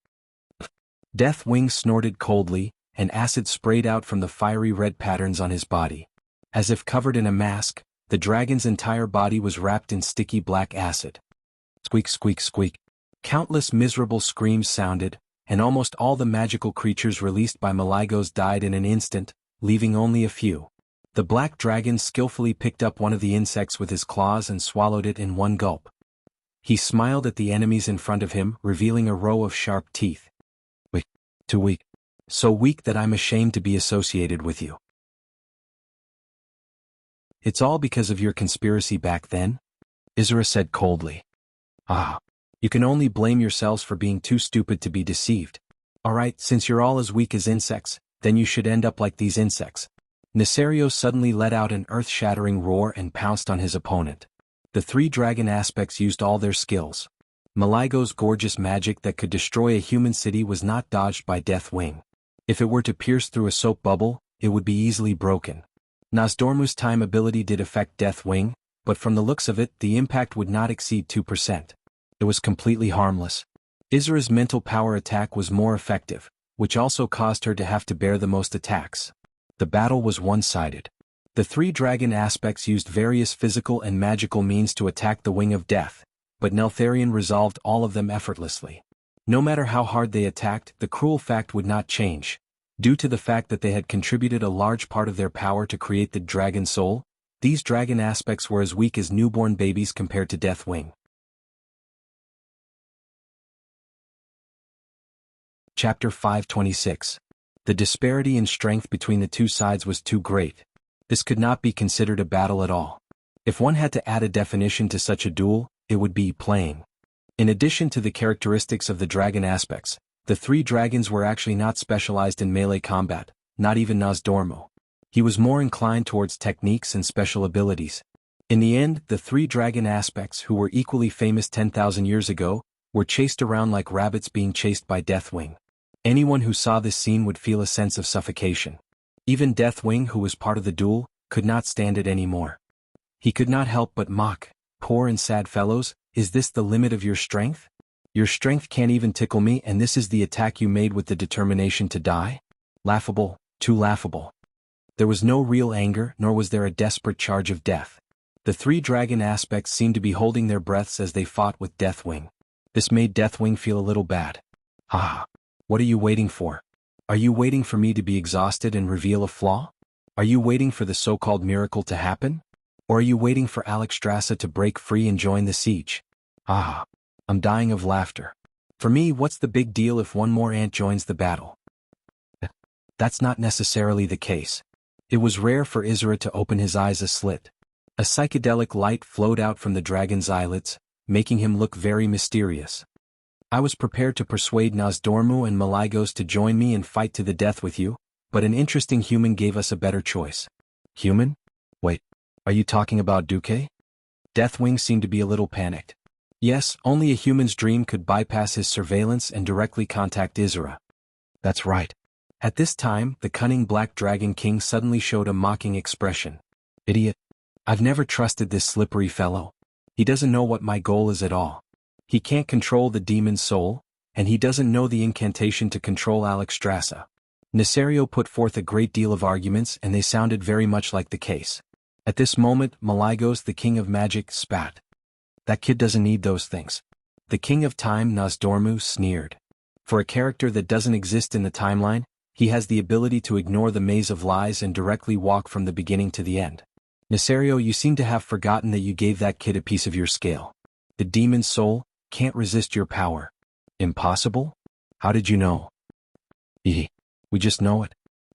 Deathwing snorted coldly, and acid sprayed out from the fiery red patterns on his body. As if covered in a mask, the dragon's entire body was wrapped in sticky black acid. Squeak, squeak, squeak. Countless miserable screams sounded, and almost all the magical creatures released by Maligos died in an instant, leaving only a few. The black dragon skillfully picked up one of the insects with his claws and swallowed it in one gulp. He smiled at the enemies in front of him, revealing a row of sharp teeth. Weak. Too weak. So weak that I'm ashamed to be associated with you. It's all because of your conspiracy back then? Isra said coldly. Ah. You can only blame yourselves for being too stupid to be deceived. Alright, since you're all as weak as insects, then you should end up like these insects. Nesario suddenly let out an earth-shattering roar and pounced on his opponent. The 3 dragon aspects used all their skills. Maligos' gorgeous magic that could destroy a human city was not dodged by Deathwing. If it were to pierce through a soap bubble, it would be easily broken. Nosdormu's time ability did affect Deathwing, but from the looks of it, the impact would not exceed 2%. It was completely harmless. Isra's mental power attack was more effective, which also caused her to have to bear the most attacks. The battle was one-sided. The 3 dragon aspects used various physical and magical means to attack the Wing of Death, but Neltharion resolved all of them effortlessly. No matter how hard they attacked, the cruel fact would not change. Due to the fact that they had contributed a large part of their power to create the dragon soul, these dragon aspects were as weak as newborn babies compared to Deathwing. Chapter 526. The disparity in strength between the 2 sides was too great. This could not be considered a battle at all. If one had to add a definition to such a duel, it would be playing. In addition to the characteristics of the dragon aspects, the 3 dragons were actually not specialized in melee combat, not even Nosdormu. He was more inclined towards techniques and special abilities. In the end, the three dragon aspects, who were equally famous 10,000 years ago, were chased around like rabbits being chased by Deathwing. Anyone who saw this scene would feel a sense of suffocation. Even Deathwing, who was part of the duel, could not stand it anymore. He could not help but mock. Poor and sad fellows, is this the limit of your strength? Your strength can't even tickle me, and this is the attack you made with the determination to die? Laughable, too laughable. There was no real anger, nor was there a desperate charge of death. The three dragon aspects seemed to be holding their breaths as they fought with Deathwing. This made Deathwing feel a little bad. What are you waiting for? Are you waiting for me to be exhausted and reveal a flaw? Are you waiting for the so-called miracle to happen? Or are you waiting for Alexstrasza to break free and join the siege? I'm dying of laughter. For me, what's the big deal if one more ant joins the battle? That's not necessarily the case. It was rare for Isra to open his eyes a slit. A psychedelic light flowed out from the dragon's eyelids, making him look very mysterious. I was prepared to persuade Nosdormu and Malygos to join me and fight to the death with you, but an interesting human gave us a better choice. Human? Wait, are you talking about Duque? Deathwing seemed to be a little panicked. Yes, only a human's dream could bypass his surveillance and directly contact Isra. That's right. At this time, the cunning Black Dragon King suddenly showed a mocking expression. Idiot. I've never trusted this slippery fellow. He doesn't know what my goal is at all. He can't control the demon's soul, and he doesn't know the incantation to control Alexstrasza. Nesario put forth a great deal of arguments, and they sounded very much like the case. At this moment, Malygos, the king of magic, spat. That kid doesn't need those things. The king of time, Nosdormu, sneered. For a character that doesn't exist in the timeline, he has the ability to ignore the maze of lies and directly walk from the beginning to the end. Nesario, you seem to have forgotten that you gave that kid a piece of your scale. The demon's soul can't resist your power. Impossible? How did you know? We just know it.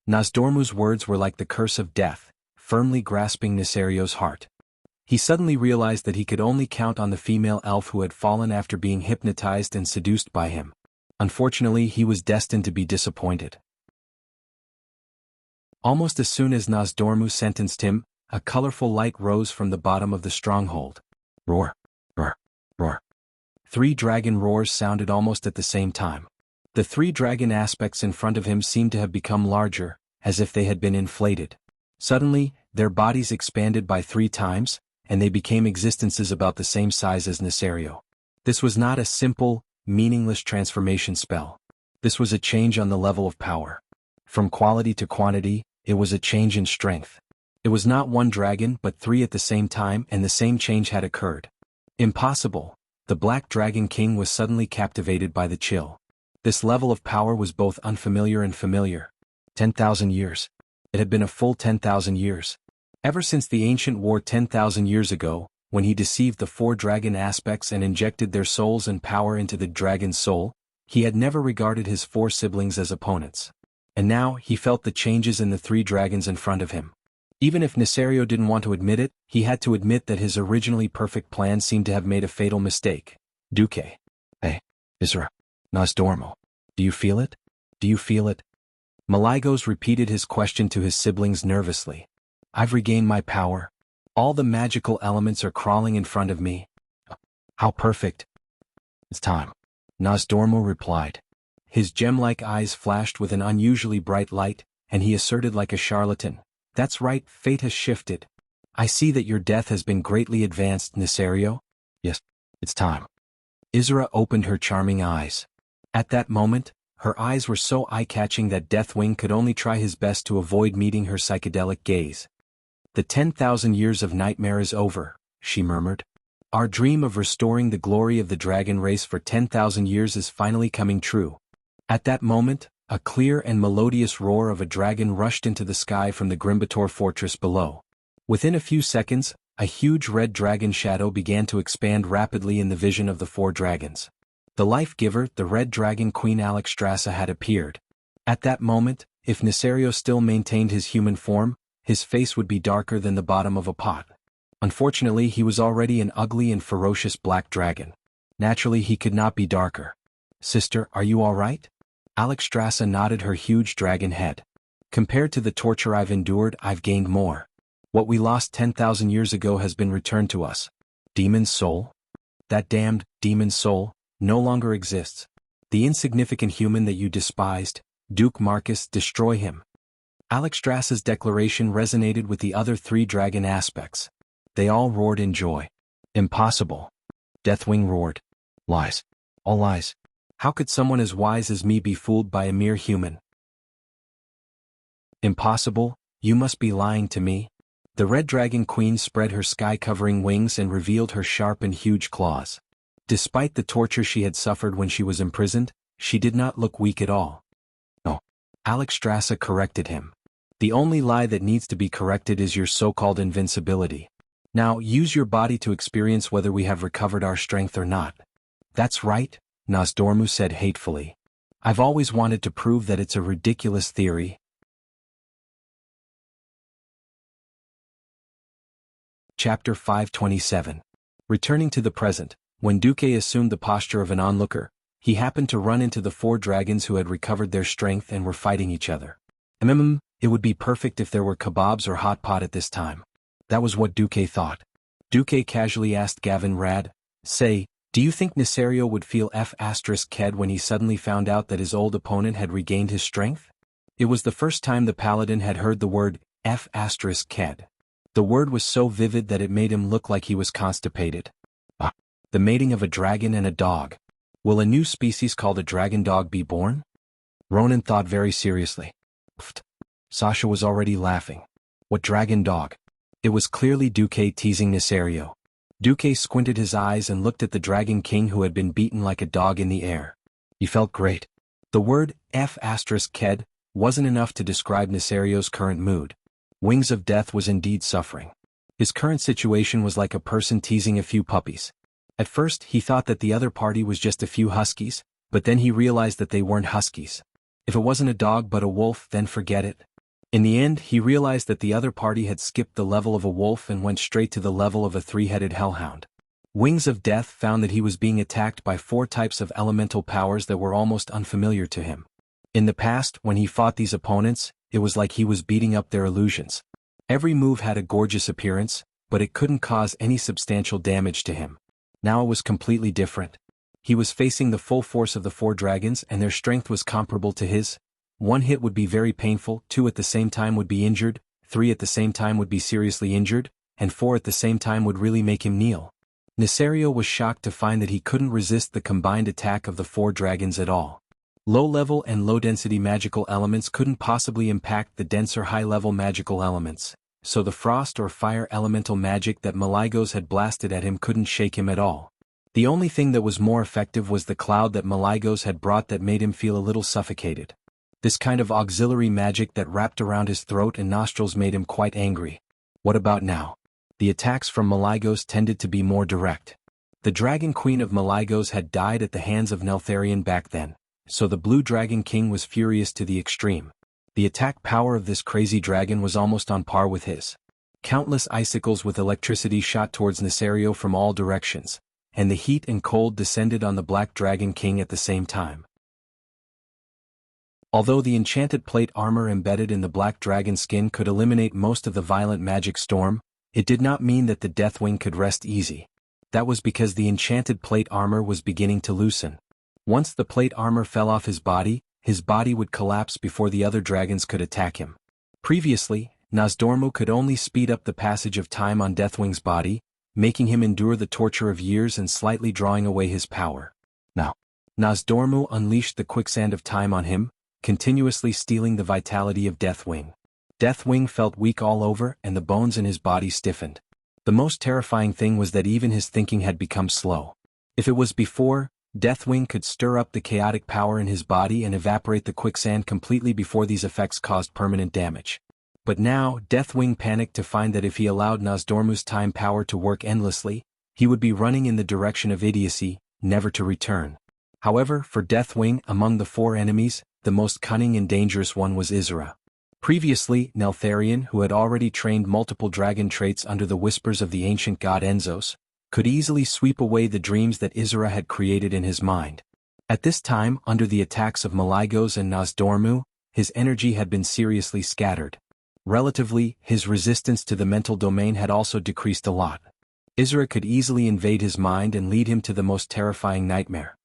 Nosdormu's words were like the curse of death, firmly grasping Nesario's heart. He suddenly realized that he could only count on the female elf who had fallen after being hypnotized and seduced by him. Unfortunately, he was destined to be disappointed. Almost as soon as Nosdormu sentenced him, a colorful light rose from the bottom of the stronghold. Roar, roar, roar. Three dragon roars sounded almost at the same time. The three dragon aspects in front of him seemed to have become larger, as if they had been inflated. Suddenly, their bodies expanded by 3 times, and they became existences about the same size as Nesario. This was not a simple, meaningless transformation spell. This was a change on the level of power. From quality to quantity, it was a change in strength. It was not one dragon but 3 at the same time, and the same change had occurred. Impossible. The Black Dragon King was suddenly captivated by the chill. This level of power was both unfamiliar and familiar. 10,000 years. It had been a full 10,000 years. Ever since the ancient war 10,000 years ago, when he deceived the 4 dragon aspects and injected their souls and power into the dragon's soul, he had never regarded his 4 siblings as opponents. And now, he felt the changes in the 3 dragons in front of him. Even if Nesario didn't want to admit it, he had to admit that his originally perfect plan seemed to have made a fatal mistake. Duque. Hey, Isra. Nosdormu. Do you feel it? Do you feel it? Malygos repeated his question to his siblings nervously. I've regained my power. All the magical elements are crawling in front of me. How perfect. It's time. Nosdormu replied. His gem-like eyes flashed with an unusually bright light, and he asserted like a charlatan. That's right, fate has shifted. I see that your death has been greatly advanced, Nesario. Yes, it's time. Isra opened her charming eyes. At that moment, her eyes were so eye-catching that Deathwing could only try his best to avoid meeting her psychedelic gaze. The 10,000 years of nightmare is over, she murmured. Our dream of restoring the glory of the dragon race for 10,000 years is finally coming true. At that moment, a clear and melodious roar of a dragon rushed into the sky from the Grimbator fortress below. Within a few seconds, a huge red dragon shadow began to expand rapidly in the vision of the 4 dragons. The life-giver, the red dragon Queen Alexstrasza, had appeared. At that moment, if Nesario still maintained his human form, his face would be darker than the bottom of a pot. Unfortunately, he was already an ugly and ferocious black dragon. Naturally, he could not be darker. Sister, are you all right? Alexstrasza nodded her huge dragon head. Compared to the torture I've endured, I've gained more. What we lost 10,000 years ago has been returned to us. Demon's soul? That damned demon's soul no longer exists. The insignificant human that you despised, Duke Marcus, destroy him. Alexstrasza's declaration resonated with the other 3 dragon aspects. They all roared in joy. Impossible. Deathwing roared. Lies. All lies. How could someone as wise as me be fooled by a mere human? Impossible, you must be lying to me. The Red Dragon Queen spread her sky-covering wings and revealed her sharp and huge claws. Despite the torture she had suffered when she was imprisoned, she did not look weak at all. No. Alexstrasza corrected him. The only lie that needs to be corrected is your so-called invincibility. Now use your body to experience whether we have recovered our strength or not. That's right, Nosdormu said hatefully. I've always wanted to prove that it's a ridiculous theory. Chapter 527. Returning to the present, when Duque assumed the posture of an onlooker, he happened to run into the 4 dragons who had recovered their strength and were fighting each other. It would be perfect if there were kebabs or hot pot at this time. That was what Duque thought. Duque casually asked Gavin Rad, "Say, do you think Nesario would feel F***ked when he suddenly found out that his old opponent had regained his strength?" It was the first time the paladin had heard the word F***ked. The word was so vivid that it made him look like he was constipated. The mating of a dragon and a dog. Will a new species called a dragon dog be born? Ronan thought very seriously. Pfft. Sasha was already laughing. What dragon dog? It was clearly Duque teasing Nesario. Duque squinted his eyes and looked at the Dragon King who had been beaten like a dog in the air. He felt great. The word F***ked wasn't enough to describe Nesario's current mood. Wings of Death was indeed suffering. His current situation was like a person teasing a few puppies. At first he thought that the other party was just a few huskies, but then he realized that they weren't huskies. If it wasn't a dog but a wolf, then forget it. In the end he realized that the other party had skipped the level of a wolf and went straight to the level of a 3-headed hellhound. Wings of Death found that he was being attacked by 4 types of elemental powers that were almost unfamiliar to him. In the past, when he fought these opponents, it was like he was beating up their illusions. Every move had a gorgeous appearance, but it couldn't cause any substantial damage to him. Now it was completely different. He was facing the full force of the 4 dragons and their strength was comparable to his. 1 hit would be very painful, 2 at the same time would be injured, 3 at the same time would be seriously injured, and 4 at the same time would really make him kneel. Nesario was shocked to find that he couldn't resist the combined attack of the 4 dragons at all. Low-level and low-density magical elements couldn't possibly impact the denser high-level magical elements, so the frost or fire elemental magic that Malygos had blasted at him couldn't shake him at all. The only thing that was more effective was the cloud that Malygos had brought that made him feel a little suffocated. This kind of auxiliary magic that wrapped around his throat and nostrils made him quite angry. What about now? The attacks from Malygos tended to be more direct. The Dragon Queen of Malygos had died at the hands of Neltharion back then, so the Blue Dragon King was furious to the extreme. The attack power of this crazy dragon was almost on par with his. Countless icicles with electricity shot towards Nesario from all directions, and the heat and cold descended on the Black Dragon King at the same time. Although the enchanted plate armor embedded in the Black Dragon skin could eliminate most of the violent magic storm, it did not mean that the Deathwing could rest easy. That was because the enchanted plate armor was beginning to loosen. Once the plate armor fell off his body would collapse before the other dragons could attack him. Previously, Nosdormu could only speed up the passage of time on Deathwing's body, making him endure the torture of years and slightly drawing away his power. Now, Nosdormu unleashed the quicksand of time on him, continuously stealing the vitality of Deathwing. Deathwing felt weak all over and the bones in his body stiffened. The most terrifying thing was that even his thinking had become slow. If it was before, Deathwing could stir up the chaotic power in his body and evaporate the quicksand completely before these effects caused permanent damage. But now, Deathwing panicked to find that if he allowed Nosdormu's time power to work endlessly, he would be running in the direction of idiocy, never to return. However, for Deathwing, among the 4 enemies, the most cunning and dangerous one was Isra. Previously, Neltharion, who had already trained multiple dragon traits under the whispers of the ancient god Enzos, could easily sweep away the dreams that Isra had created in his mind. At this time, under the attacks of Malygos and Nosdormu, his energy had been seriously scattered. Relatively, his resistance to the mental domain had also decreased a lot. Isra could easily invade his mind and lead him to the most terrifying nightmare.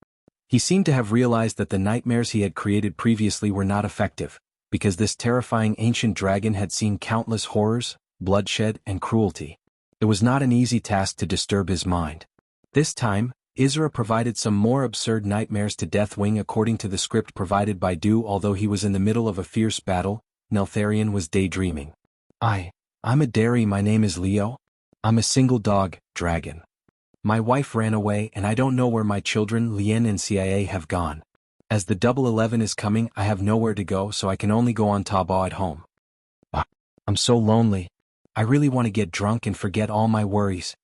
He seemed to have realized that the nightmares he had created previously were not effective, because this terrifying ancient dragon had seen countless horrors, bloodshed, and cruelty. It was not an easy task to disturb his mind. This time, Isra provided some more absurd nightmares to Deathwing according to the script provided by Du. Although he was in the middle of a fierce battle, Neltharion was daydreaming. I'm a dairy. My name is Leo. I'm a single dog, dragon. My wife ran away and I don't know where my children Lien and CIA have gone. As the Double 11 is coming, I have nowhere to go, so I can only go on Taba at home. I'm so lonely. I really want to get drunk and forget all my worries.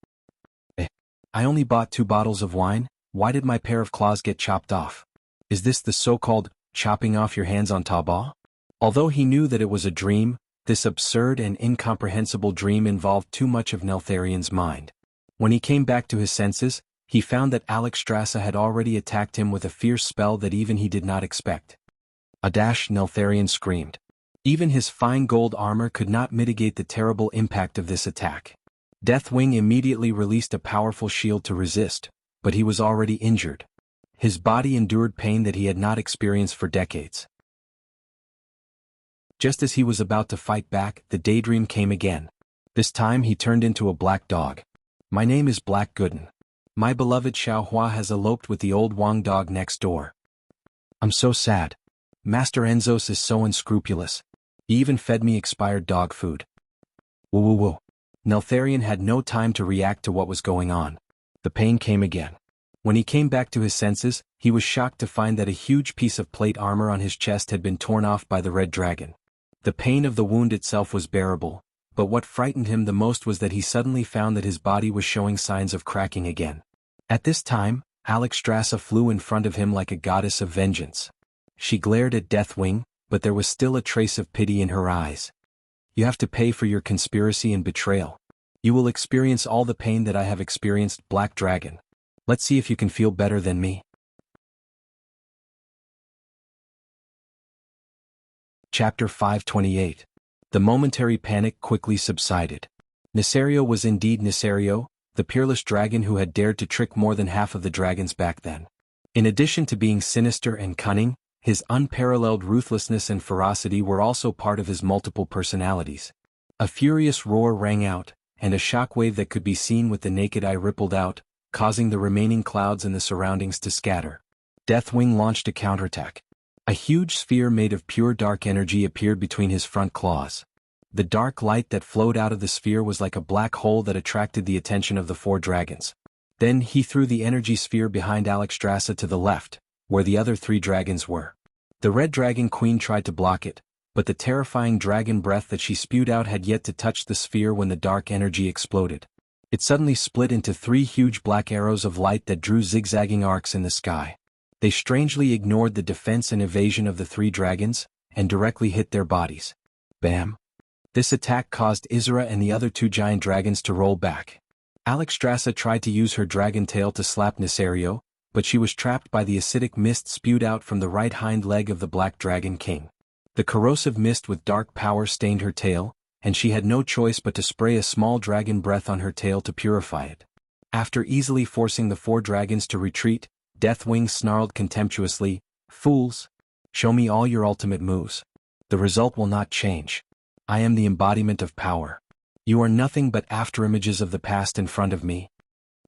I only bought 2 bottles of wine. Why did my pair of claws get chopped off? Is this the so-called chopping off your hands on Taba? Although he knew that it was a dream, this absurd and incomprehensible dream involved too much of Neltharion's mind. When he came back to his senses, he found that Alexstrasza had already attacked him with a fierce spell that even he did not expect. Neltharion screamed. Even his fine gold armor could not mitigate the terrible impact of this attack. Deathwing immediately released a powerful shield to resist, but he was already injured. His body endured pain that he had not experienced for decades. Just as he was about to fight back, the daydream came again. This time he turned into a black dog. My name is Black Gooden. My beloved Xiaohua has eloped with the old Wang dog next door. I'm so sad. Master Enzos is so unscrupulous. He even fed me expired dog food. Woo. Neltharion had no time to react to what was going on. The pain came again. When he came back to his senses, he was shocked to find that a huge piece of plate armor on his chest had been torn off by the red dragon. The pain of the wound itself was bearable, but what frightened him the most was that he suddenly found that his body was showing signs of cracking again. At this time, Alexstrasza flew in front of him like a goddess of vengeance. She glared at Deathwing, but there was still a trace of pity in her eyes. You have to pay for your conspiracy and betrayal. You will experience all the pain that I have experienced, Black Dragon. Let's see if you can feel better than me. Chapter 528. The momentary panic quickly subsided. Nesario was indeed Nesario, the peerless dragon who had dared to trick more than half of the dragons back then. In addition to being sinister and cunning, his unparalleled ruthlessness and ferocity were also part of his multiple personalities. A furious roar rang out, and a shockwave that could be seen with the naked eye rippled out, causing the remaining clouds in the surroundings to scatter. Deathwing launched a counterattack. A huge sphere made of pure dark energy appeared between his front claws. The dark light that flowed out of the sphere was like a black hole that attracted the attention of the 4 dragons. Then he threw the energy sphere behind Alexstrasza to the left, where the other 3 dragons were. The Red Dragon Queen tried to block it, but the terrifying dragon breath that she spewed out had yet to touch the sphere when the dark energy exploded. It suddenly split into 3 huge black arrows of light that drew zigzagging arcs in the sky. They strangely ignored the defense and evasion of the 3 dragons, and directly hit their bodies. Bam! This attack caused Isra and the other 2 giant dragons to roll back. Alexstrasza tried to use her dragon tail to slap Nesario, but she was trapped by the acidic mist spewed out from the right hind leg of the Black Dragon King. The corrosive mist with dark power stained her tail, and she had no choice but to spray a small dragon breath on her tail to purify it. After easily forcing the 4 dragons to retreat, Deathwing snarled contemptuously, "Fools! Show me all your ultimate moves. The result will not change. I am the embodiment of power. You are nothing but afterimages of the past in front of me."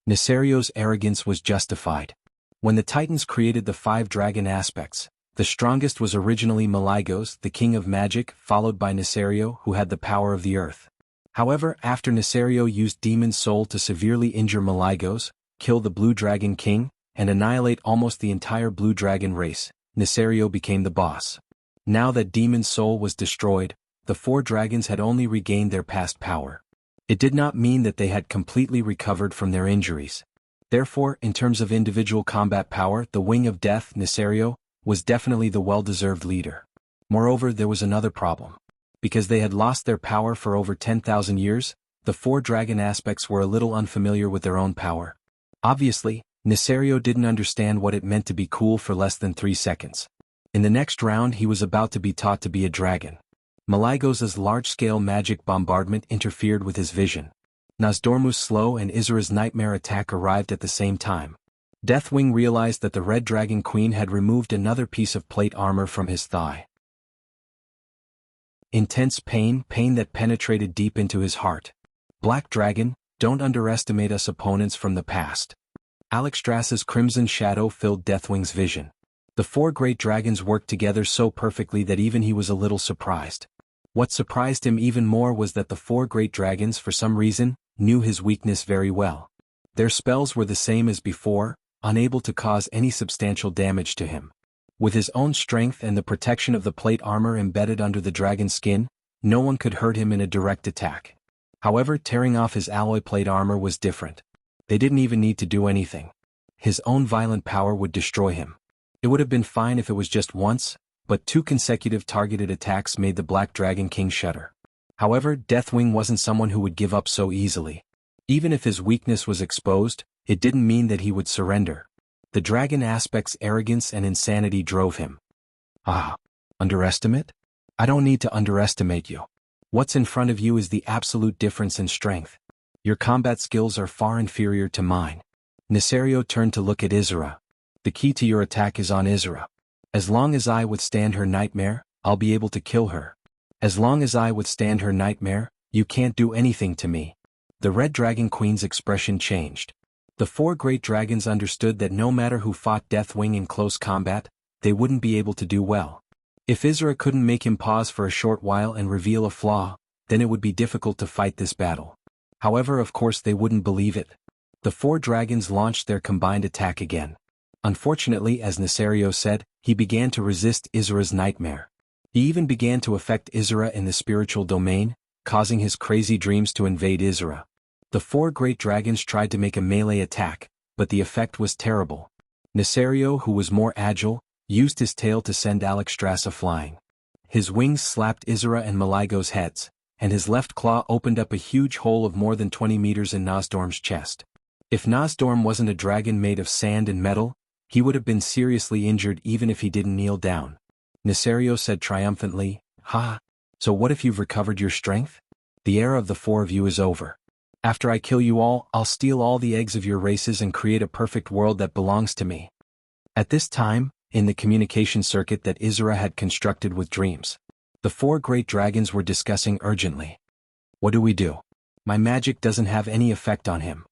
Nesario's arrogance was justified. When the Titans created the 5 dragon aspects, the strongest was originally Malygos, the king of magic, followed by Nesario, who had the power of the earth. However, after Nesario used Demon Soul to severely injure Malygos, kill the Blue Dragon King, and annihilate almost the entire Blue Dragon race, Nesario became the boss. Now that Demon Soul was destroyed, the 4 dragons had only regained their past power. It did not mean that they had completely recovered from their injuries. Therefore, in terms of individual combat power, the Wing of Death, Nesario, was definitely the well-deserved leader. Moreover, there was another problem. Because they had lost their power for over 10,000 years, the 4 dragon aspects were a little unfamiliar with their own power. Obviously, Nesario didn't understand what it meant to be cool for less than 3 seconds. In the next round he was about to be taught to be a dragon. Malygos's large-scale magic bombardment interfered with his vision. Nozdormu's slow and Izura's nightmare attack arrived at the same time. Deathwing realized that the Red Dragon Queen had removed another piece of plate armor from his thigh. Intense pain that penetrated deep into his heart. Black Dragon, don't underestimate us opponents from the past. Alexstrasza's crimson shadow filled Deathwing's vision. The four great dragons worked together so perfectly that even he was a little surprised. What surprised him even more was that the four great dragons, for some reason, knew his weakness very well. Their spells were the same as before, unable to cause any substantial damage to him. With his own strength and the protection of the plate armor embedded under the dragon's skin, no one could hurt him in a direct attack. However, tearing off his alloy plate armor was different. They didn't even need to do anything. His own violent power would destroy him. It would have been fine if it was just once, but 2 consecutive targeted attacks made the Black Dragon King shudder. However, Deathwing wasn't someone who would give up so easily. Even if his weakness was exposed, it didn't mean that he would surrender. The dragon aspect's arrogance and insanity drove him. Underestimate? I don't need to underestimate you. What's in front of you is the absolute difference in strength. Your combat skills are far inferior to mine. Nesario turned to look at Izura. The key to your attack is on Izura. As long as I withstand her nightmare, I'll be able to kill her. As long as I withstand her nightmare, you can't do anything to me. The Red Dragon Queen's expression changed. The four great dragons understood that no matter who fought Deathwing in close combat, they wouldn't be able to do well. If Izura couldn't make him pause for a short while and reveal a flaw, then it would be difficult to fight this battle. However, of course they wouldn't believe it. The four dragons launched their combined attack again. Unfortunately, as Nesario said, he began to resist Izura's nightmare. He even began to affect Izura in the spiritual domain, causing his crazy dreams to invade Izura. The four great dragons tried to make a melee attack, but the effect was terrible. Nesario, who was more agile, used his tail to send Alexstrasza flying. His wings slapped Izura and Malygos's heads, and his left claw opened up a huge hole of more than 20 meters in Nozdorm's chest. If Nozdorm wasn't a dragon made of sand and metal, he would have been seriously injured even if he didn't kneel down. Nesario said triumphantly, so what if you've recovered your strength? The era of the four of you is over. After I kill you all, I'll steal all the eggs of your races and create a perfect world that belongs to me. At this time, in the communication circuit that Izura had constructed with dreams, the four great dragons were discussing urgently. What do we do? My magic doesn't have any effect on him.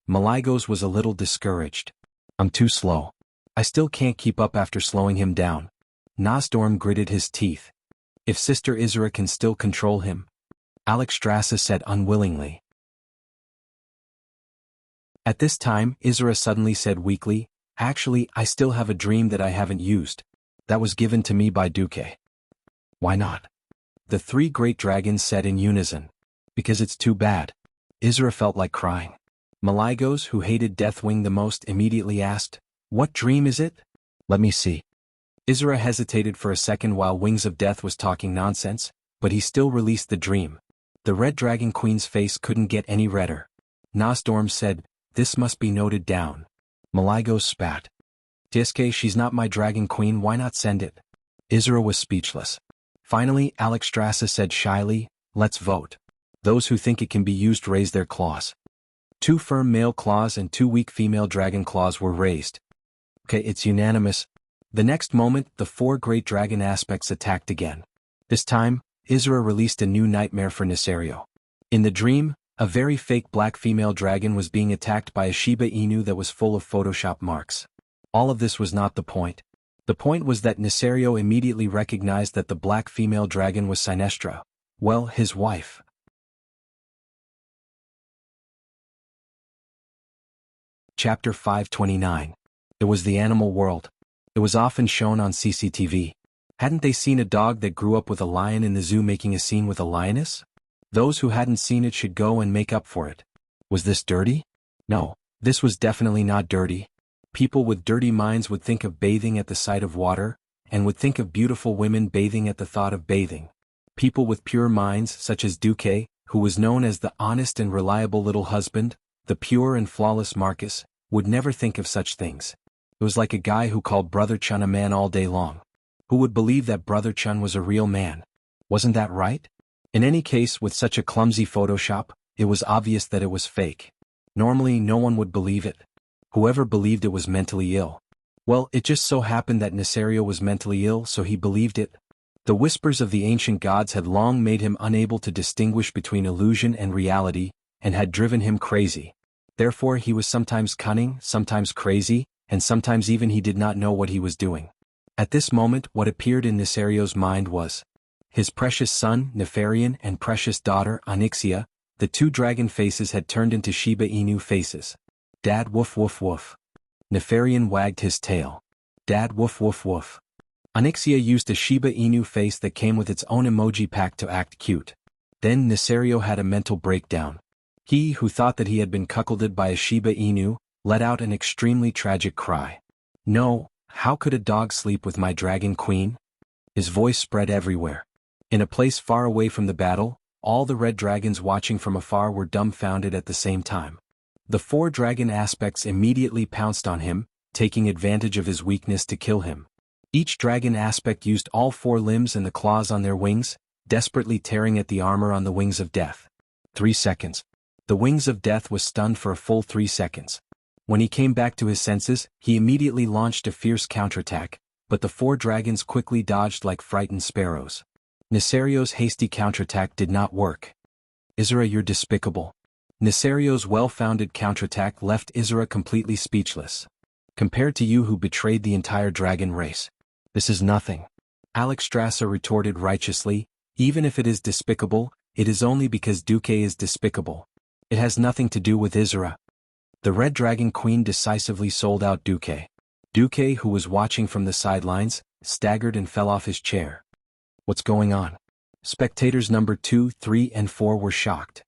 Malygos was a little discouraged. I'm too slow. I still can't keep up after slowing him down. Nozdorm gritted his teeth. If Sister Izura can still control him? Alexstrasza said unwillingly. At this time, Izura suddenly said weakly, Actually, I still have a dream that I haven't used. That was given to me by Duque. Why not? The three great dragons said in unison. Because it's too bad. Izura felt like crying. Malygos, who hated Deathwing the most, immediately asked, What dream is it? Let me see. Izura hesitated for a second while Wings of Death was talking nonsense, but he still released the dream. The Red Dragon Queen's face couldn't get any redder. Nozdorm said, This must be noted down. Malygos spat. Tiske, she's not my Dragon Queen, why not send it? Izura was speechless. Finally, Alexstrasza said shyly, Let's vote. Those who think it can be used raise their claws. 2 firm male claws and 2 weak female dragon claws were raised. Okay, it's unanimous. The next moment, the 4 great dragon aspects attacked again. This time, Izura released a new nightmare for Nesario. In the dream, a very fake black female dragon was being attacked by a Shiba Inu that was full of Photoshop marks. All of this was not the point. The point was that Nesario immediately recognized that the black female dragon was Sinestra, well, his wife. Chapter 529. It was the animal world. It was often shown on CCTV. Hadn't they seen a dog that grew up with a lion in the zoo making a scene with a lioness? Those who hadn't seen it should go and make up for it. Was this dirty? No, this was definitely not dirty. People with dirty minds would think of bathing at the sight of water, and would think of beautiful women bathing at the thought of bathing. People with pure minds, such as Duque, who was known as the honest and reliable little husband, the pure and flawless Marcus, would never think of such things. It was like a guy who called Brother Chun a man all day long. Who would believe that Brother Chun was a real man? Wasn't that right? In any case, with such a clumsy Photoshop, it was obvious that it was fake. Normally, no one would believe it. Whoever believed it was mentally ill. Well, it just so happened that Nesario was mentally ill, so he believed it. The whispers of the ancient gods had long made him unable to distinguish between illusion and reality, and had driven him crazy. Therefore he was sometimes cunning, sometimes crazy, and sometimes even he did not know what he was doing. At this moment what appeared in Nesario's mind was his precious son, Nefarian, and precious daughter, Onyxia. The two dragon faces had turned into Shiba Inu faces. Dad woof woof woof. Nefarian wagged his tail. Dad woof woof woof. Onyxia used a Shiba Inu face that came with its own emoji pack to act cute. Then Nesario had a mental breakdown. He, who thought that he had been cuckolded by a Shiba Inu, let out an extremely tragic cry. No, how could a dog sleep with my dragon queen? His voice spread everywhere. In a place far away from the battle, all the red dragons watching from afar were dumbfounded at the same time. The four dragon aspects immediately pounced on him, taking advantage of his weakness to kill him. Each dragon aspect used all four limbs and the claws on their wings, desperately tearing at the armor on the wings of death. 3 seconds. The wings of death was stunned for a full 3 seconds. When he came back to his senses, he immediately launched a fierce counterattack, but the four dragons quickly dodged like frightened sparrows. Nesario's hasty counterattack did not work. Isra, you're despicable. Nesario's well-founded counterattack left Isra completely speechless. Compared to you who betrayed the entire dragon race, this is nothing. Alexstrasza retorted righteously, even if it is despicable, it is only because Duque is despicable. It has nothing to do with Isra. The Red Dragon Queen decisively sold out Duque. Duque, who was watching from the sidelines, staggered and fell off his chair. What's going on? Spectators number 2, 3, and 4 were shocked.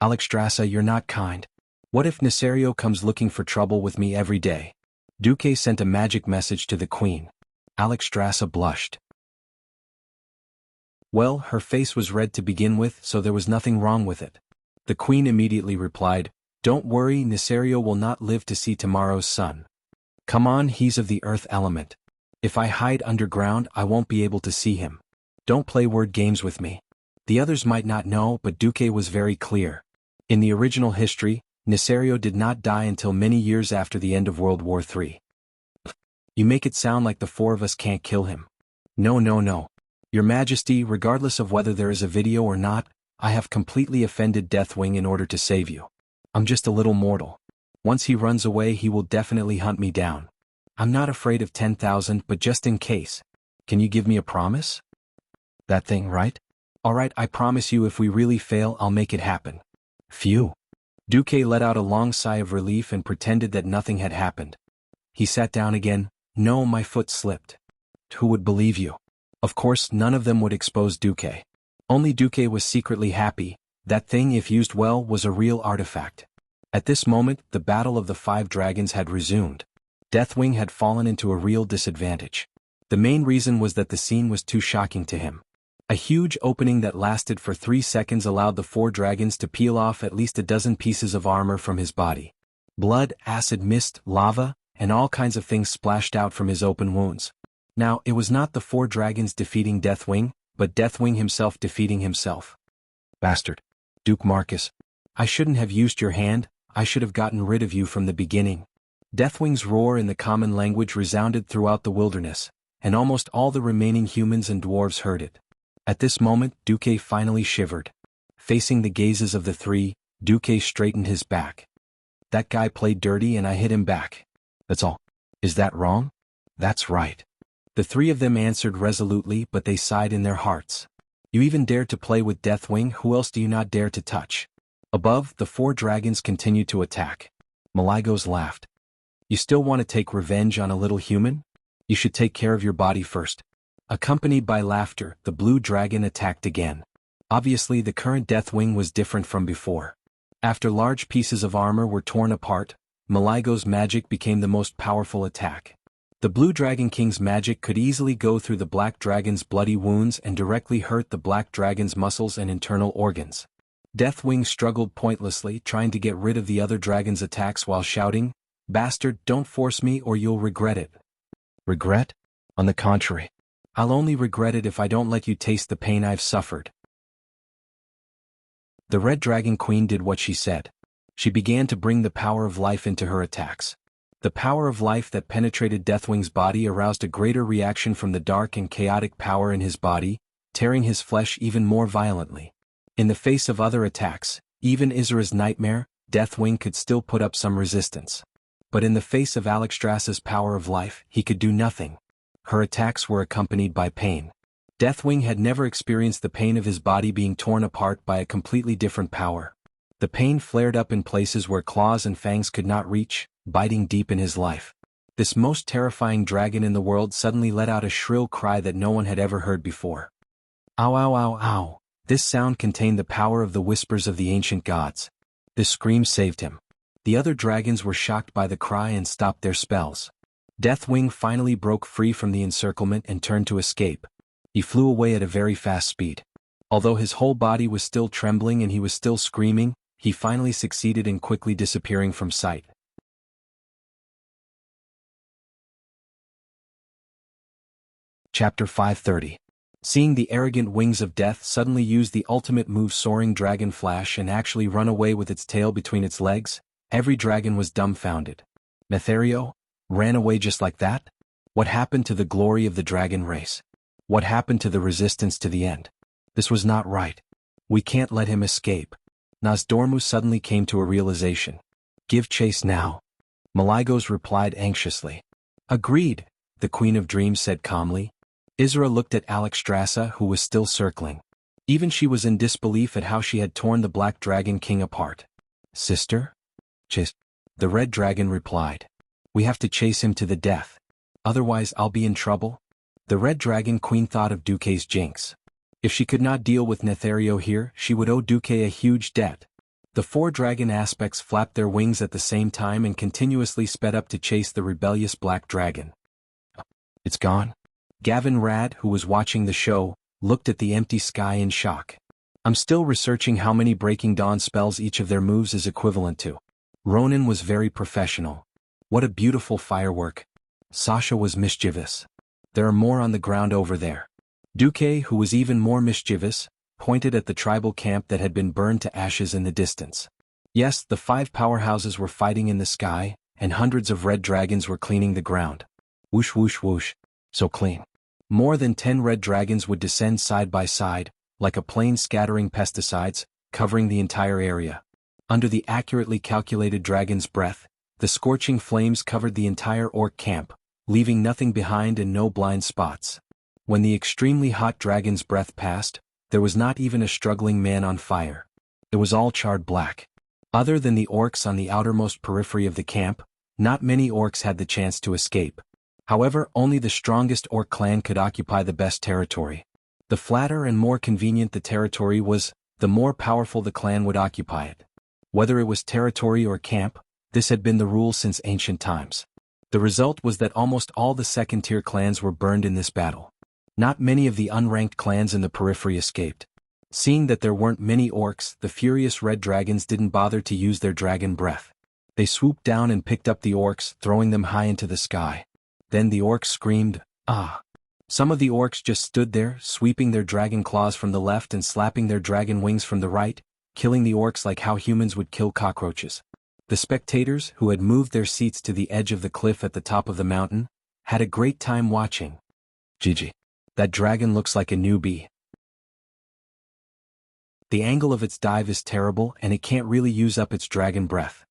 Alexstrasza, you're not kind. What if Nesario comes looking for trouble with me every day? Duque sent a magic message to the queen. Alexstrasza blushed. Well, her face was red to begin with, so there was nothing wrong with it. The queen immediately replied, Don't worry, Nesario will not live to see tomorrow's sun. Come on, he's of the earth element. If I hide underground, I won't be able to see him. Don't play word games with me. The others might not know, but Duque was very clear. In the original history, Nesario did not die until many years after the end of World War III. You make it sound like the four of us can't kill him. No, no, no. Your Majesty, regardless of whether there is a video or not, I have completely offended Deathwing in order to save you. I'm just a little mortal. Once he runs away, he will definitely hunt me down. I'm not afraid of 10,000, but just in case. Can you give me a promise? That thing, right? Alright, I promise you if we really fail, I'll make it happen. Phew. Duque let out a long sigh of relief and pretended that nothing had happened. He sat down again. No, my foot slipped. Who would believe you? Of course, none of them would expose Duque. Only Duque was secretly happy. That thing, if used well, was a real artifact. At this moment, the battle of the 5 dragons had resumed. Deathwing had fallen into a real disadvantage. The main reason was that the scene was too shocking to him. A huge opening that lasted for 3 seconds allowed the 4 dragons to peel off at least a dozen pieces of armor from his body. Blood, acid mist, lava, and all kinds of things splashed out from his open wounds. Now, it was not the 4 dragons defeating Deathwing, but Deathwing himself defeating himself. Bastard. Duke Marcus. I shouldn't have used your hand, I should have gotten rid of you from the beginning. Deathwing's roar in the common language resounded throughout the wilderness, and almost all the remaining humans and dwarves heard it. At this moment, Duque finally shivered. Facing the gazes of the 3, Duque straightened his back. That guy played dirty and I hit him back. That's all. Is that wrong? That's right. The 3 of them answered resolutely, but they sighed in their hearts. You even dared to play with Deathwing, who else do you not dare to touch? Above, the 4 dragons continued to attack. Maligos laughed. You still want to take revenge on a little human? You should take care of your body first. Accompanied by laughter, the blue dragon attacked again. Obviously, the current Deathwing was different from before. After large pieces of armor were torn apart, Maligos' magic became the most powerful attack. The Blue Dragon King's magic could easily go through the Black Dragon's bloody wounds and directly hurt the Black Dragon's muscles and internal organs. Deathwing struggled pointlessly, trying to get rid of the other dragon's attacks while shouting, Bastard, don't force me or you'll regret it. Regret? On the contrary. I'll only regret it if I don't let you taste the pain I've suffered. The Red Dragon Queen did what she said. She began to bring the power of life into her attacks. The power of life that penetrated Deathwing's body aroused a greater reaction from the dark and chaotic power in his body, tearing his flesh even more violently. In the face of other attacks, even Izra's nightmare, Deathwing could still put up some resistance. But in the face of Alexstrasza's power of life, he could do nothing. Her attacks were accompanied by pain. Deathwing had never experienced the pain of his body being torn apart by a completely different power. The pain flared up in places where claws and fangs could not reach, biting deep in his life. This most terrifying dragon in the world suddenly let out a shrill cry that no one had ever heard before. Ow ow ow ow. This sound contained the power of the whispers of the ancient gods. This scream saved him. The other dragons were shocked by the cry and stopped their spells. Deathwing finally broke free from the encirclement and turned to escape. He flew away at a very fast speed. Although his whole body was still trembling and he was still screaming, he finally succeeded in quickly disappearing from sight. Chapter 530. Seeing the arrogant wings of death suddenly use the ultimate move Soaring Dragon Flash and actually run away with its tail between its legs, every dragon was dumbfounded. Nethario? Ran away just like that? What happened to the glory of the dragon race? What happened to the resistance to the end? This was not right. We can't let him escape. Nosdormu suddenly came to a realization. Give chase now. Malygos replied anxiously. Agreed, the Queen of Dreams said calmly. Izra looked at Alexstrasza, who was still circling. Even she was in disbelief at how she had torn the Black Dragon King apart. Sister? Chase. The Red Dragon replied. We have to chase him to the death. Otherwise I'll be in trouble. The Red Dragon Queen thought of Duque's jinx. If she could not deal with Nethario here, she would owe Duque a huge debt. The 4 dragon aspects flapped their wings at the same time and continuously sped up to chase the rebellious Black Dragon. It's gone? Gavin Rad, who was watching the show, looked at the empty sky in shock. I'm still researching how many Breaking Dawn spells each of their moves is equivalent to. Ronan was very professional. What a beautiful firework. Sasha was mischievous. There are more on the ground over there. Duque, who was even more mischievous, pointed at the tribal camp that had been burned to ashes in the distance. Yes, the 5 powerhouses were fighting in the sky, and hundreds of red dragons were cleaning the ground. Whoosh whoosh whoosh. So clean. More than 10 red dragons would descend side by side, like a plane scattering pesticides, covering the entire area. Under the accurately calculated dragon's breath, the scorching flames covered the entire orc camp, leaving nothing behind and no blind spots. When the extremely hot dragon's breath passed, there was not even a struggling man on fire. It was all charred black. Other than the orcs on the outermost periphery of the camp, not many orcs had the chance to escape. However, only the strongest orc clan could occupy the best territory. The flatter and more convenient the territory was, the more powerful the clan would occupy it. Whether it was territory or camp, this had been the rule since ancient times. The result was that almost all the second-tier clans were burned in this battle. Not many of the unranked clans in the periphery escaped. Seeing that there weren't many orcs, the furious red dragons didn't bother to use their dragon breath. They swooped down and picked up the orcs, throwing them high into the sky. Then the orcs screamed, ah! Some of the orcs just stood there, sweeping their dragon claws from the left and slapping their dragon wings from the right, killing the orcs like how humans would kill cockroaches. The spectators, who had moved their seats to the edge of the cliff at the top of the mountain, had a great time watching. Gigi. That dragon looks like a newbie. The angle of its dive is terrible and it can't really use up its dragon breath.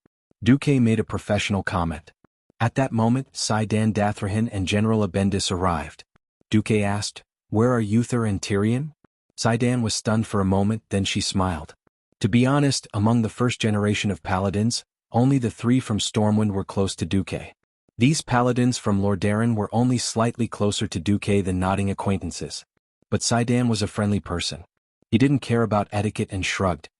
Duque made a professional comment. At that moment, Saidan Dathrahan and General Abendis arrived. Duque asked, "Where are Uther and Tyrion?" Saidan was stunned for a moment, then she smiled. To be honest, among the first generation of paladins, only the 3 from Stormwind were close to Duque. These paladins from Lordaeron were only slightly closer to Duque than nodding acquaintances. But Saidan was a friendly person. He didn't care about etiquette and shrugged.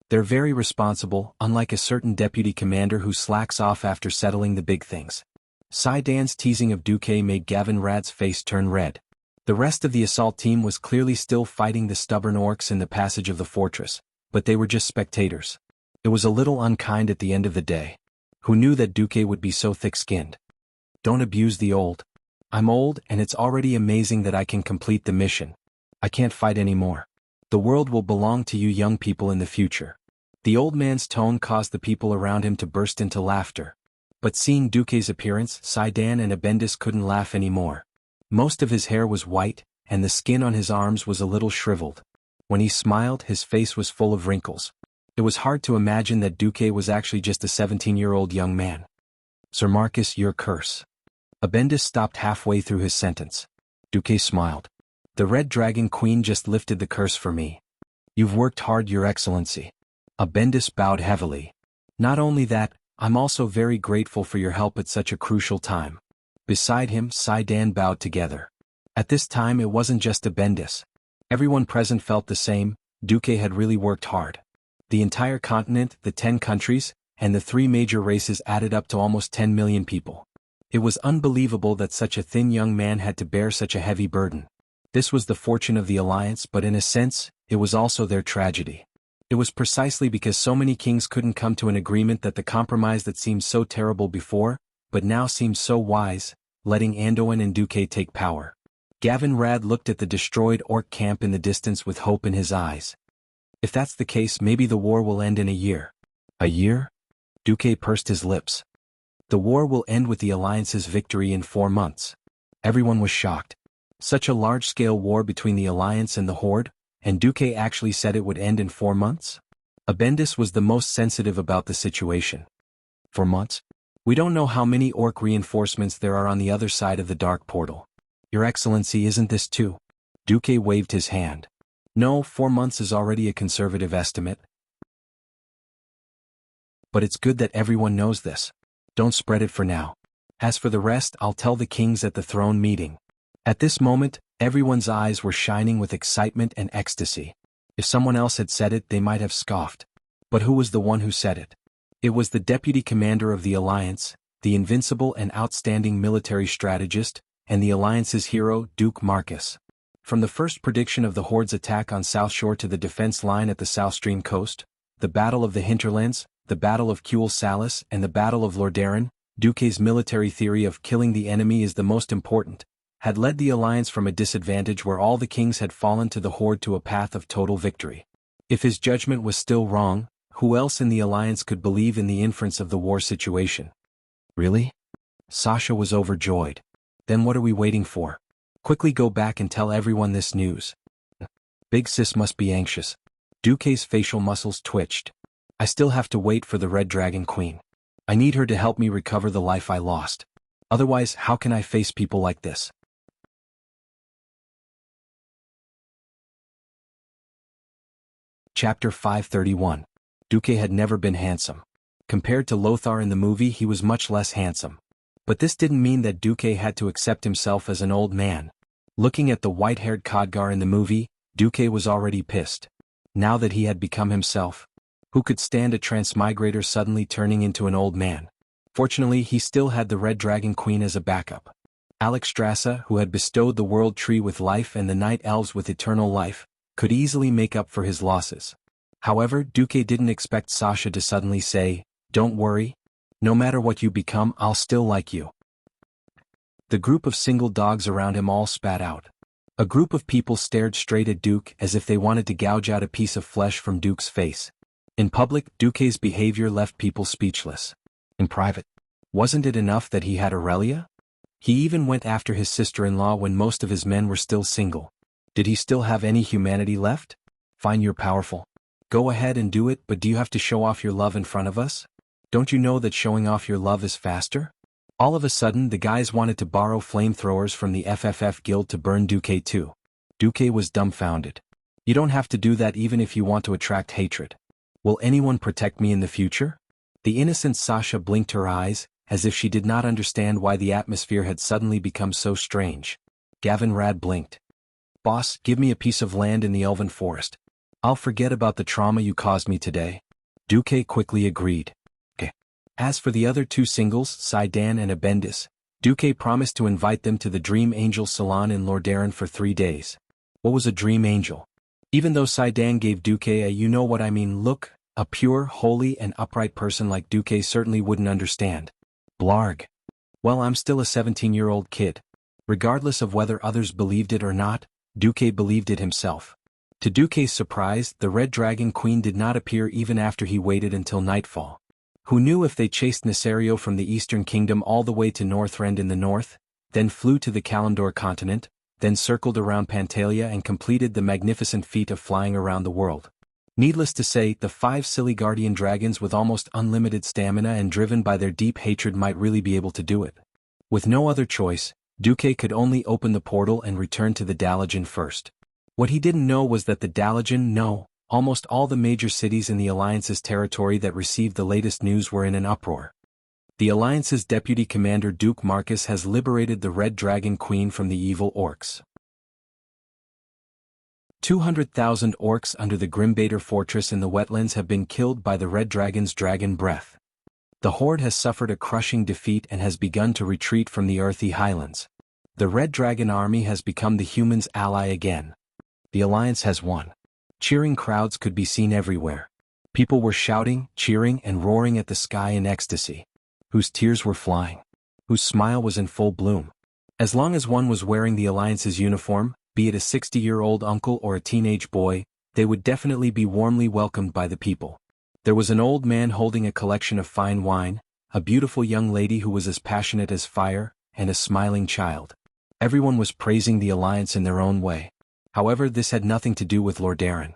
They're very responsible, unlike a certain deputy commander who slacks off after settling the big things. Saidan's teasing of Duque made Gavin Rad's face turn red. The rest of the assault team was clearly still fighting the stubborn orcs in the passage of the fortress, but they were just spectators. It was a little unkind at the end of the day. Who knew that Duque would be so thick-skinned? Don't abuse the old. I'm old and it's already amazing that I can complete the mission. I can't fight anymore. The world will belong to you young people in the future. The old man's tone caused the people around him to burst into laughter. But seeing Duque's appearance, Saidan and Abendis couldn't laugh anymore. Most of his hair was white, and the skin on his arms was a little shriveled. When he smiled, his face was full of wrinkles. It was hard to imagine that Duque was actually just a 17-year-old young man. Sir Marcus, your curse. Abendis stopped halfway through his sentence. Duque smiled. The Red Dragon Queen just lifted the curse for me. You've worked hard, Your Excellency. Abendis bowed heavily. Not only that, I'm also very grateful for your help at such a crucial time. Beside him, Saidan bowed together. At this time it wasn't just Abendis. Everyone present felt the same. Duque had really worked hard. The entire continent, the 10 countries, and the 3 major races added up to almost 10 million people. It was unbelievable that such a thin young man had to bear such a heavy burden. This was the fortune of the alliance, but in a sense, it was also their tragedy. It was precisely because so many kings couldn't come to an agreement that the compromise that seemed so terrible before, but now seemed so wise, letting Anduin and Duque take power. Gavin Rad looked at the destroyed orc camp in the distance with hope in his eyes. If that's the case, maybe the war will end in a year. A year? Duque pursed his lips. The war will end with the Alliance's victory in 4 months. Everyone was shocked. Such a large-scale war between the Alliance and the Horde, and Duque actually said it would end in 4 months? Abendis was the most sensitive about the situation. 4 months? We don't know how many orc reinforcements there are on the other side of the dark portal. Your Excellency, isn't this too? Duque waved his hand. No, 4 months is already a conservative estimate. But it's good that everyone knows this. Don't spread it for now. As for the rest, I'll tell the kings at the throne meeting. At this moment, everyone's eyes were shining with excitement and ecstasy. If someone else had said it, they might have scoffed. But who was the one who said it? It was the deputy commander of the Alliance, the invincible and outstanding military strategist, and the Alliance's hero, Duke Marcus. From the first prediction of the Horde's attack on South Shore to the defense line at the South Stream coast, the Battle of the Hinterlands, the Battle of Cuel Salis, and the Battle of Lordaeron, Duque's military theory of killing the enemy is the most important, had led the Alliance from a disadvantage where all the kings had fallen to the Horde to a path of total victory. If his judgment was still wrong, who else in the Alliance could believe in the inference of the war situation? Really? Sasha was overjoyed. Then what are we waiting for? Quickly go back and tell everyone this news. Big Sis must be anxious. Duque's facial muscles twitched. I still have to wait for the Red Dragon Queen. I need her to help me recover the life I lost. Otherwise, how can I face people like this? Chapter 531. Duque had never been handsome. Compared to Lothar in the movie, he was much less handsome. But this didn't mean that Duque had to accept himself as an old man. Looking at the white-haired Khadgar in the movie, Duque was already pissed. Now that he had become himself, who could stand a transmigrator suddenly turning into an old man? Fortunately, he still had the Red Dragon Queen as a backup. Alexstrasza, who had bestowed the World Tree with life and the Night Elves with eternal life, could easily make up for his losses. However, Duque didn't expect Sasha to suddenly say, "Don't worry. No matter what you become, I'll still like you." The group of single dogs around him all spat out. A group of people stared straight at Duque as if they wanted to gouge out a piece of flesh from Duque's face. In public, Duque's behavior left people speechless. In private, wasn't it enough that he had Aurelia? He even went after his sister-in-law when most of his men were still single. Did he still have any humanity left? Fine, you're powerful. Go ahead and do it, but do you have to show off your love in front of us? Don't you know that showing off your love is faster? All of a sudden, the guys wanted to borrow flamethrowers from the FFF guild to burn Duque too. Duque was dumbfounded. You don't have to do that even if you want to attract hatred. Will anyone protect me in the future? The innocent Sasha blinked her eyes, as if she did not understand why the atmosphere had suddenly become so strange. Gavin Rad blinked. Boss, give me a piece of land in the Elven Forest. I'll forget about the trauma you caused me today. Duque quickly agreed. Okay. As for the other 2 singles, Saidan and Abendis, Duque promised to invite them to the Dream Angel Salon in Lordaeron for 3 days. What was a Dream Angel? Even though Saidan gave Duque a you-know-what-I-mean look, a pure, holy and upright person like Duque certainly wouldn't understand. Blarg. Well, I'm still a 17-year-old kid. Regardless of whether others believed it or not, Duque believed it himself. To Duque's surprise, the Red Dragon Queen did not appear even after he waited until nightfall. Who knew if they chased Nesario from the Eastern Kingdom all the way to Northrend in the north, then flew to the Kalimdor continent, then circled around Pantalia and completed the magnificent feat of flying around the world. Needless to say, the 5 silly guardian dragons with almost unlimited stamina and driven by their deep hatred might really be able to do it. With no other choice, Duque could only open the portal and return to the Dalajan first. What he didn't know was that the Dalajan, almost all the major cities in the Alliance's territory that received the latest news were in an uproar. The Alliance's deputy commander Duke Marcus has liberated the Red Dragon Queen from the evil orcs. 200,000 orcs under the Grimbader fortress in the wetlands have been killed by the Red Dragon's dragon breath. The horde has suffered a crushing defeat and has begun to retreat from the earthy highlands. The Red Dragon army has become the humans' ally again. The Alliance has won. Cheering crowds could be seen everywhere. People were shouting, cheering, and roaring at the sky in ecstasy. Whose tears were flying. Whose smile was in full bloom. As long as one was wearing the Alliance's uniform, be it a 60-year-old uncle or a teenage boy, they would definitely be warmly welcomed by the people. There was an old man holding a collection of fine wine, a beautiful young lady who was as passionate as fire, and a smiling child. Everyone was praising the Alliance in their own way. However, this had nothing to do with Lordaeron.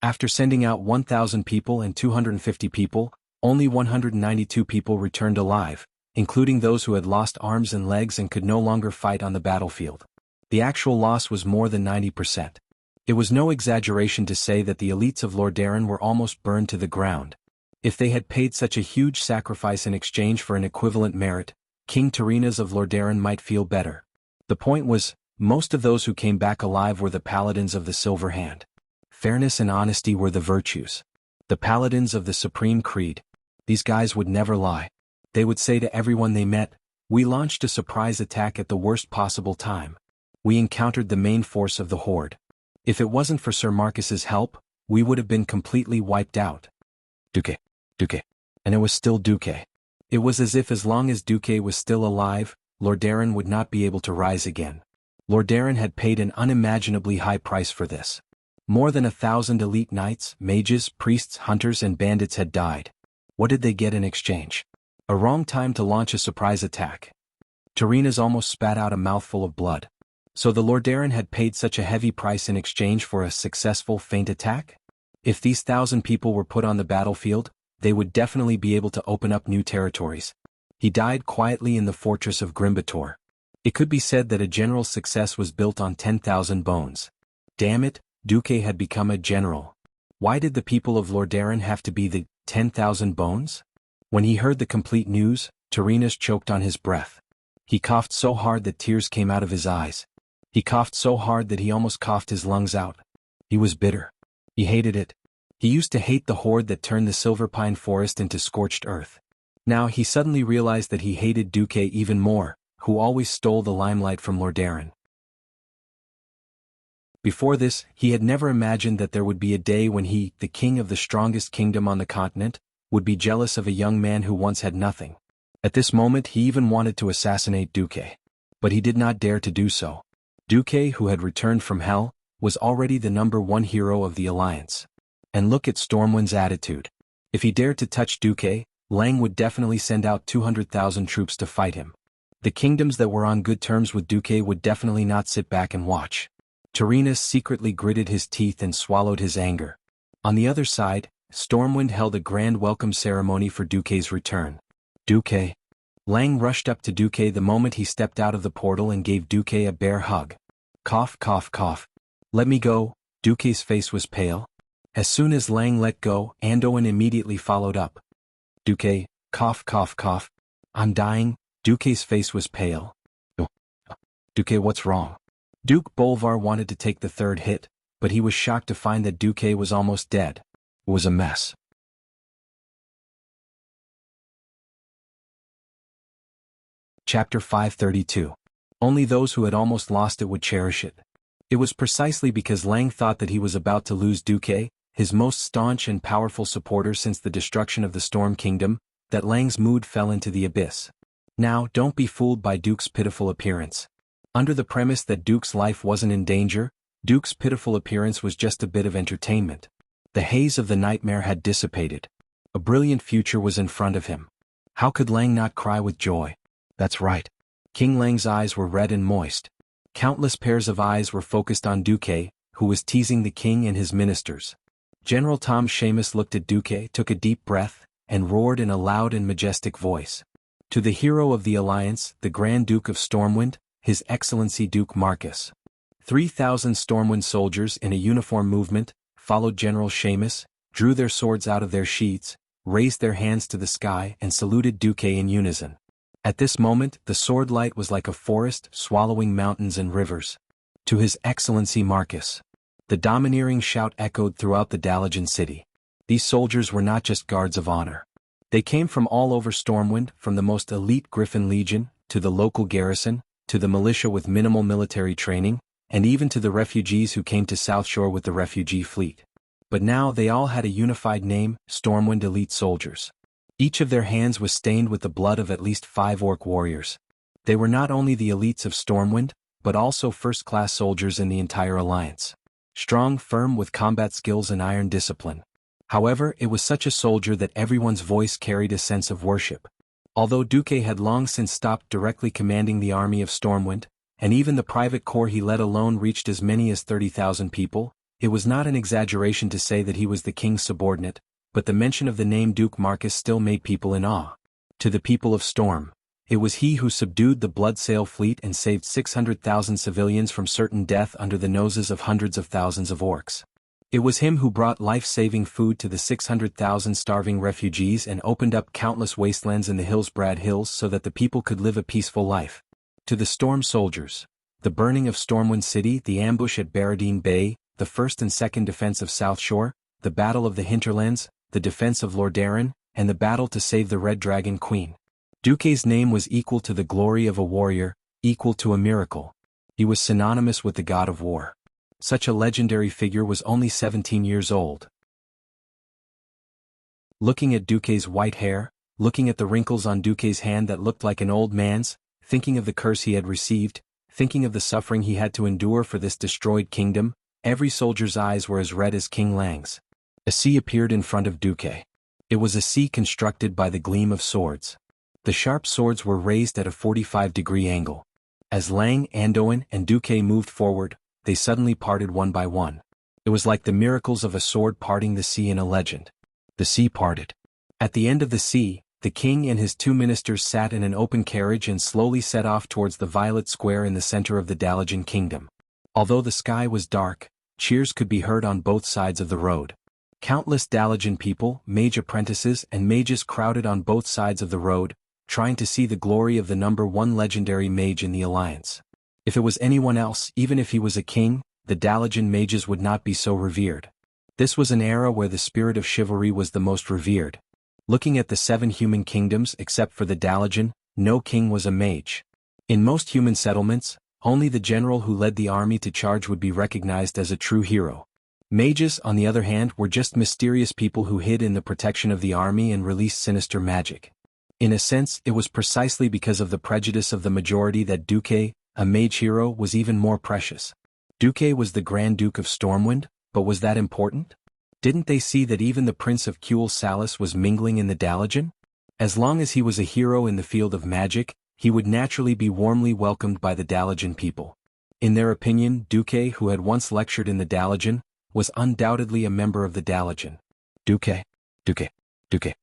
After sending out 1,000 people and 250 people, only 192 people returned alive, including those who had lost arms and legs and could no longer fight on the battlefield. The actual loss was more than 90%. It was no exaggeration to say that the elites of Lordaeron were almost burned to the ground. If they had paid such a huge sacrifice in exchange for an equivalent merit, King Tyrinas of Lordaeron might feel better. The point was, most of those who came back alive were the paladins of the Silver Hand. Fairness and honesty were the virtues. The paladins of the Supreme Creed. These guys would never lie. They would say to everyone they met, "We launched a surprise attack at the worst possible time. We encountered the main force of the horde. If it wasn't for Sir Marcus's help, we would have been completely wiped out." Duque. And it was still Duque. It was as if as long as Duque was still alive, Lordaeron would not be able to rise again. Lordaeron had paid an unimaginably high price for this. More than 1,000 elite knights, mages, priests, hunters, and bandits had died. What did they get in exchange? A wrong time to launch a surprise attack. Tyrinas almost spat out a mouthful of blood. So the Lordaeron had paid such a heavy price in exchange for a successful feint attack? If these 1,000 people were put on the battlefield, they would definitely be able to open up new territories. He died quietly in the fortress of Grimbator. It could be said that a general's success was built on 10,000 bones. Damn it, Duque had become a general. Why did the people of Lordaeron have to be the 10,000 bones? When he heard the complete news, Tyrinas choked on his breath. He coughed so hard that tears came out of his eyes. He coughed so hard that he almost coughed his lungs out. He was bitter. He hated it. He used to hate the horde that turned the Silver Pine Forest into scorched earth. Now he suddenly realized that he hated Duque even more, who always stole the limelight from Lordaeron. Before this, he had never imagined that there would be a day when he, the king of the strongest kingdom on the continent, would be jealous of a young man who once had nothing. At this moment he even wanted to assassinate Duque. But he did not dare to do so. Duque, who had returned from hell, was already the #1 hero of the Alliance. And look at Stormwind's attitude. If he dared to touch Duque, Lang would definitely send out 200,000 troops to fight him. The kingdoms that were on good terms with Duque would definitely not sit back and watch. Tyrinas secretly gritted his teeth and swallowed his anger. On the other side, Stormwind held a grand welcome ceremony for Duque's return. Duque. Lang rushed up to Duque the moment he stepped out of the portal and gave Duque a bear hug. Cough, cough, cough. "Let me go." Duque's face was pale. As soon as Lang let go, Anduin immediately followed up. Duque, cough, cough, cough. "I'm dying." Duque's face was pale. Duque, what's wrong? Duke Bolvar wanted to take the third hit, but he was shocked to find that Duque was almost dead. It was a mess. Chapter 532. Only those who had almost lost it would cherish it. It was precisely because Lang thought that he was about to lose Duque, his most staunch and powerful supporter since the destruction of the Storm Kingdom, that Lang's mood fell into the abyss. Now, don't be fooled by Duke's pitiful appearance. Under the premise that Duke's life wasn't in danger, Duke's pitiful appearance was just a bit of entertainment. The haze of the nightmare had dissipated. A brilliant future was in front of him. How could Lang not cry with joy? That's right. King Lang's eyes were red and moist. Countless pairs of eyes were focused on Duque, who was teasing the king and his ministers. General Tom Seamus looked at Duque, took a deep breath, and roared in a loud and majestic voice. To the hero of the alliance, the Grand Duke of Stormwind, His Excellency Duke Marcus. 3,000 Stormwind soldiers in a uniform movement followed General Seamus, drew their swords out of their sheaths, raised their hands to the sky and saluted Duque in unison. At this moment, the sword light was like a forest swallowing mountains and rivers. To His Excellency Marcus. The domineering shout echoed throughout the Dalajan city. These soldiers were not just guards of honor. They came from all over Stormwind, from the most elite Griffin Legion, to the local garrison, to the militia with minimal military training, and even to the refugees who came to South Shore with the refugee fleet. But now they all had a unified name, Stormwind Elite Soldiers. Each of their hands was stained with the blood of at least 5 orc warriors. They were not only the elites of Stormwind, but also first-class soldiers in the entire alliance. Strong, firm with combat skills and iron discipline. However, it was such a soldier that everyone's voice carried a sense of worship. Although Duque had long since stopped directly commanding the army of Stormwind, and even the private corps he led alone reached as many as 30,000 people, it was not an exaggeration to say that he was the king's subordinate, but the mention of the name Duke Marcus still made people in awe. To the people of Storm, it was he who subdued the Bloodsail fleet and saved 600,000 civilians from certain death under the noses of hundreds of thousands of orcs. It was him who brought life-saving food to the 600,000 starving refugees and opened up countless wastelands in the Hillsbrad Hills so that the people could live a peaceful life. To the Storm soldiers, the burning of Stormwind City, the ambush at Barradine Bay, the first and second defense of South Shore, the battle of the Hinterlands, the defense of Lordaeron, and the battle to save the Red Dragon Queen. Duque's name was equal to the glory of a warrior, equal to a miracle. He was synonymous with the god of war. Such a legendary figure was only 17 years old. Looking at Duque's white hair, looking at the wrinkles on Duque's hand that looked like an old man's, thinking of the curse he had received, thinking of the suffering he had to endure for this destroyed kingdom, every soldier's eyes were as red as King Lang's. A sea appeared in front of Duque. It was a sea constructed by the gleam of swords. The sharp swords were raised at a 45-degree angle. As Lang, Anduin, and Duque moved forward, they suddenly parted one by one. It was like the miracles of a sword parting the sea in a legend. The sea parted. At the end of the sea, the king and his 2 ministers sat in an open carriage and slowly set off towards the violet square in the center of the Dalajan kingdom. Although the sky was dark, cheers could be heard on both sides of the road. Countless Dalajan people, mage apprentices and mages crowded on both sides of the road, trying to see the glory of the number 1 legendary mage in the alliance. If it was anyone else, even if he was a king, the Dalajan mages would not be so revered. This was an era where the spirit of chivalry was the most revered. Looking at the 7 human kingdoms except for the Dalajan, no king was a mage. In most human settlements, only the general who led the army to charge would be recognized as a true hero. Mages, on the other hand, were just mysterious people who hid in the protection of the army and released sinister magic. In a sense, it was precisely because of the prejudice of the majority that Duque, a mage hero, was even more precious. Duque was the Grand Duke of Stormwind, but was that important? Didn't they see that even the Prince of Kuel Salis was mingling in the Dalajan? As long as he was a hero in the field of magic, he would naturally be warmly welcomed by the Dalajan people. In their opinion, Duque, who had once lectured in the Dalajan, was undoubtedly a member of the Dalajan. Duque, Duque, Duque.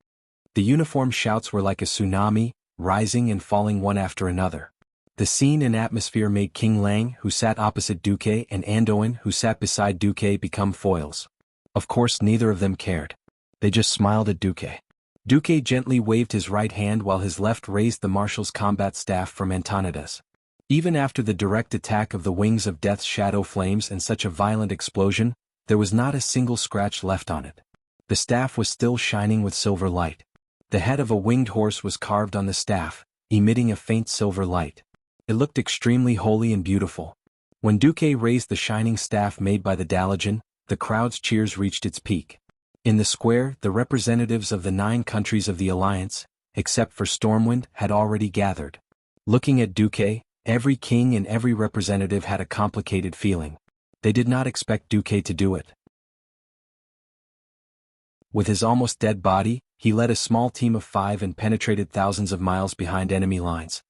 The uniform shouts were like a tsunami, rising and falling one after another. The scene and atmosphere made King Lang, who sat opposite Duque, and Anduin, who sat beside Duque, become foils. Of course, neither of them cared. They just smiled at Duque. Duque gently waved his right hand while his left raised the marshal's combat staff from Antonidas. Even after the direct attack of the Wings of Death's shadow flames and such a violent explosion, there was not a single scratch left on it. The staff was still shining with silver light. The head of a winged horse was carved on the staff, emitting a faint silver light. It looked extremely holy and beautiful. When Duque raised the shining staff made by the Dalajan, the crowd's cheers reached its peak. In the square, the representatives of the 9 countries of the alliance, except for Stormwind, had already gathered. Looking at Duque, Every king and every representative had a complicated feeling. They did not expect Duque to do it. With his almost dead body, he led a small team of 5 and penetrated thousands of miles behind enemy lines.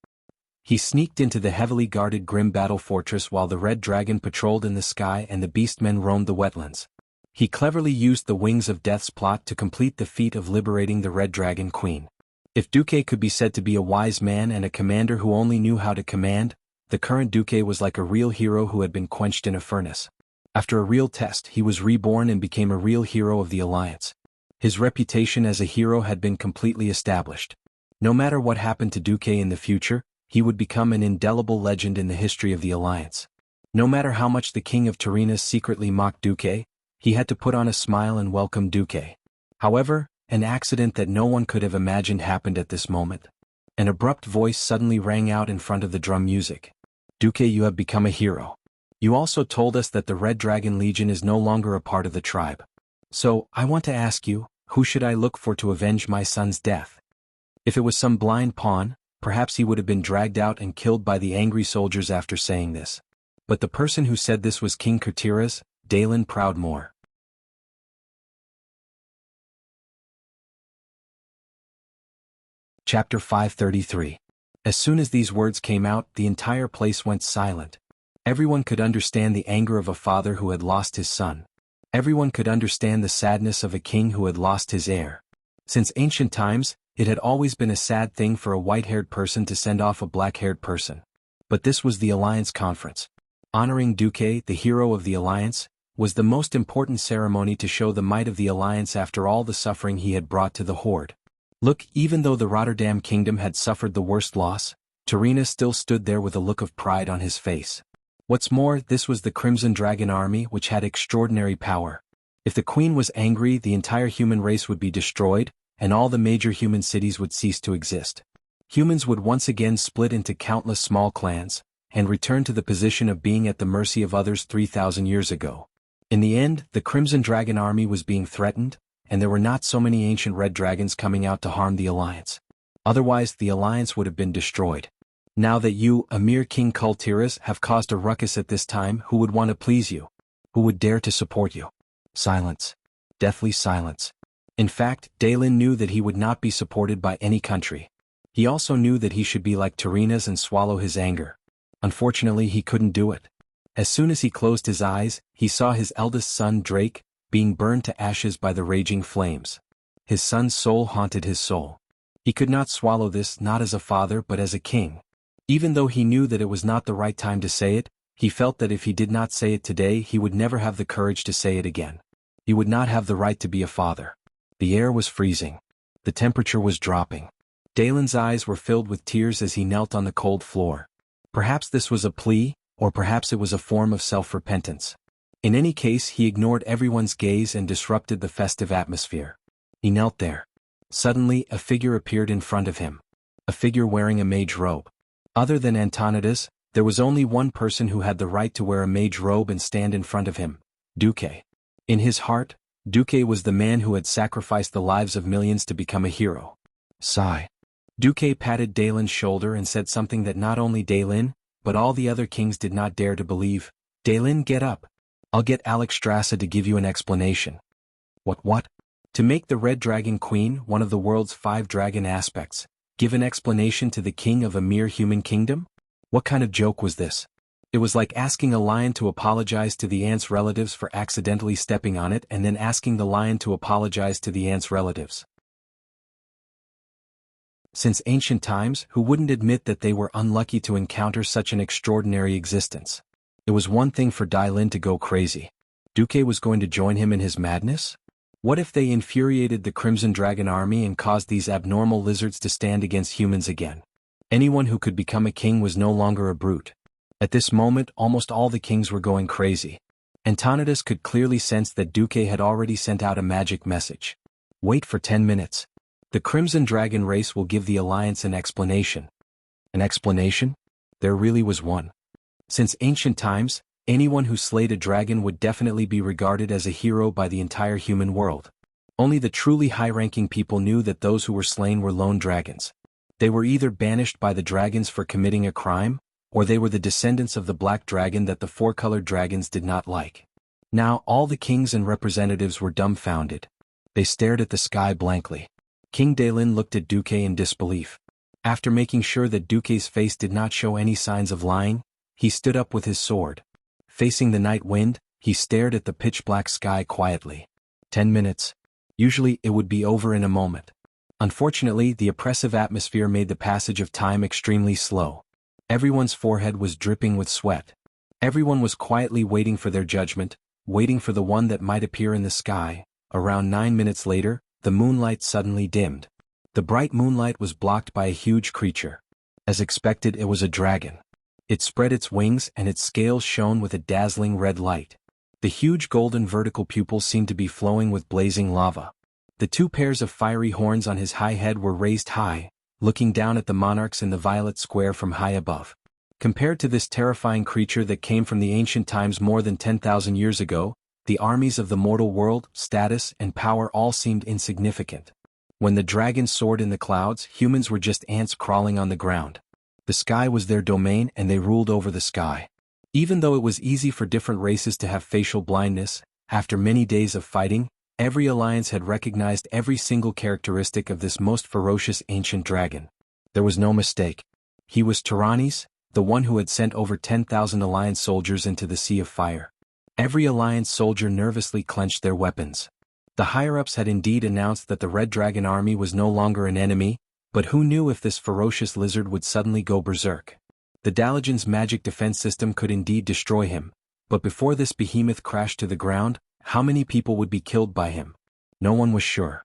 He sneaked into the heavily guarded Grim Battle Fortress while the Red Dragon patrolled in the sky and the Beastmen roamed the wetlands. He cleverly used the Wings of Death's plot to complete the feat of liberating the Red Dragon Queen. If Duque could be said to be a wise man and a commander who only knew how to command, the current Duque was like a real hero who had been quenched in a furnace. After a real test, he was reborn and became a real hero of the Alliance. His reputation as a hero had been completely established. No matter what happened to Duque in the future, he would become an indelible legend in the history of the Alliance. No matter how much the King of Tyrrhenas secretly mocked Duque, he had to put on a smile and welcome Duque. However, an accident that no one could have imagined happened at this moment. An abrupt voice suddenly rang out in front of the drum music. Duque, you have become a hero. You also told us that the Red Dragon Legion is no longer a part of the tribe. So, I want to ask you, who should I look for to avenge my son's death? If it was some blind pawn, perhaps he would have been dragged out and killed by the angry soldiers after saying this. But the person who said this was King Kurtiras, Dalen Proudmoore. Chapter 533. As soon as these words came out, the entire place went silent. Everyone could understand the anger of a father who had lost his son. Everyone could understand the sadness of a king who had lost his heir. Since ancient times, it had always been a sad thing for a white-haired person to send off a black-haired person. But this was the Alliance Conference. Honoring Duque, the hero of the Alliance, was the most important ceremony to show the might of the Alliance after all the suffering he had brought to the Horde. Look, even though the Rotterdam Kingdom had suffered the worst loss, Tyrrhenas still stood there with a look of pride on his face. What's more, this was the Crimson Dragon army which had extraordinary power. If the Queen was angry, the entire human race would be destroyed, and all the major human cities would cease to exist. Humans would once again split into countless small clans, and return to the position of being at the mercy of others 3,000 years ago. In the end, the Crimson Dragon army was being threatened, and there were not so many ancient red dragons coming out to harm the Alliance. Otherwise, the Alliance would have been destroyed. Now that you, Emir King Kurtiras, have caused a ruckus at this time, who would want to please you? Who would dare to support you? Silence. Deathly silence. In fact, Dalen knew that he would not be supported by any country. He also knew that he should be like Tyrrhenas and swallow his anger. Unfortunately, he couldn't do it. As soon as he closed his eyes, he saw his eldest son, Drake, being burned to ashes by the raging flames. His son's soul haunted his soul. He could not swallow this, not as a father but as a king. Even though he knew that it was not the right time to say it, he felt that if he did not say it today, he would never have the courage to say it again. He would not have the right to be a father. The air was freezing. The temperature was dropping. Dalen's eyes were filled with tears as he knelt on the cold floor. Perhaps this was a plea, or perhaps it was a form of self-repentance. In any case, he ignored everyone's gaze and disrupted the festive atmosphere. He knelt there. Suddenly, a figure appeared in front of him. A figure wearing a mage robe. Other than Antonidas, there was only one person who had the right to wear a mage robe and stand in front of him: Duque. In his heart, Duque was the man who had sacrificed the lives of millions to become a hero. Sigh. Duque patted Dalen's shoulder and said something that not only Dalen, but all the other kings did not dare to believe. Dalen, get up. I'll get Alexstrasza to give you an explanation. What? To make the Red Dragon Queen one of the world's 5 dragon aspects, give an explanation to the king of a mere human kingdom? What kind of joke was this? It was like asking a lion to apologize to the ant's relatives for accidentally stepping on it and then asking the lion to apologize to the ant's relatives. Since ancient times, who wouldn't admit that they were unlucky to encounter such an extraordinary existence? It was one thing for Dalen to go crazy. Duque was going to join him in his madness? What if they infuriated the Crimson Dragon army and caused these abnormal lizards to stand against humans again? Anyone who could become a king was no longer a brute. At this moment, almost all the kings were going crazy. Antonidas could clearly sense that Duque had already sent out a magic message. Wait for 10 minutes. The Crimson Dragon race will give the Alliance an explanation. An explanation? There really was one. Since ancient times, anyone who slayed a dragon would definitely be regarded as a hero by the entire human world. Only the truly high-ranking people knew that those who were slain were lone dragons. They were either banished by the dragons for committing a crime, or they were the descendants of the black dragon that the four-colored dragons did not like. Now all the kings and representatives were dumbfounded. They stared at the sky blankly. King Dalin looked at Duque in disbelief. After making sure that Duque's face did not show any signs of lying, he stood up with his sword. Facing the night wind, he stared at the pitch-black sky quietly. 10 minutes. Usually it would be over in a moment. Unfortunately, the oppressive atmosphere made the passage of time extremely slow. Everyone's forehead was dripping with sweat. Everyone was quietly waiting for their judgment, waiting for the one that might appear in the sky. Around 9 minutes later, the moonlight suddenly dimmed. The bright moonlight was blocked by a huge creature. As expected, it was a dragon. It spread its wings and its scales shone with a dazzling red light. The huge golden vertical pupils seemed to be flowing with blazing lava. The two pairs of fiery horns on his high head were raised high, looking down at the monarchs in the violet square from high above. Compared to this terrifying creature that came from the ancient times more than 10,000 years ago, the armies of the mortal world, status, and power all seemed insignificant. When the dragon soared in the clouds, humans were just ants crawling on the ground. The sky was their domain and they ruled over the sky. Even though it was easy for different races to have facial blindness, after many days of fighting, every alliance had recognized every single characteristic of this most ferocious ancient dragon. There was no mistake. He was Tyrannis, the one who had sent over 10,000 alliance soldiers into the Sea of Fire. Every alliance soldier nervously clenched their weapons. The higher-ups had indeed announced that the Red Dragon army was no longer an enemy, but who knew if this ferocious lizard would suddenly go berserk? The Dalajan's magic defense system could indeed destroy him, but before this behemoth crashed to the ground, how many people would be killed by him? No one was sure.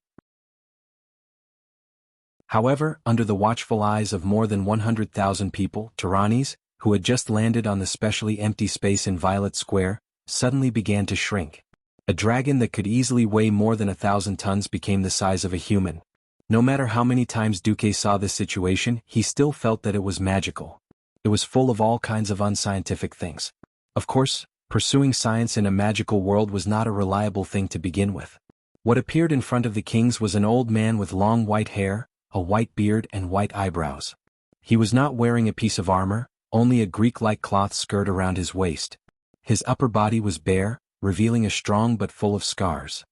However, under the watchful eyes of more than 100,000 people, Tyrannis, who had just landed on the specially empty space in Violet Square, suddenly began to shrink. A dragon that could easily weigh more than 1,000 tons became the size of a human. No matter how many times Duque saw this situation, he still felt that it was magical. It was full of all kinds of unscientific things. Of course, pursuing science in a magical world was not a reliable thing to begin with. What appeared in front of the kings was an old man with long white hair, a white beard and white eyebrows. He was not wearing a piece of armor, only a Greek-like cloth skirt around his waist. His upper body was bare, revealing a strong but full of scars.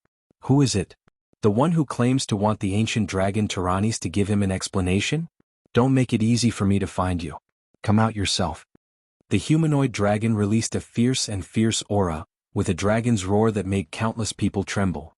Who is it? The one who claims to want the ancient dragon Tyrannis to give him an explanation? Don't make it easy for me to find you. Come out yourself. The humanoid dragon released a fierce aura, with a dragon's roar that made countless people tremble.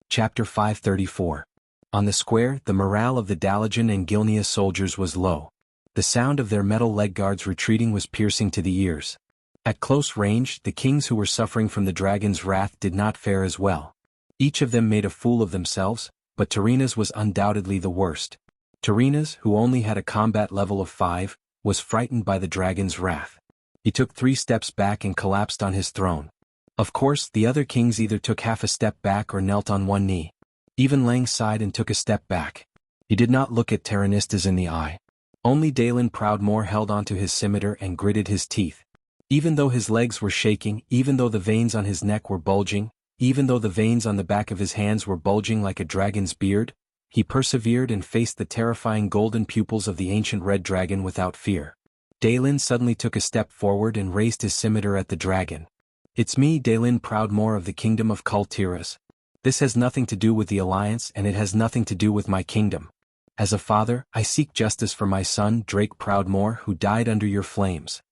Chapter 534. On the square, the morale of the Dalajan and Gilneas soldiers was low. The sound of their metal leg guards retreating was piercing to the ears. At close range, the kings who were suffering from the dragon's wrath did not fare as well. Each of them made a fool of themselves, but Tyrannis was undoubtedly the worst. Tyrannis, who only had a combat level of 5, was frightened by the dragon's wrath. He took 3 steps back and collapsed on his throne. Of course, the other kings either took half a step back or knelt on one knee. Even Lang sighed and took a step back. He did not look at Tyrannistas in the eye. Only Dalin Proudmoore held onto his scimitar and gritted his teeth. Even though his legs were shaking, even though the veins on his neck were bulging, even though the veins on the back of his hands were bulging like a dragon's beard, he persevered and faced the terrifying golden pupils of the ancient red dragon without fear. Dalin suddenly took a step forward and raised his scimitar at the dragon. It's me, Dalin Proudmoore of the Kingdom of Kultiras. This has nothing to do with the Alliance and it has nothing to do with my kingdom. As a father, I seek justice for my son, Drake Proudmoore, who died under your flames.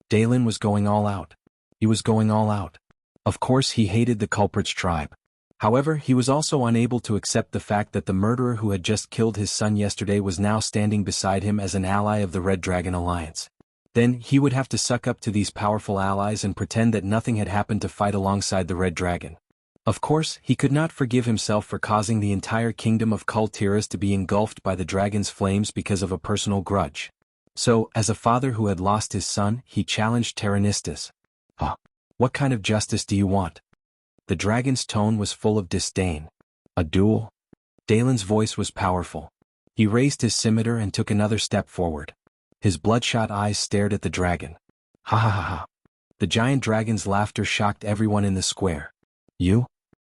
Dalin was going all out. He was going all out. Of course he hated the culprit's tribe. However, he was also unable to accept the fact that the murderer who had just killed his son yesterday was now standing beside him as an ally of the Red Dragon Alliance. Then, he would have to suck up to these powerful allies and pretend that nothing had happened to fight alongside the Red Dragon. Of course, he could not forgive himself for causing the entire kingdom of Kultiras to be engulfed by the dragon's flames because of a personal grudge. So, as a father who had lost his son, he challenged Tyrannistas. What kind of justice do you want? The dragon's tone was full of disdain. A duel? Dalin's voice was powerful. He raised his scimitar and took another step forward. His bloodshot eyes stared at the dragon. Ha ha ha ha. The giant dragon's laughter shocked everyone in the square. You?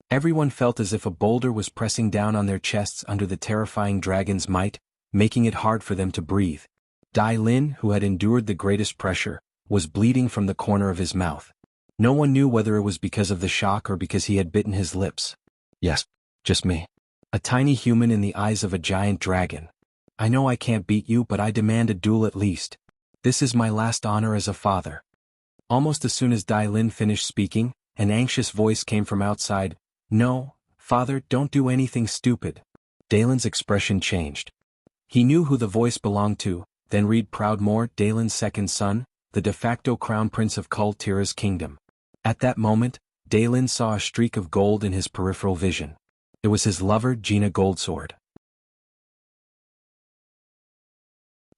Everyone felt as if a boulder was pressing down on their chests under the terrifying dragon's might, making it hard for them to breathe. Dai Lin, who had endured the greatest pressure, was bleeding from the corner of his mouth. No one knew whether it was because of the shock or because he had bitten his lips. Yes, just me. A tiny human in the eyes of a giant dragon. I know I can't beat you, but I demand a duel at least. This is my last honor as a father. Almost as soon as Dai Lin finished speaking, an anxious voice came from outside. No, father, don't do anything stupid. Dalin's expression changed. He knew who the voice belonged to, then Reed Proudmoore, Dalin's second son, the de facto crown prince of Kul Tira's kingdom. At that moment, Dalin saw a streak of gold in his peripheral vision. It was his lover, Gina Goldsword.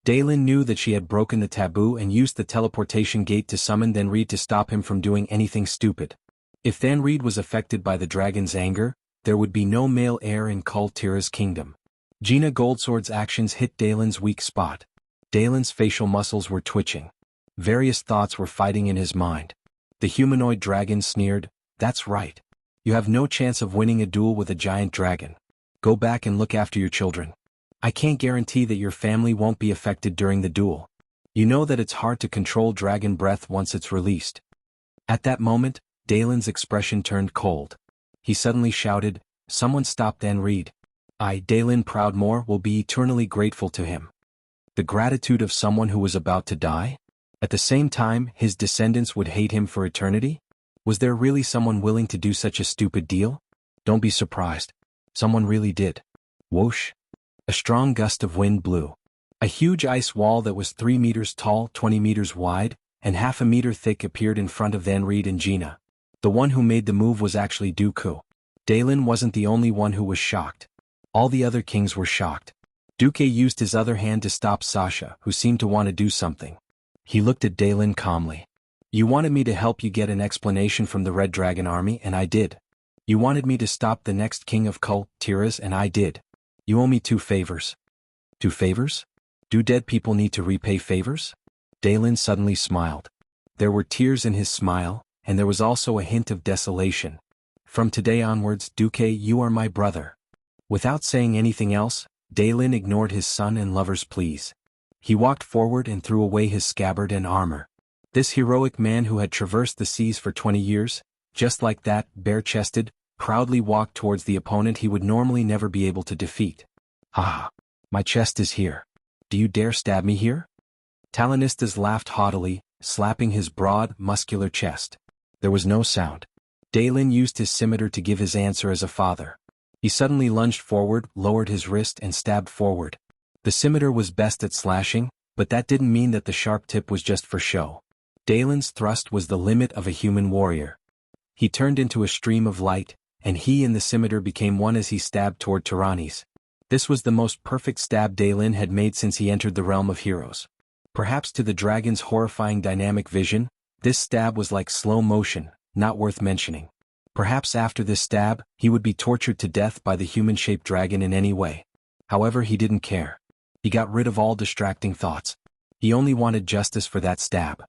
Dalin knew that she had broken the taboo and used the teleportation gate to summon Thenreed to stop him from doing anything stupid. If Thenreed was affected by the dragon's anger, there would be no male heir in Kul Tira's kingdom. Gina Goldsword's actions hit Dalin's weak spot. Dalin's facial muscles were twitching. Various thoughts were fighting in his mind. The humanoid dragon sneered, "That's right. You have no chance of winning a duel with a giant dragon. Go back and look after your children. I can't guarantee that your family won't be affected during the duel. You know that it's hard to control dragon breath once it's released." At that moment, Dalin's expression turned cold. He suddenly shouted, "Someone stop Thenreed. I, Dalin Proudmoore, will be eternally grateful to him." The gratitude of someone who was about to die? At the same time, his descendants would hate him for eternity? Was there really someone willing to do such a stupid deal? Don't be surprised. Someone really did. Whoosh! A strong gust of wind blew. A huge ice wall that was 3 meters tall, 20 meters wide, and half a meter thick appeared in front of Thenreed and Gina. The one who made the move was actually Dooku. Dalin wasn't the only one who was shocked. All the other kings were shocked. Dooku used his other hand to stop Sasha, who seemed to want to do something. He looked at Dalin calmly. "You wanted me to help you get an explanation from the Red Dragon army, and I did. You wanted me to stop the next king of Kul Tira's, and I did. You owe me 2 favors. 2 favors? Do dead people need to repay favors?" Dalin suddenly smiled. There were tears in his smile, and there was also a hint of desolation. "From today onwards, Dooku, you are my brother." Without saying anything else, Dalin ignored his son and lover's pleas. He walked forward and threw away his scabbard and armor. This heroic man who had traversed the seas for 20 years, just like that, bare-chested, proudly walked towards the opponent he would normally never be able to defeat. "Ha! My chest is here. Do you dare stab me here?" Talonistas laughed haughtily, slapping his broad, muscular chest. There was no sound. Dalin used his scimitar to give his answer as a father. He suddenly lunged forward, lowered his wrist and stabbed forward. The scimitar was best at slashing, but that didn't mean that the sharp tip was just for show. Dalin's thrust was the limit of a human warrior. He turned into a stream of light, and he and the scimitar became one as he stabbed toward Tyrannis. This was the most perfect stab Dalin had made since he entered the realm of heroes. Perhaps to the dragon's horrifying dynamic vision, this stab was like slow motion, not worth mentioning. Perhaps after this stab, he would be tortured to death by the human-shaped dragon in any way. However, he didn't care. He got rid of all distracting thoughts. He only wanted justice for that stab.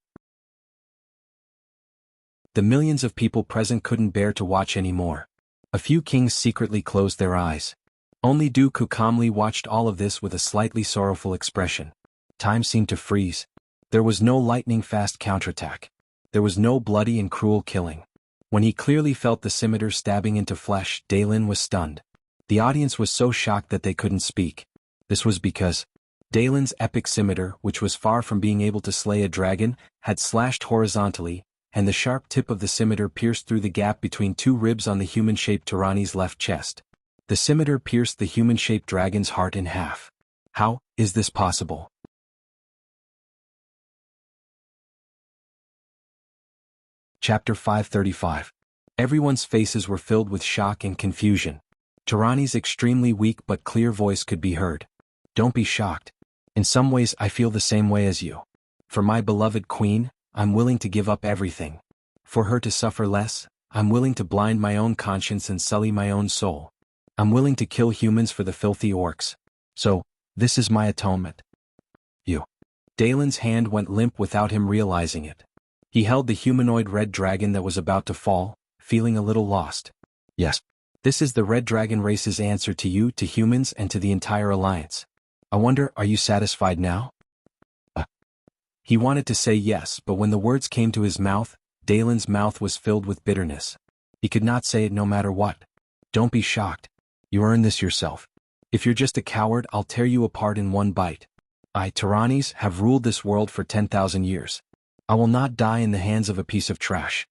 The millions of people present couldn't bear to watch anymore. A few kings secretly closed their eyes. Only Dooku calmly watched all of this with a slightly sorrowful expression. Time seemed to freeze. There was no lightning-fast counterattack. There was no bloody and cruel killing. When he clearly felt the scimitar stabbing into flesh, Dalin was stunned. The audience was so shocked that they couldn't speak. This was because Dalin's epic scimitar, which was far from being able to slay a dragon, had slashed horizontally, and the sharp tip of the scimitar pierced through the gap between 2 ribs on the human-shaped Tyranni's left chest. The scimitar pierced the human-shaped dragon's heart in half. How is this possible? Chapter 535. Everyone's faces were filled with shock and confusion. Tyranni's extremely weak but clear voice could be heard. "Don't be shocked. In some ways I feel the same way as you. For my beloved queen, I'm willing to give up everything. For her to suffer less, I'm willing to blind my own conscience and sully my own soul. I'm willing to kill humans for the filthy orcs. So, this is my atonement." You. Dalin's hand went limp without him realizing it. He held the humanoid red dragon that was about to fall, feeling a little lost. "Yes, This is the Red Dragon race's answer to you, to humans, and to the entire alliance. I wonder, are you satisfied now? He wanted to say yes, but when the words came to his mouth, Dalen's mouth was filled with bitterness. He could not say it no matter what. Don't be shocked. You earned this yourself. If you're just a coward, I'll tear you apart in one bite. I, Tyrannis, have ruled this world for 10,000 years. I will not die in the hands of a piece of trash.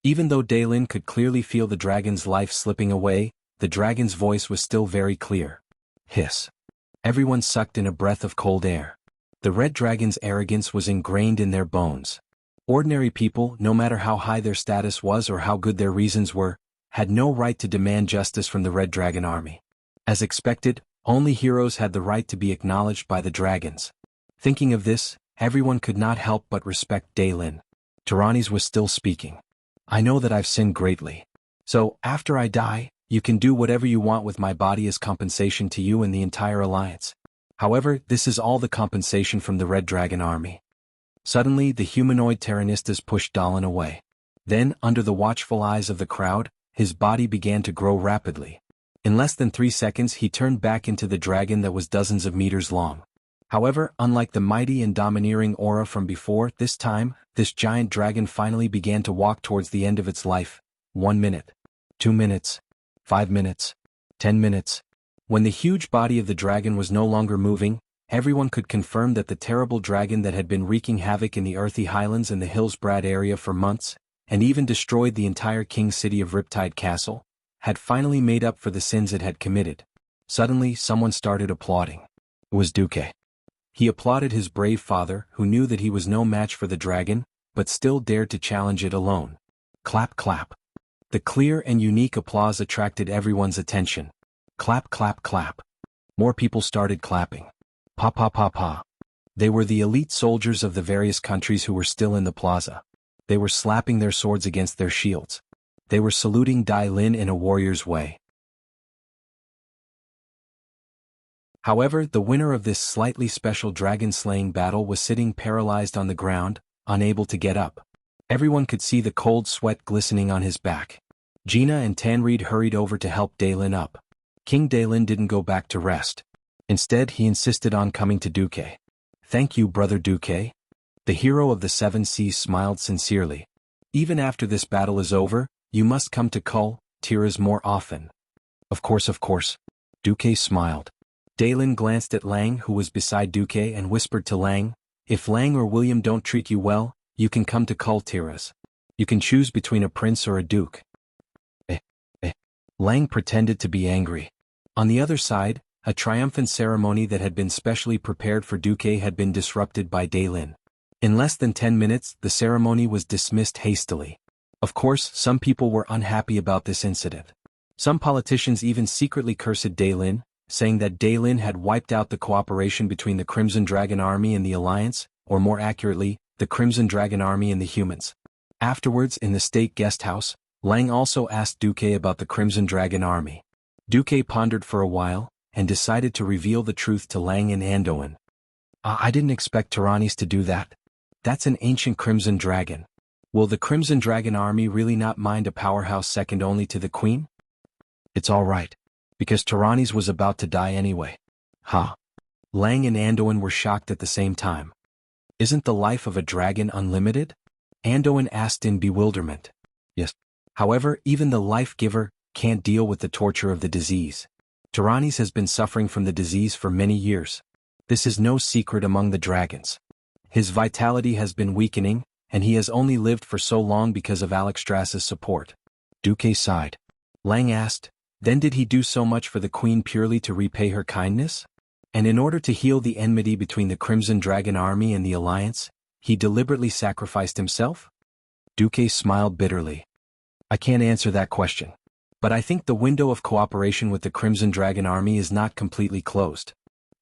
Even though Dalen could clearly feel the dragon's life slipping away, the dragon's voice was still very clear. Hiss. Everyone sucked in a breath of cold air. The red dragon's arrogance was ingrained in their bones. Ordinary people, no matter how high their status was or how good their reasons were, had no right to demand justice from the Red Dragon army. As expected, only heroes had the right to be acknowledged by the dragons. Thinking of this, everyone could not help but respect Dalen. Tyrannis was still speaking. I know that I've sinned greatly. So, after I die, you can do whatever you want with my body as compensation to you and the entire alliance. However, this is all the compensation from the Red Dragon army. Suddenly, the humanoid Tyrannistas pushed Dalen away. Then, under the watchful eyes of the crowd, his body began to grow rapidly. In less than 3 seconds he turned back into the dragon that was dozens of meters long. However, unlike the mighty and domineering aura from before, this time, this giant dragon finally began to walk towards the end of its life. 1 minute. 2 minutes. 5 minutes. 10 minutes. When the huge body of the dragon was no longer moving, everyone could confirm that the terrible dragon that had been wreaking havoc in the earthy highlands and the Hillsbrad area for months, and even destroyed the entire king city of Riptide Castle, had finally made up for the sins it had committed. Suddenly, someone started applauding. It was Duque. He applauded his brave father, who knew that he was no match for the dragon, but still dared to challenge it alone. Clap, clap. The clear and unique applause attracted everyone's attention. Clap, clap, clap. More people started clapping. Pa pa pa pa. They were the elite soldiers of the various countries who were still in the plaza. They were slapping their swords against their shields. They were saluting Dai Lin in a warrior's way. However, the winner of this slightly special dragon-slaying battle was sitting paralyzed on the ground, unable to get up. Everyone could see the cold sweat glistening on his back. Gina and Tanreed hurried over to help Dalen up. King Dalen didn't go back to rest. Instead, he insisted on coming to Duque. Thank you, Brother Duque. The hero of the Seven Seas smiled sincerely. Even after this battle is over, you must come to Kull, Tiras more often. Of course, of course. Duque smiled. Dalen glanced at Lang, who was beside Duque, and whispered to Lang, if Lang or William don't treat you well, you can come to Kull, Tiras. You can choose between a prince or a duke. Lang pretended to be angry. On the other side, a triumphant ceremony that had been specially prepared for Duque had been disrupted by Dalen. In less than 10 minutes, the ceremony was dismissed hastily. Of course, some people were unhappy about this incident. Some politicians even secretly cursed Dalen, saying that Dalen had wiped out the cooperation between the Crimson Dragon Army and the Alliance, or more accurately, the Crimson Dragon Army and the humans. Afterwards, in the state guest house, Lang also asked Duque about the Crimson Dragon Army. Duque pondered for a while, and decided to reveal the truth to Lang and Andoin. I didn't expect Tyrannis to do that. That's an ancient Crimson Dragon. Will the Crimson Dragon Army really not mind a powerhouse second only to the Queen? It's all right, because Tyrannis was about to die anyway. Huh? Lang and Andoin were shocked at the same time. Isn't the life of a dragon unlimited? Andoin asked in bewilderment. Yes. However, even the life-giver can't deal with the torture of the disease. Tyrannis has been suffering from the disease for many years. This is no secret among the dragons. His vitality has been weakening, and he has only lived for so long because of Alexstras's support. Duque sighed. Lang asked, then did he do so much for the Queen purely to repay her kindness? And in order to heal the enmity between the Crimson Dragon Army and the Alliance, he deliberately sacrificed himself? Duque smiled bitterly. I can't answer that question. But I think the window of cooperation with the Crimson Dragon Army is not completely closed.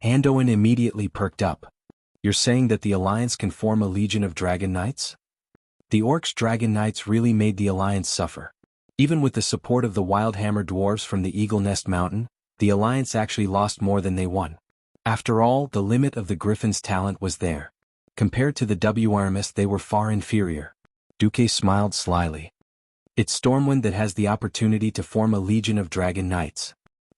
Andoin immediately perked up. You're saying that the Alliance can form a legion of Dragon Knights? The Orcs Dragon Knights really made the Alliance suffer. Even with the support of the Wildhammer Dwarves from the Eagle Nest Mountain, the Alliance actually lost more than they won. After all, the limit of the Griffin's talent was there. Compared to the WRMS, they were far inferior. Duque smiled slyly. It's Stormwind that has the opportunity to form a legion of dragon knights.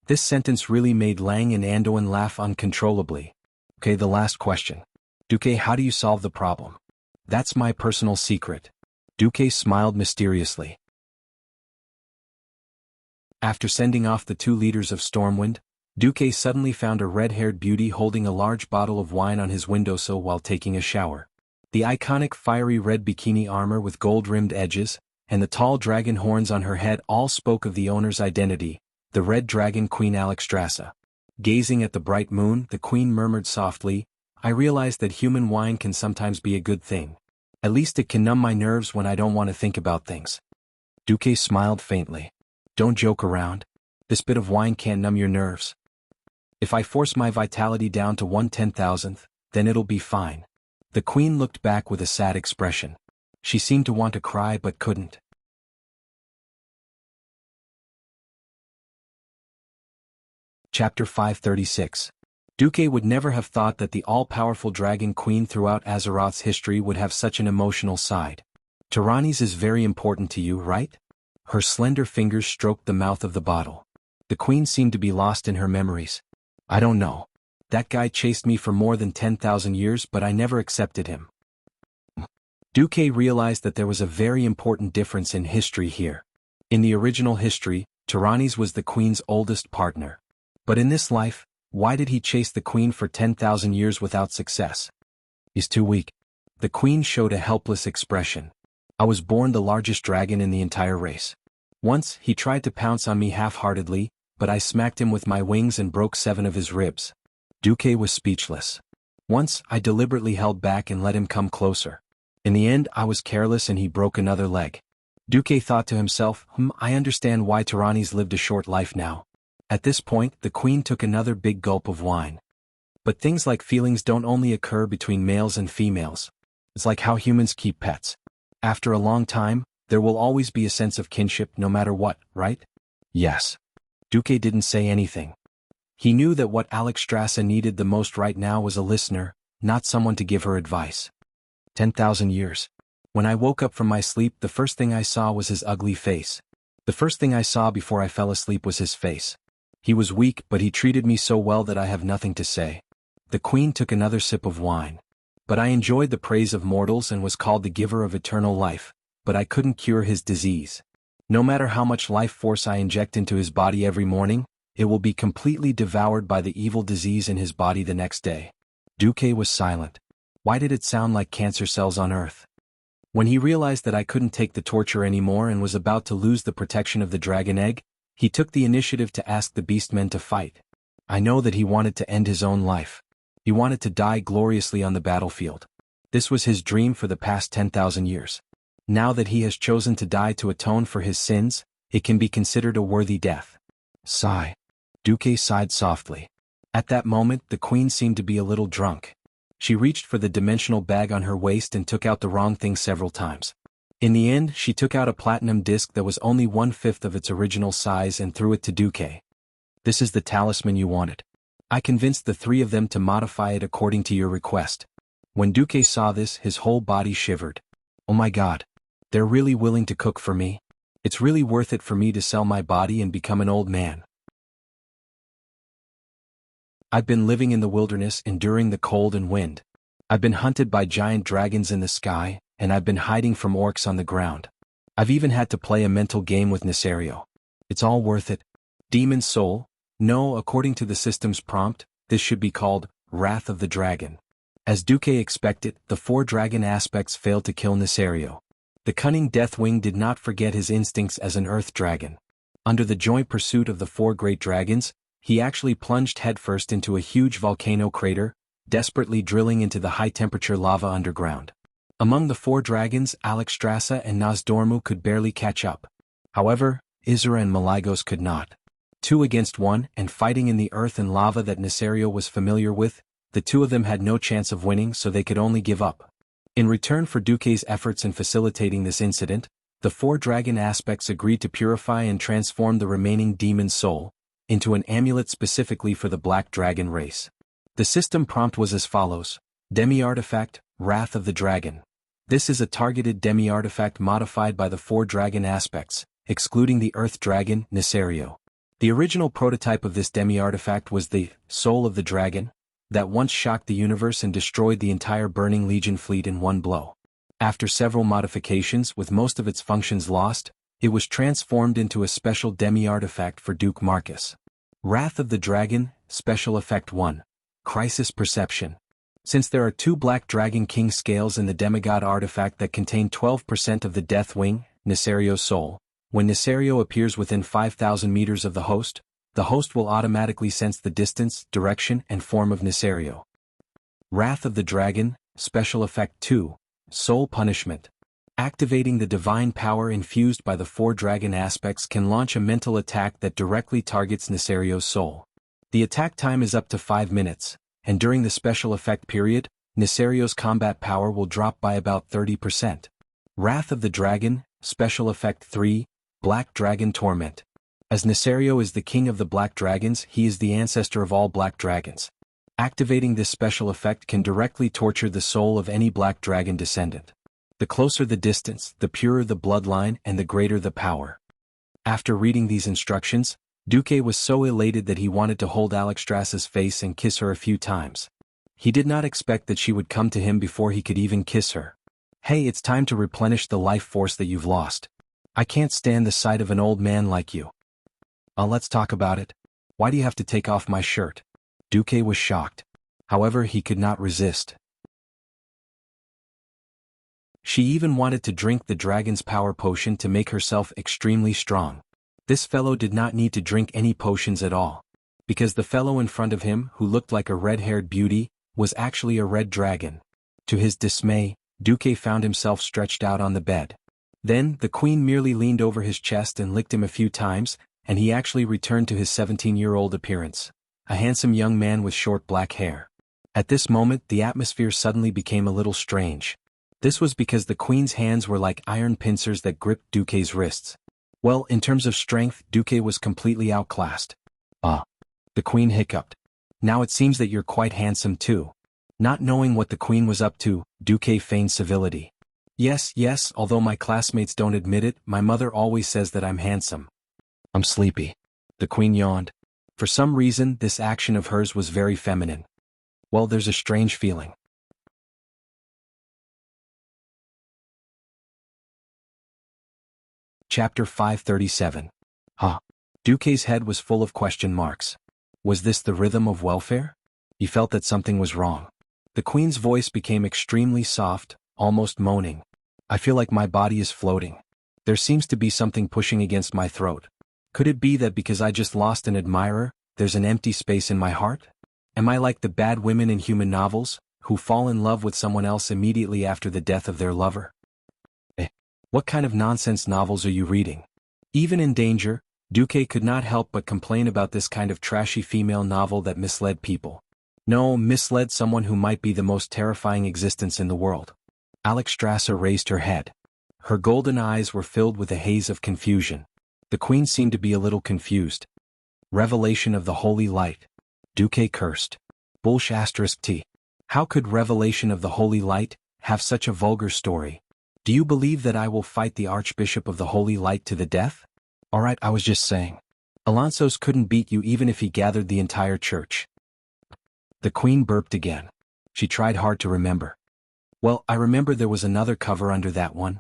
This sentence really made Lang and Anduin laugh uncontrollably. Okay, the last question. Duque, how do you solve the problem? That's my personal secret. Duque smiled mysteriously. After sending off the 2 leaders of Stormwind, Duque suddenly found a red-haired beauty holding a large bottle of wine on his windowsill while taking a shower. The iconic fiery red bikini armor with gold-rimmed edges, and the tall dragon horns on her head all spoke of the owner's identity, the Red Dragon Queen Alexstrasza. Gazing at the bright moon, the queen murmured softly, "I realize that human wine can sometimes be a good thing. At least it can numb my nerves when I don't want to think about things." Duque smiled faintly. "Don't joke around. This bit of wine can't numb your nerves. If I force my vitality down to 1/10,000th, then it'll be fine." The queen looked back with a sad expression. She seemed to want to cry but couldn't. Chapter 536. Duque would never have thought that the all-powerful dragon queen throughout Azeroth's history would have such an emotional side. "Tyrannies is very important to you, right?" Her slender fingers stroked the mouth of the bottle. The queen seemed to be lost in her memories. "I don't know. That guy chased me for more than 10,000 years but I never accepted him." Duque realized that there was a very important difference in history here. In the original history, Tyrannies was the queen's oldest partner. But in this life, why did he chase the queen for 10,000 years without success? "He's too weak." The queen showed a helpless expression. "I was born the largest dragon in the entire race. Once, he tried to pounce on me half-heartedly, but I smacked him with my wings and broke 7 of his ribs." Duque was speechless. "Once, I deliberately held back and let him come closer. In the end, I was careless and he broke another leg." Duque thought to himself, I understand why Tyrannies lived a short life now." At this point, the queen took another big gulp of wine. "But things like feelings don't only occur between males and females. It's like how humans keep pets. After a long time, there will always be a sense of kinship no matter what, right?" "Yes." Duque didn't say anything. He knew that what Alexstrasza needed the most right now was a listener, not someone to give her advice. 10,000 years. When I woke up from my sleep, the first thing I saw was his ugly face. The first thing I saw before I fell asleep was his face. He was weak, but he treated me so well that I have nothing to say." The queen took another sip of wine. "But I enjoyed the praise of mortals and was called the giver of eternal life, but I couldn't cure his disease. No matter how much life force I inject into his body every morning, it will be completely devoured by the evil disease in his body the next day." Duque was silent. Why did it sound like cancer cells on Earth? When he realized that I couldn't take the torture anymore and was about to lose the protection of the dragon egg, he took the initiative to ask the beastmen to fight. I know that he wanted to end his own life. He wanted to die gloriously on the battlefield. This was his dream for the past 10,000 years. Now that he has chosen to die to atone for his sins, it can be considered a worthy death. Sigh. Duque sighed softly. At that moment, the queen seemed to be a little drunk. She reached for the dimensional bag on her waist and took out the wrong thing several times. In the end, she took out a platinum disc that was only 1/5 of its original size and threw it to Duque. "This is the talisman you wanted. I convinced the 3 of them to modify it according to your request." When Duque saw this, his whole body shivered. "Oh my God. They're really willing to cook for me? It's really worth it for me to sell my body and become an old man." "I've been living in the wilderness, enduring the cold and wind. I've been hunted by giant dragons in the sky, and I've been hiding from orcs on the ground. I've even had to play a mental game with Nesario. It's all worth it." Demon Soul? No, according to the system's prompt, this should be called Wrath of the Dragon. As Duque expected, the 4 dragon aspects failed to kill Nesario. The cunning Deathwing did not forget his instincts as an earth dragon. Under the joint pursuit of the 4 great dragons, he actually plunged headfirst into a huge volcano crater, desperately drilling into the high-temperature lava underground. Among the 4 dragons, Alexstrasza and Nozdormu could barely catch up. However, Isra and Malygos could not. 2 against 1, and fighting in the earth and lava that Nesario was familiar with, the 2 of them had no chance of winning, so they could only give up. In return for Duque's efforts in facilitating this incident, the 4 dragon aspects agreed to purify and transform the remaining demon soul into an amulet specifically for the black dragon race. The system prompt was as follows: Demi-artifact, Wrath of the Dragon. This is a targeted demi-artifact modified by the 4 dragon aspects, excluding the earth dragon, Nisario. The original prototype of this demi-artifact was the Soul of the Dragon, that once shocked the universe and destroyed the entire Burning Legion fleet in one blow. After several modifications with most of its functions lost, it was transformed into a special demi-artifact for Duke Marcus. Wrath of the Dragon, Special Effect 1. Crisis Perception. Since there are 2 Black Dragon King scales in the demigod artifact that contain 12% of the Death Wing, Nisario's soul, when Nisario appears within 5,000 meters of the host will automatically sense the distance, direction, and form of Nisario. Wrath of the Dragon, Special Effect 2. Soul Punishment. Activating the divine power infused by the 4 dragon aspects can launch a mental attack that directly targets Nisario's soul. The attack time is up to 5 minutes, and during the special effect period, Nisario's combat power will drop by about 30%. Wrath of the Dragon, Special Effect 3. Black Dragon Torment. As Nisario is the king of the Black Dragons, he is the ancestor of all Black Dragons. Activating this special effect can directly torture the soul of any Black Dragon descendant. The closer the distance, the purer the bloodline and the greater the power. After reading these instructions, Duque was so elated that he wanted to hold Alexstrasza's face and kiss her a few times. He did not expect that she would come to him before he could even kiss her. Hey, it's time to replenish the life force that you've lost. I can't stand the sight of an old man like you. Let's talk about it. Why do you have to take off my shirt? Duque was shocked. However, he could not resist. She even wanted to drink the dragon's power potion to make herself extremely strong. This fellow did not need to drink any potions at all, because the fellow in front of him, who looked like a red-haired beauty, was actually a red dragon. To his dismay, Duque found himself stretched out on the bed. Then, the queen merely leaned over his chest and licked him a few times, and he actually returned to his 17-year-old appearance, a handsome young man with short black hair. At this moment, the atmosphere suddenly became a little strange. This was because the queen's hands were like iron pincers that gripped Duque's wrists. Well, in terms of strength, Duque was completely outclassed. The queen hiccuped. Now it seems that you're quite handsome too. Not knowing what the queen was up to, Duque feigned civility. Yes, although my classmates don't admit it, my mother always says that I'm handsome. I'm sleepy. The queen yawned. For some reason, this action of hers was very feminine. Well, there's a strange feeling. Chapter 537. Duque's head was full of question marks. Was this the rhythm of welfare? He felt that something was wrong. The queen's voice became extremely soft, almost moaning. I feel like my body is floating. There seems to be something pushing against my throat. Could it be that because I just lost an admirer, there's an empty space in my heart? Am I like the bad women in human novels, who fall in love with someone else immediately after the death of their lover? What kind of nonsense novels are you reading? Even in danger, Duque could not help but complain about this kind of trashy female novel that misled people. No, misled someone who might be the most terrifying existence in the world. Alexstrasza raised her head. Her golden eyes were filled with a haze of confusion. The queen seemed to be a little confused. Revelation of the Holy Light. Duque cursed. T. How could Revelation of the Holy Light have such a vulgar story? Do you believe that I will fight the Archbishop of the Holy Light to the death? Alright, I was just saying. Alonso's couldn't beat you even if he gathered the entire church. The queen burped again. She tried hard to remember. Well, I remember there was another cover under that one.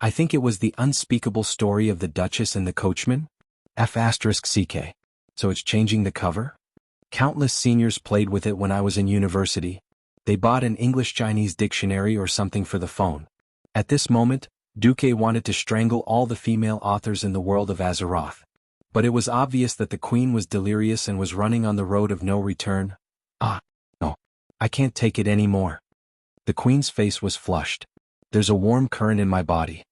I think it was The Unspeakable Story of the Duchess and the Coachman? F***CK. So it's changing the cover? Countless seniors played with it when I was in university. They bought an English-Chinese dictionary or something for the phone. At this moment, Duque wanted to strangle all the female authors in the world of Azeroth. But it was obvious that the queen was delirious and was running on the road of no return. No. I can't take it anymore. The queen's face was flushed. There's a warm current in my body.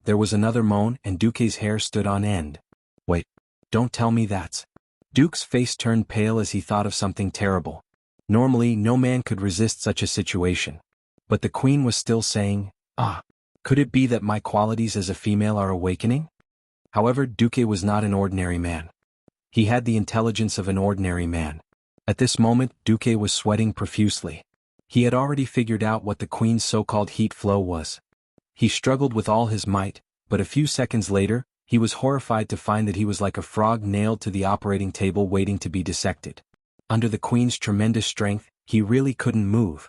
There was another moan and Duque's hair stood on end. Wait, don't tell me that's... Duke's face turned pale as he thought of something terrible. Normally, no man could resist such a situation. But the queen was still saying, could it be that my qualities as a female are awakening? However, Duque was not an ordinary man. He had the intelligence of an ordinary man. At this moment, Duque was sweating profusely. He had already figured out what the queen's so-called heat flow was. He struggled with all his might, but a few seconds later, he was horrified to find that he was like a frog nailed to the operating table waiting to be dissected. Under the queen's tremendous strength, he really couldn't move.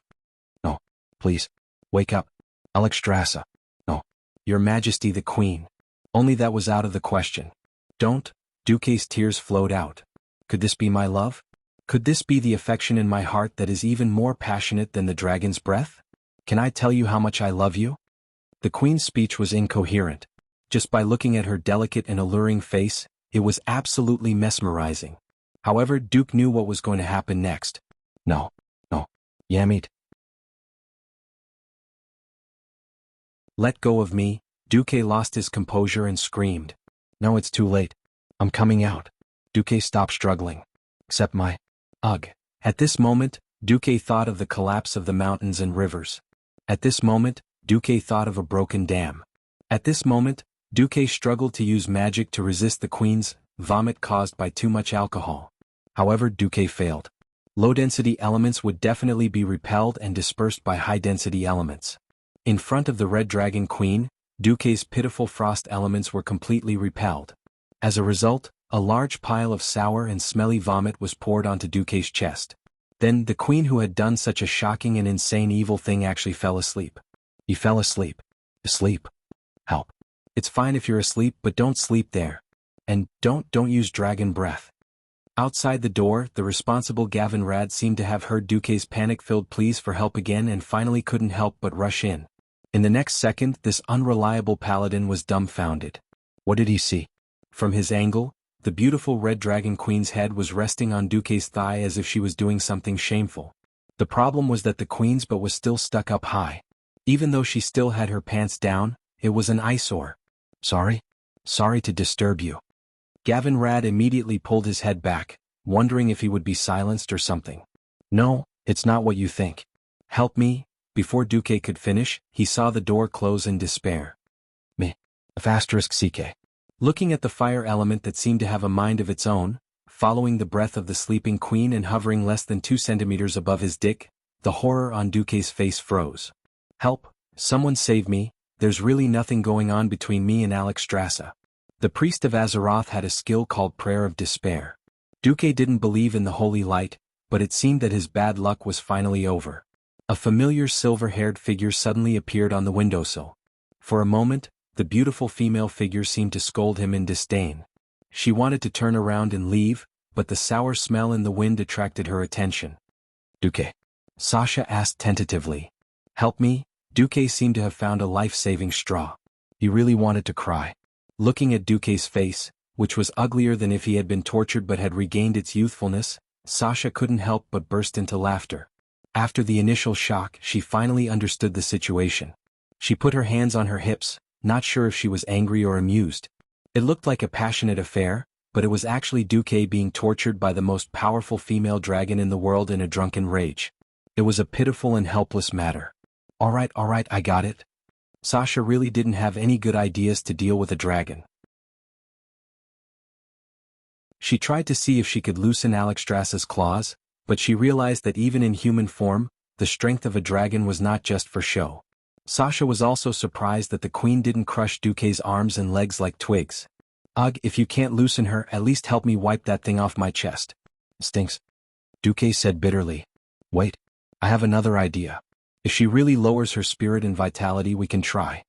"No, please, wake up, Alexstrasza. No, Your Majesty the Queen." Only that was out of the question. "Don't." Duque's tears flowed out. "Could this be my love? Could this be the affection in my heart that is even more passionate than the dragon's breath? Can I tell you how much I love you?" The queen's speech was incoherent. Just by looking at her delicate and alluring face, it was absolutely mesmerizing. However, Duke knew what was going to happen next. No, Yamit. "Let go of me." Duque lost his composure and screamed. "No, it's too late. I'm coming out." Duque stopped struggling. "Accept my... Ugh." At this moment, Duque thought of the collapse of the mountains and rivers. At this moment, Duque thought of a broken dam. At this moment, Duque struggled to use magic to resist the queen's vomit caused by too much alcohol. However, Duque failed. Low-density elements would definitely be repelled and dispersed by high-density elements. In front of the Red Dragon Queen, Duque's pitiful frost elements were completely repelled. As a result, a large pile of sour and smelly vomit was poured onto Duque's chest. Then the queen who had done such a shocking and insane evil thing actually fell asleep. He fell asleep. Asleep. Help. It's fine if you're asleep, but don't sleep there. And don't use dragon breath. Outside the door, the responsible Gavin Rad seemed to have heard Duque's panic-filled pleas for help again and finally couldn't help but rush in. In the next second, this unreliable paladin was dumbfounded. What did he see? From his angle, the beautiful Red Dragon Queen's head was resting on Duque's thigh as if she was doing something shameful. The problem was that the queen's butt was still stuck up high. Even though she still had her pants down, it was an eyesore. Sorry to disturb you." Gavin Rad immediately pulled his head back, wondering if he would be silenced or something. "No, it's not what you think. Help me." Before Duque could finish, he saw the door close in despair. "Me. *CK." Looking at the fire element that seemed to have a mind of its own, following the breath of the sleeping queen and hovering less than 2 centimeters above his dick, the horror on Duque's face froze. "Help, someone save me, there's really nothing going on between me and Alexstrasza." The priest of Azeroth had a skill called Prayer of Despair. Duque didn't believe in the holy light, but it seemed that his bad luck was finally over. A familiar silver-haired figure suddenly appeared on the windowsill. For a moment, the beautiful female figure seemed to scold him in disdain. She wanted to turn around and leave, but the sour smell in the wind attracted her attention. "Duque?" Sasha asked tentatively. "Help me?" Duque seemed to have found a life-saving straw. He really wanted to cry. Looking at Duque's face, which was uglier than if he had been tortured but had regained its youthfulness, Sasha couldn't help but burst into laughter. After the initial shock, she finally understood the situation. She put her hands on her hips, not sure if she was angry or amused. It looked like a passionate affair, but it was actually Duque being tortured by the most powerful female dragon in the world in a drunken rage. It was a pitiful and helpless matter. All right, I got it." Sasha really didn't have any good ideas to deal with a dragon. She tried to see if she could loosen Alexstrasza's claws, but she realized that even in human form, the strength of a dragon was not just for show. Sasha was also surprised that the queen didn't crush Duque's arms and legs like twigs. "Ugh, if you can't loosen her, at least help me wipe that thing off my chest." "Stinks," Duque said bitterly. "Wait, I have another idea. If she really lowers her spirit and vitality, we can try."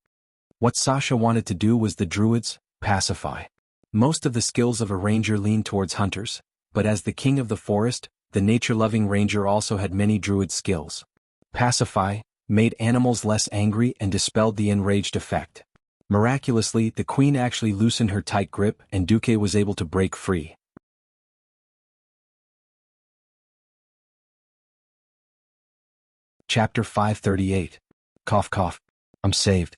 What Sasha wanted to do was the druid's pacify. Most of the skills of a ranger lean towards hunters, but as the king of the forest, the nature-loving ranger also had many druid skills. Pacify made animals less angry and dispelled the enraged effect. Miraculously, the queen actually loosened her tight grip and Duque was able to break free. Chapter 538. Cough cough. I'm saved.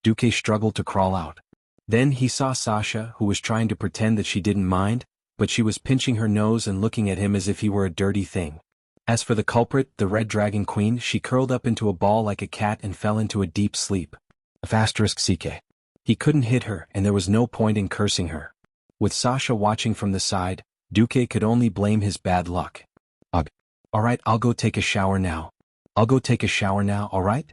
Duque struggled to crawl out. Then he saw Sasha, who was trying to pretend that she didn't mind, but she was pinching her nose and looking at him as if he were a dirty thing. As for the culprit, the Red Dragon Queen, she curled up into a ball like a cat and fell into a deep sleep. *CK. He couldn't hit her and there was no point in cursing her. With Sasha watching from the side, Duque could only blame his bad luck. Ugh. Alright, I'll go take a shower now. I'll go take a shower now, alright?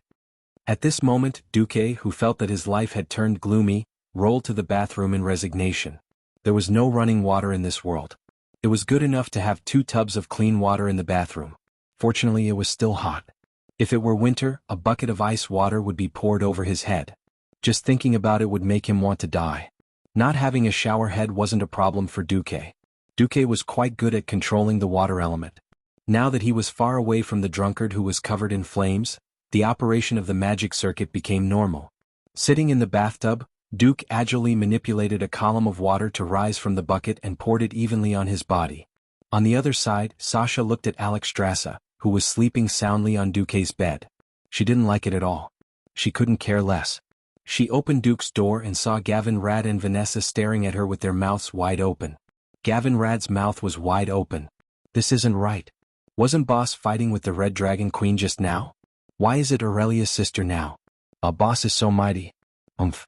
At this moment, Duque, who felt that his life had turned gloomy, rolled to the bathroom in resignation. There was no running water in this world. It was good enough to have 2 tubs of clean water in the bathroom. Fortunately, it was still hot. If it were winter, a bucket of ice water would be poured over his head. Just thinking about it would make him want to die. Not having a shower head wasn't a problem for Duque. Duque was quite good at controlling the water element. Now that he was far away from the drunkard who was covered in flames, the operation of the magic circuit became normal. Sitting in the bathtub, Duke agilely manipulated a column of water to rise from the bucket and poured it evenly on his body. On the other side, Sasha looked at Alexstrasza, who was sleeping soundly on Duque's bed. She didn't like it at all. She couldn't care less. She opened Duke's door and saw Gavin Rad and Vanessa staring at her with their mouths wide open. Gavin Rad's mouth was wide open. This isn't right. Wasn't Boss fighting with the Red Dragon Queen just now? Why is it Aurelia's sister now? Boss is so mighty. Umph.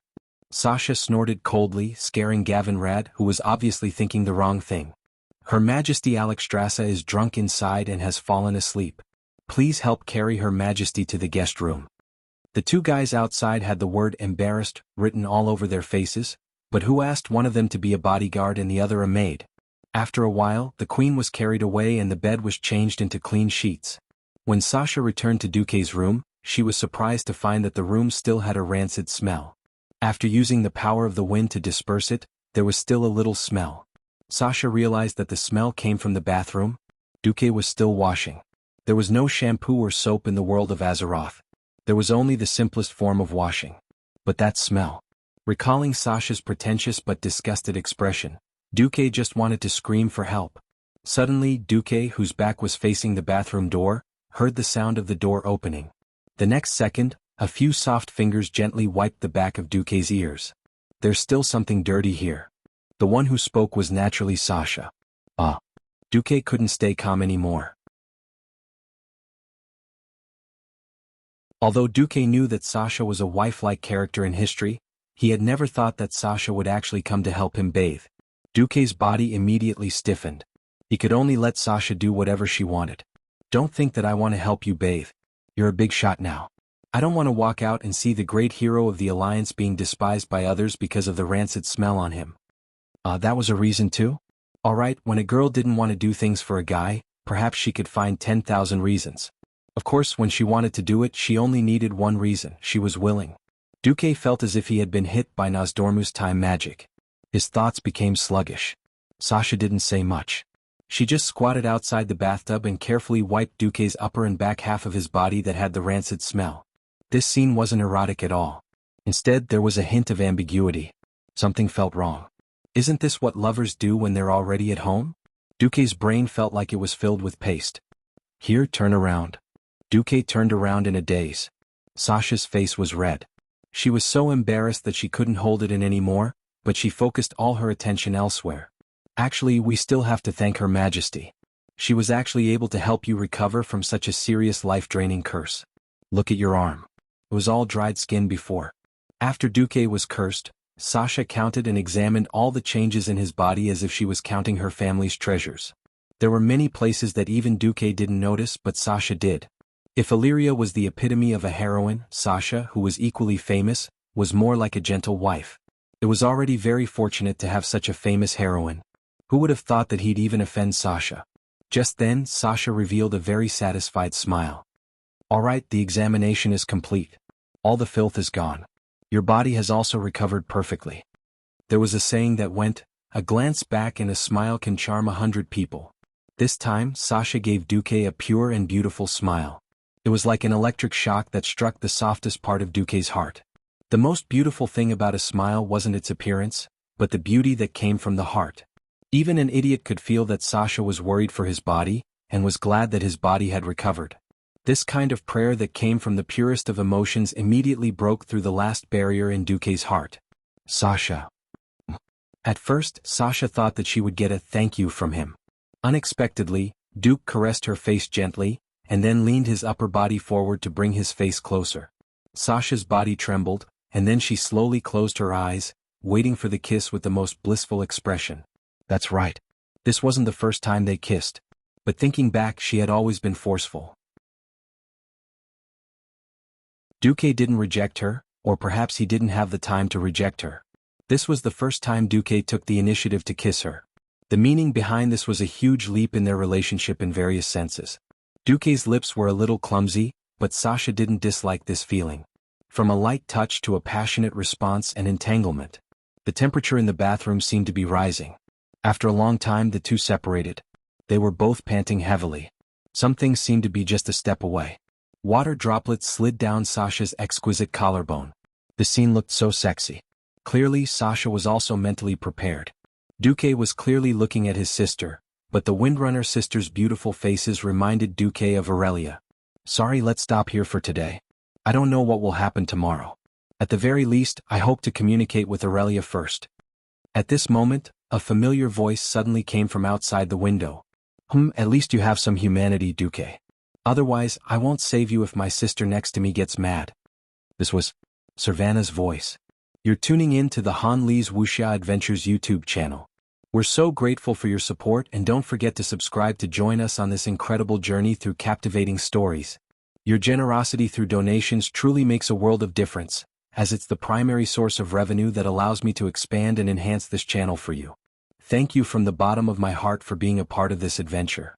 Sasha snorted coldly, scaring Gavin Rad, who was obviously thinking the wrong thing. Her Majesty Alexstrasza is drunk inside and has fallen asleep. Please help carry Her Majesty to the guest room. The 2 guys outside had the word embarrassed written all over their faces, but who asked one of them to be a bodyguard and the other a maid? After a while, the queen was carried away and the bed was changed into clean sheets. When Sasha returned to Duque's room, she was surprised to find that the room still had a rancid smell. After using the power of the wind to disperse it, there was still a little smell. Sasha realized that the smell came from the bathroom. Duque was still washing. There was no shampoo or soap in the world of Azeroth. There was only the simplest form of washing. But that smell. Recalling Sasha's pretentious but disgusted expression, Duque just wanted to scream for help. Suddenly, Duque, whose back was facing the bathroom door, heard the sound of the door opening. The next second, a few soft fingers gently wiped the back of Duque's ears. There's still something dirty here. The one who spoke was naturally Sasha. Duque couldn't stay calm anymore. Although Duque knew that Sasha was a wife-like character in history, he had never thought that Sasha would actually come to help him bathe. Duque's body immediately stiffened. He could only let Sasha do whatever she wanted. Don't think that I want to help you bathe. You're a big shot now. I don't want to walk out and see the great hero of the Alliance being despised by others because of the rancid smell on him. That was a reason too? Alright, when a girl didn't want to do things for a guy, perhaps she could find 10,000 reasons. Of course, when she wanted to do it, she only needed one reason: she was willing. Duque felt as if he had been hit by Nosdormu's time magic. His thoughts became sluggish. Sasha didn't say much. She just squatted outside the bathtub and carefully wiped Duque's upper and back half of his body that had the rancid smell. This scene wasn't erotic at all. Instead, there was a hint of ambiguity. Something felt wrong. Isn't this what lovers do when they're already at home? Duque's brain felt like it was filled with paste. Here, turn around. Duque turned around in a daze. Sasha's face was red. She was so embarrassed that she couldn't hold it in anymore, but she focused all her attention elsewhere. Actually, we still have to thank Her Majesty. She was actually able to help you recover from such a serious life-draining curse. Look at your arm. It was all dried skin before. After Duque was cursed, Sasha counted and examined all the changes in his body as if she was counting her family's treasures. There were many places that even Duque didn't notice, but Sasha did. If Illyria was the epitome of a heroine, Sasha, who was equally famous, was more like a gentle wife. It was already very fortunate to have such a famous heroine. Who would have thought that he'd even offend Sasha? Just then, Sasha revealed a very satisfied smile. Alright, the examination is complete. All the filth is gone. Your body has also recovered perfectly. There was a saying that went, a glance back and a smile can charm 100 people. This time, Sasha gave Duque a pure and beautiful smile. It was like an electric shock that struck the softest part of Duque's heart. The most beautiful thing about a smile wasn't its appearance, but the beauty that came from the heart. Even an idiot could feel that Sasha was worried for his body, and was glad that his body had recovered. This kind of prayer that came from the purest of emotions immediately broke through the last barrier in Duque's heart. Sasha. At first, Sasha thought that she would get a thank you from him. Unexpectedly, Duke caressed her face gently, and then leaned his upper body forward to bring his face closer. Sasha's body trembled, and then she slowly closed her eyes, waiting for the kiss with the most blissful expression. That's right. This wasn't the first time they kissed. But thinking back, she had always been forceful. Duque didn't reject her, or perhaps he didn't have the time to reject her. This was the first time Duque took the initiative to kiss her. The meaning behind this was a huge leap in their relationship in various senses. Duque's lips were a little clumsy, but Sasha didn't dislike this feeling. From a light touch to a passionate response and entanglement. The temperature in the bathroom seemed to be rising. After a long time the two separated. They were both panting heavily. Some things seemed to be just a step away. Water droplets slid down Sasha's exquisite collarbone. The scene looked so sexy. Clearly Sasha was also mentally prepared. Duque was clearly looking at his sister, but the Windrunner sisters' beautiful faces reminded Duque of Aurelia. Sorry, let's stop here for today. I don't know what will happen tomorrow. At the very least, I hope to communicate with Aurelia first. At this moment, a familiar voice suddenly came from outside the window. At least you have some humanity, Duque. Otherwise, I won't save you if my sister next to me gets mad. This was Servana's voice. You're tuning in to the Han Lee's Wuxia Adventures YouTube channel. We're so grateful for your support, and don't forget to subscribe to join us on this incredible journey through captivating stories. Your generosity through donations truly makes a world of difference, as it's the primary source of revenue that allows me to expand and enhance this channel for you. Thank you from the bottom of my heart for being a part of this adventure.